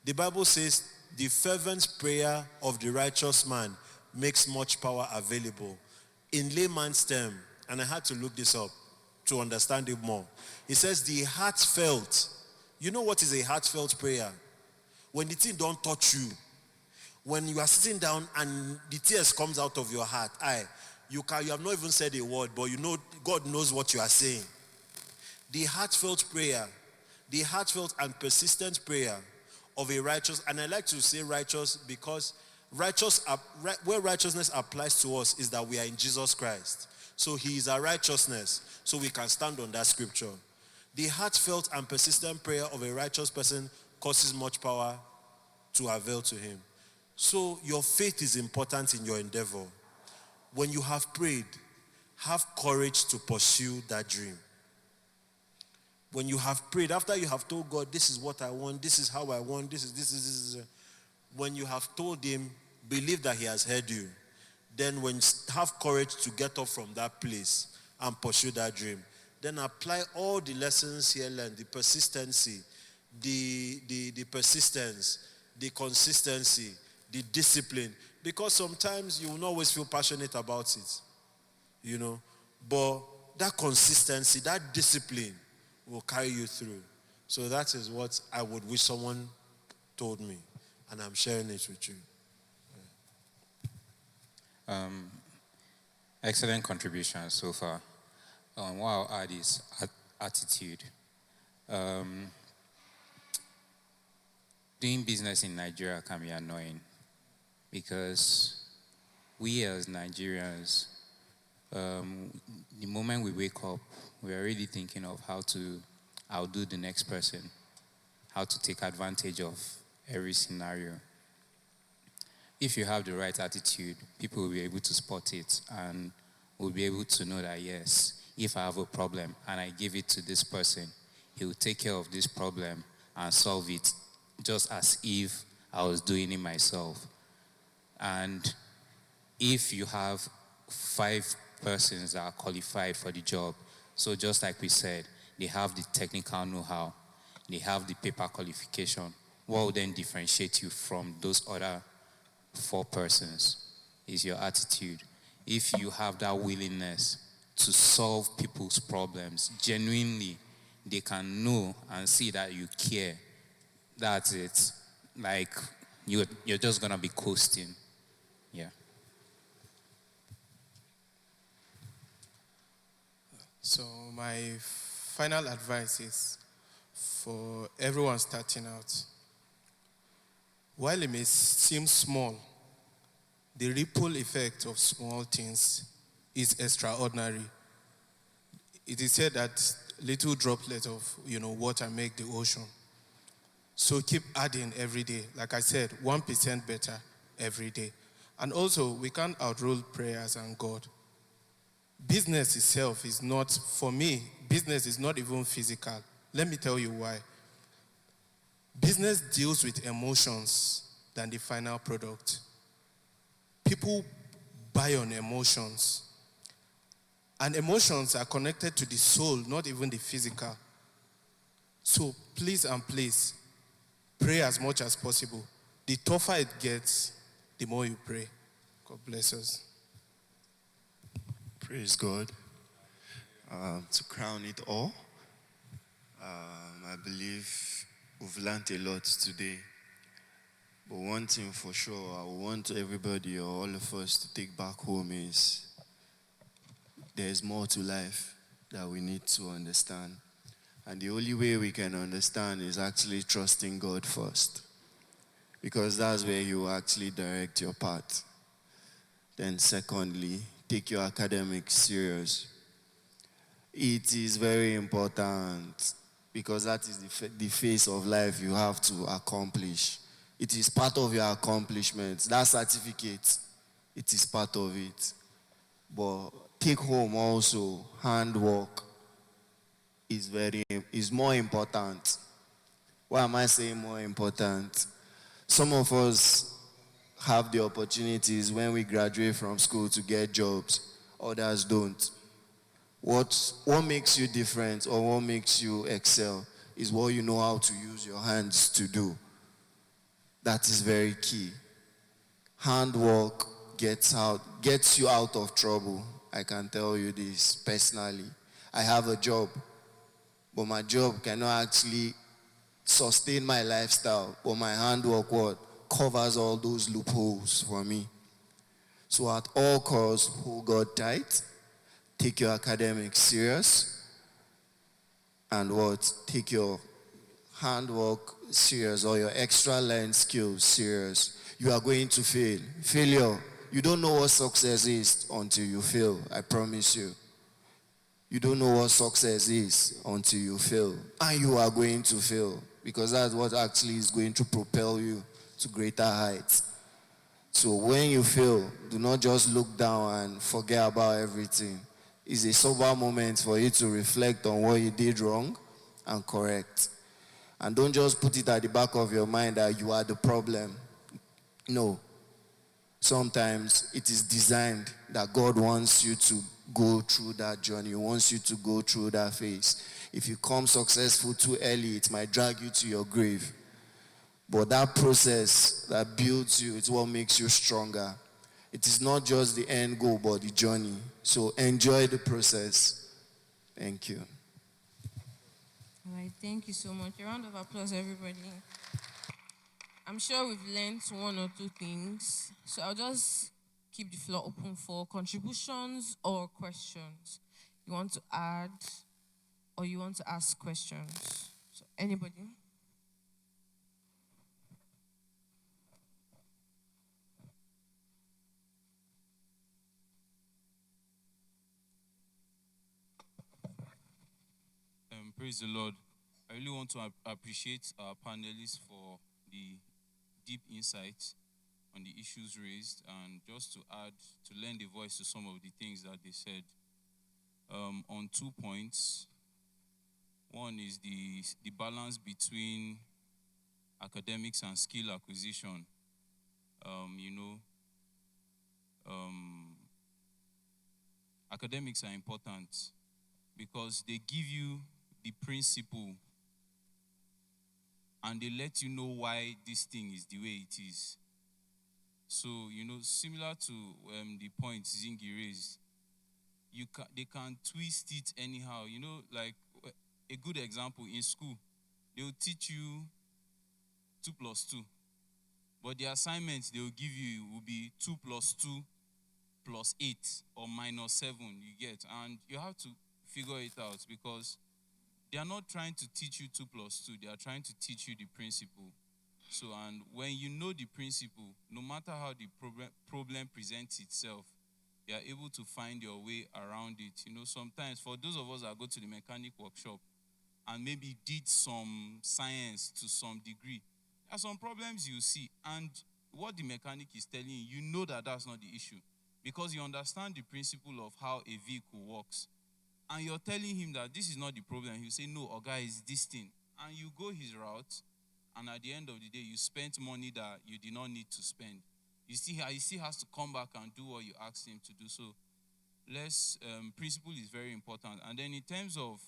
The Bible says the fervent prayer of the righteous man makes much power available. In layman's term, and I had to look this up to understand it more. It says the heartfelt. You know what is a heartfelt prayer? When the thing don't touch you. When you are sitting down and the tears comes out of your heart. You have not even said a word, but you know God knows what you are saying. The heartfelt prayer, the heartfelt and persistent prayer of a righteous, and I like to say righteous because where righteousness applies to us is that we are in Jesus Christ. So he is our righteousness, so we can stand on that scripture. The heartfelt and persistent prayer of a righteous person causes much power to avail to him. So your faith is important in your endeavor. When you have prayed, have courage to pursue that dream. When you have prayed, after you have told God, this is what I want, this is how I want, this is. When you have told him, believe that he has heard you. Then have courage to get up from that place and pursue that dream. Then apply all the lessons here learned, the persistency, the persistence, the consistency, the discipline. Because sometimes you will not always feel passionate about it. But that consistency, that discipline will carry you through. So that is what I would wish someone told me. And I'm sharing it with you. Excellent contribution so far. What I'll add is attitude. Doing business in Nigeria can be annoying because we as Nigerians, the moment we wake up, we're already thinking of how to outdo the next person, how to take advantage of every scenario. If you have the right attitude, people will be able to spot it and will be able to know that, yes, if I have a problem and I give it to this person, he will take care of this problem and solve it just as if I was doing it myself. And if you have 5 persons that are qualified for the job, so just like we said, they have the technical know-how, they have the paper qualification, what will then differentiate you from those other 4 persons is your attitude. If you have that willingness to solve people's problems genuinely, they can know and see that you care. That's it. Like, you're just gonna be coasting. Yeah. So my final advice is for everyone starting out, while it may seem small, the ripple effect of small things is extraordinary. It is said that little droplet of water make the ocean. So keep adding every day. Like I said, 1% better every day. And also, we can't outrule prayers and God. Business itself is not, for me, business is not even physical. Let me tell you why. Business deals with emotions than the final product. People buy on emotions. And emotions are connected to the soul, not even the physical. So please and please, pray as much as possible. The tougher it gets, the more you pray. God bless us. Praise God. To crown it all, I believe we've learned a lot today. But one thing for sure, I want everybody or all of us to take back home is there's more to life that we need to understand. And the only way we can understand is actually trusting God first. Because that's where you actually direct your path. Then secondly, take your academics serious. It is very important because that is the phase of life you have to accomplish. It is part of your accomplishments. That certificate, it is part of it. But take home also, handwork is more important. Why am I saying more important? Some of us have the opportunities when we graduate from school to get jobs. Others don't. What makes you different or what makes you excel is what you know how to use your hands to do. That is very key. Handwork gets you out of trouble. I can tell you this personally. I have a job, but my job cannot actually sustain my lifestyle, but my handwork covers all those loopholes for me. So at all costs, hold God tight, take your academics serious, and take your handwork serious or your extra learned skills serious. You are going to fail. Failure, you don't know what success is until you fail, I promise you. You don't know what success is until you fail. And you are going to fail because that's what actually is going to propel you to greater heights. So when you fail, do not just look down and forget about everything. It's a sober moment for you to reflect on what you did wrong and correct. And don't just put it at the back of your mind that you are the problem. No. Sometimes it is designed that God wants you to go through that journey. He wants you to go through that phase. If you come successful too early, it might drag you to your grave. But that process that builds you, it's what makes you stronger. It is not just the end goal, but the journey. So enjoy the process. Thank you. All right, thank you so much. A round of applause, everybody. I'm sure we've learned one or two things. So I'll just keep the floor open for contributions or questions. You want to add or you want to ask questions? So anybody? Praise the Lord. I really want to appreciate our panelists for the deep insights on the issues raised and just to add, to lend a voice to some of the things that they said. on 2 points. One is the balance between academics and skill acquisition. Academics are important because they give you the principle and they let you know why this thing is the way it is. So, similar to the point Zingi raised, they can twist it anyhow. Like a good example, in school, they will teach you 2 plus 2. But the assignment they will give you will be 2 plus 2 plus 8 or minus 7, you get. And you have to figure it out because they are not trying to teach you 2 plus 2. They are trying to teach you the principle. So, and when you know the principle, no matter how the problem presents itself, you are able to find your way around it. Sometimes for those of us that go to the mechanic workshop and maybe did some science to some degree, there are some problems you see. And what the mechanic is telling you, you know that that's not the issue because you understand the principle of how a vehicle works. And you're telling him that this is not the problem. He'll say, no, Oga, is this thing. And you go his route, and at the end of the day, you spent money that you did not need to spend. He still has to come back and do what you asked him to do. So, principle is very important. And then in terms of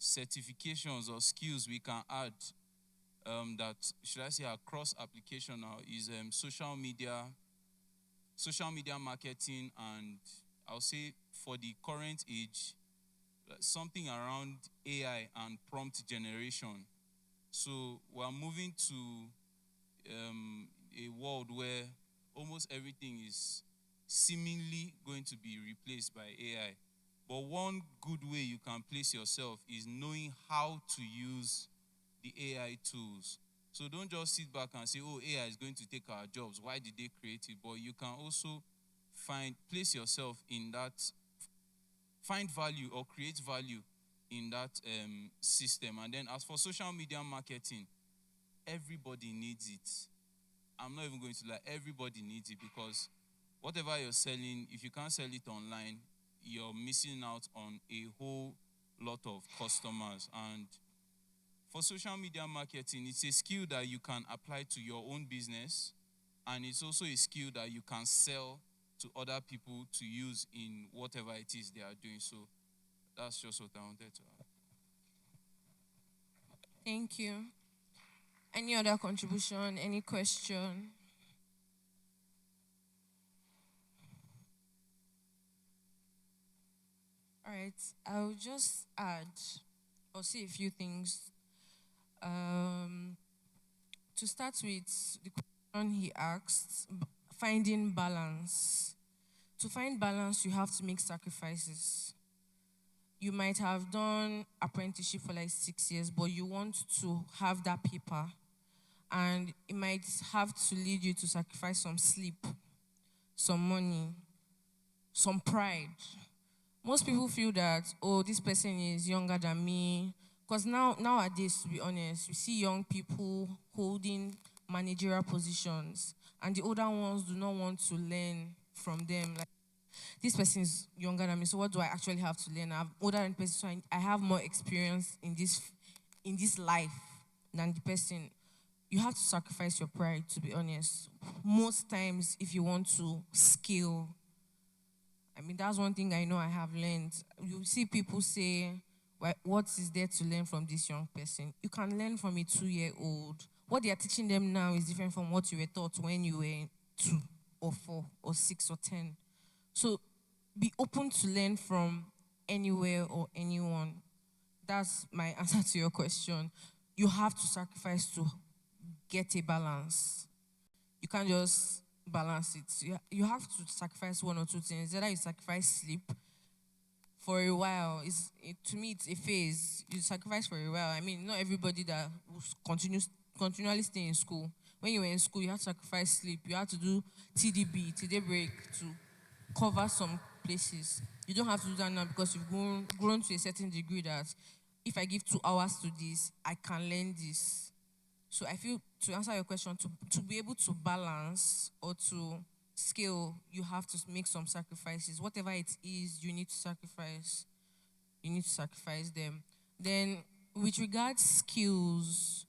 certifications or skills we can add that, should I say, are cross-application now is social media marketing, and I'll say for the current age, something around AI and prompt generation. So we're moving to a world where almost everything is seemingly going to be replaced by AI. But one good way you can place yourself is knowing how to use the AI tools. So don't just sit back and say, oh, AI is going to take our jobs. Why did they create it? But you can also place yourself in that, find value or create value in that system. And then as for social media marketing, everybody needs it. I'm not even going to lie, everybody needs it because whatever you're selling, if you can't sell it online, you're missing out on a whole lot of customers. And for social media marketing, it's a skill that you can apply to your own business, and it's also a skill that you can sell to other people to use in whatever it is they are doing. So that's just what I wanted to add. Thank you. Any other contribution? Any question? All right, I'll just add or say a few things. To start with, the question he asked, finding balance. To find balance, you have to make sacrifices. You might have done apprenticeship for like 6 years, but you want to have that paper, and it might have to lead you to sacrifice some sleep, some money, some pride. Most people feel that, oh, this person is younger than me. Because nowadays, to be honest, we see young people holding managerial positions, and the older ones do not want to learn from them. Like, this person is younger than me, so what do I actually have to learn? I'm older than the person, so I have more experience in this life than the person. You have to sacrifice your pride, to be honest. Most times, if you want to scale, I mean, that's one thing I know I have learned. You see people say, what is there to learn from this young person? You can learn from a 2-year-old. What they are teaching them now is different from what you were taught when you were 2 or 4 or 6 or 10. So be open to learn from anywhere or anyone. That's my answer to your question. You have to sacrifice to get a balance. You can't just balance it. You have to sacrifice one or two things. Either you sacrifice sleep for a while. To me, it's a phase. You sacrifice for a while. I mean, not everybody that will continually stay in school. When you were in school, you had to sacrifice sleep. You had to do TDB, today break, to cover some places. You don't have to do that now because you've grown to a certain degree that if I give 2 hours to this, I can learn this. So I feel, to answer your question, to be able to balance or to scale, you have to make some sacrifices. Whatever it is, you need to sacrifice. you need to sacrifice them. Then, with regards skills,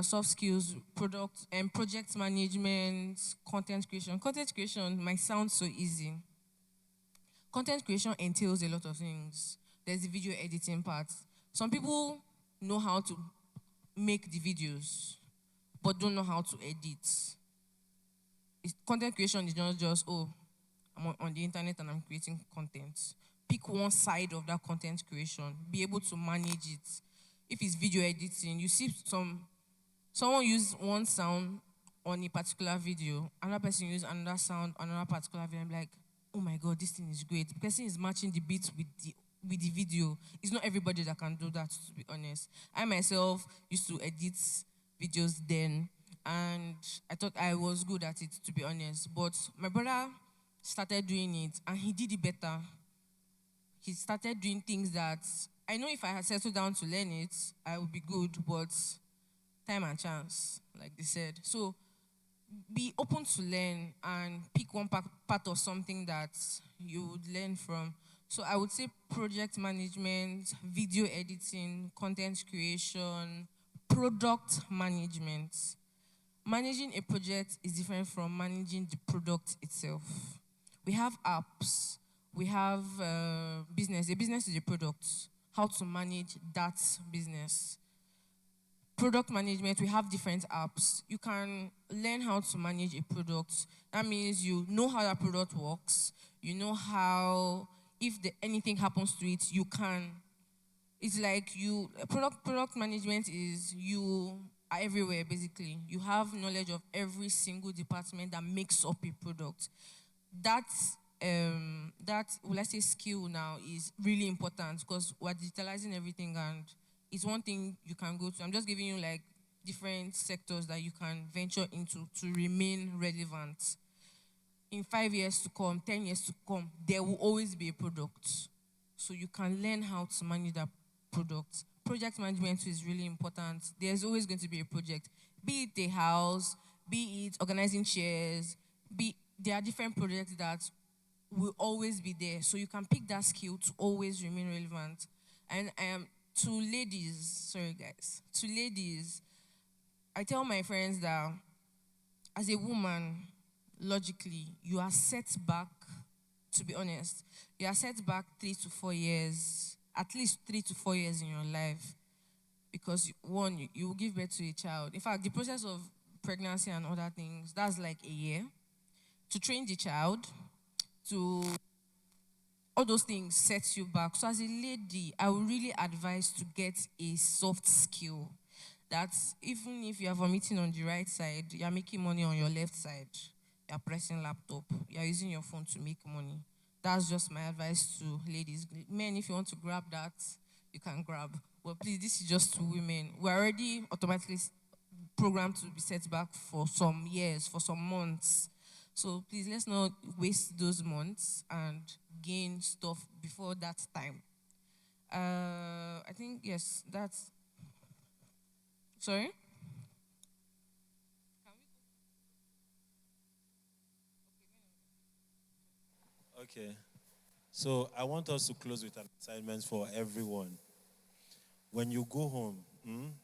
soft skills, product and project management, content creation. Content creation might sound so easy. Content creation entails a lot of things. There's the video editing part. Some people know how to make the videos, but don't know how to edit. Content creation is not just, oh, I'm on the internet and I'm creating content. Pick one side of that content creation. Be able to manage it. If it's video editing, you see someone use one sound on a particular video, another person use another sound on another particular video. I'm like, oh my God, this thing is great. The person is matching the beat with the video. It's not everybody that can do that, to be honest. I myself used to edit videos then, and I thought I was good at it, to be honest. But my brother started doing it, and he did it better. He started doing things that I know if I had settled down to learn it, I would be good, but time and chance, like they said. So be open to learn and pick one part of something that you would learn from. So I would say project management, video editing, content creation, product management. Managing a project is different from managing the product itself. We have apps, we have business. A business is a product. How to manage that business. Product management, we have different apps. You can learn how to manage a product. That means you know how that product works. You know how, if anything happens to it, you can. It's like product management is you are everywhere, basically. You have knowledge of every single department that makes up a product. That, let's say, skill now is really important because we're digitalizing everything, and it's one thing you can go to. I'm just giving you like different sectors that you can venture into to remain relevant. In 5 years to come, 10 years to come, there will always be a product. So you can learn how to manage that product. Project management is really important. There's always going to be a project. Be it a house, be it organizing chairs, there are different projects that will always be there. So you can pick that skill to always remain relevant. And to ladies, I tell my friends that as a woman, logically, you are set back, to be honest, you are set back 3 to 4 years, at least 3 to 4 years in your life. Because one, you will give birth to a child. In fact, the process of pregnancy and other things, that's like a year. To train the child, to all those things sets you back. So as a lady, I would really advise to get a soft skill that even if you are vomiting on the right side, you are making money on your left side. You are pressing laptop. You are using your phone to make money. That's just my advice to ladies. Men, if you want to grab that, you can grab. But please, this is just to women. We're already automatically programmed to be set back for some years, for some months. So please, let's not waste those months and gain stuff before that time. I think, yes, that's... Sorry? Okay. So I want us to close with an assignment for everyone. When you go home, even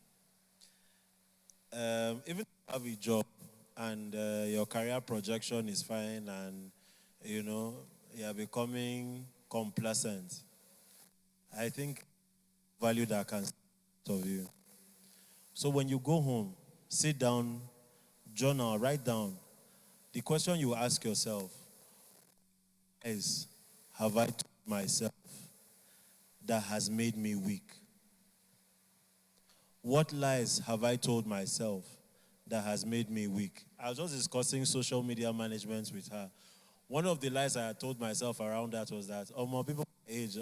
if you have a job and your career projection is fine and, you are becoming complacent, I think value that can of you. So when you go home, sit down, journal, write down. The question you ask yourself is, have I told myself that has made me weak? What lies have I told myself that has made me weak? I was just discussing social media management with her. One of the lies I had told myself around that was that, people age,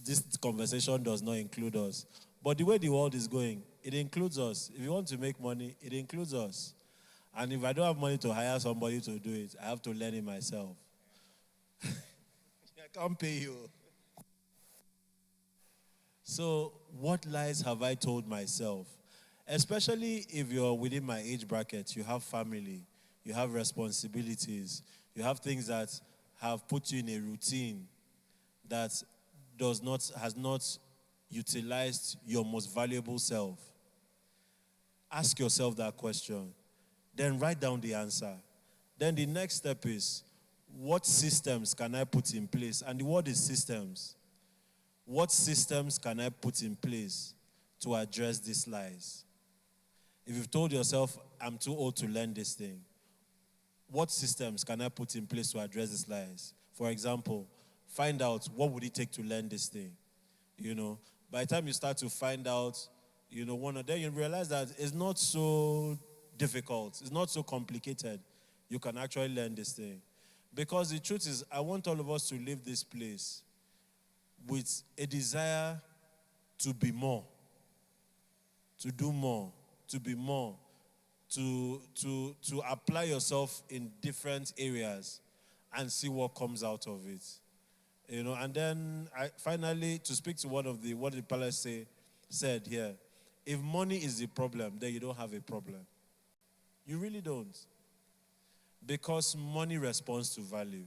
this conversation does not include us. But the way the world is going, it includes us. If you want to make money, it includes us. And if I don't have money to hire somebody to do it, I have to learn it myself. I can't pay you. So what lies have I told myself? Especially if you're within my age bracket, you have family, you have responsibilities, you have things that have put you in a routine that has not utilized your most valuable self? Ask yourself that question. Then write down the answer. Then the next step is, what systems can I put in place? And the word is systems. What systems can I put in place to address these lies? If you've told yourself, I'm too old to learn this thing, what systems can I put in place to address these lies? For example, find out what would it take to learn this thing. By the time you start to find out, then you realize that it's not so difficult. It's not so complicated. You can actually learn this thing. Because the truth is, I want all of us to leave this place with a desire to be more, to do more, to be more, to apply yourself in different areas and see what comes out of it. And then finally, to speak to what the palace said here, if money is the problem, then you don't have a problem. You really don't. Because money responds to value.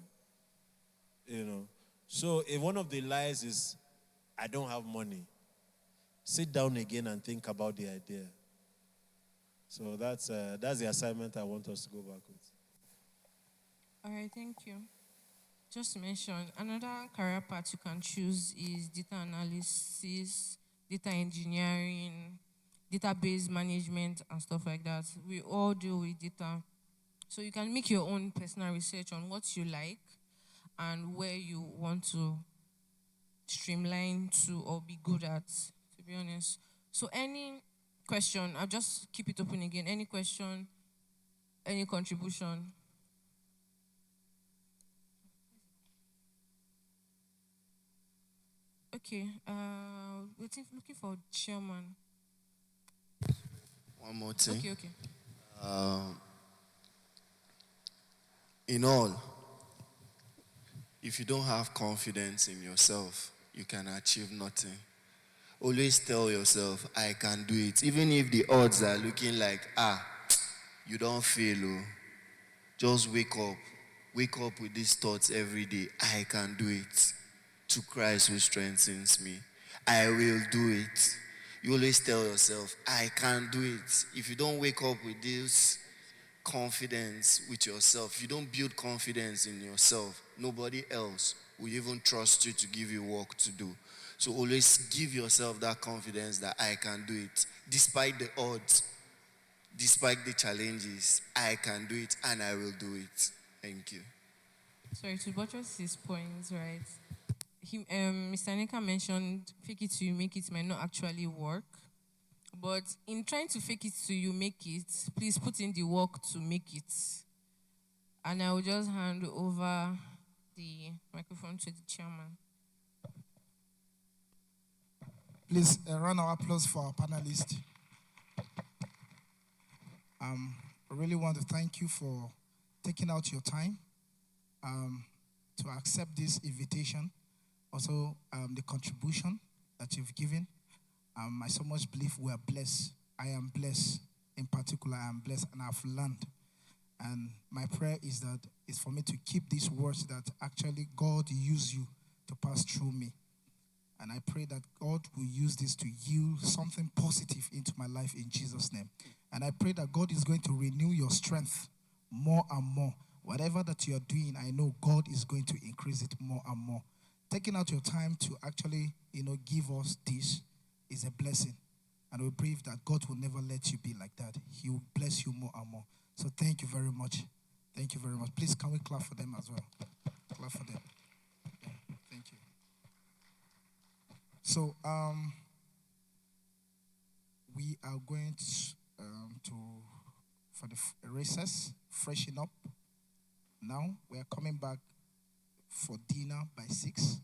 So if one of the lies is, I don't have money, sit down again and think about the idea. So that's the assignment I want us to go back with. All right, thank you. Just to mention, another career path you can choose is data analysis, data engineering, database management, and stuff like that. We all deal with data. So you can make your own personal research on what you like and where you want to streamline to or be good at, to be honest. So any question, I'll just keep it open again. Any question, any contribution? Okay, looking for chairman. One more thing. Okay. In all, if you don't have confidence in yourself, you can achieve nothing. Always tell yourself, I can do it. Even if the odds are looking like, you don't fail. Oh. Just wake up. Wake up with these thoughts every day. I can do it. To Christ who strengthens me. I will do it. You always tell yourself, I can do it. If you don't wake up with this confidence with yourself, you don't build confidence in yourself, nobody else will even trust you to give you work to do. So always give yourself that confidence that I can do it. Despite the odds, despite the challenges, I can do it and I will do it. Thank you. Sorry, to buttress his points, right? Mr. Nika mentioned fake it till you make it might not actually work. But in trying to fake it till you make it, please put in the work to make it. And I will just hand over the microphone to the chairman. Please, a round of applause for our panelists. I really want to thank you for taking out your time to accept this invitation. Also, the contribution that you've given. I so much believe we are blessed. I am blessed. In particular, I am blessed and I've learned. And my prayer is for me to keep these words that actually God use you to pass through me. And I pray that God will use this to yield something positive into my life in Jesus' name. And I pray that God is going to renew your strength more and more. Whatever that you are doing, I know God is going to increase it more and more. Taking out your time to actually, give us this is a blessing. And we pray that God will never let you be like that. He will bless you more and more. So thank you very much. Thank you very much. Please, can we clap for them as well? Clap for them. Yeah, thank you. So, we are going for the recess, freshen up. Now, we are coming back for dinner by 6.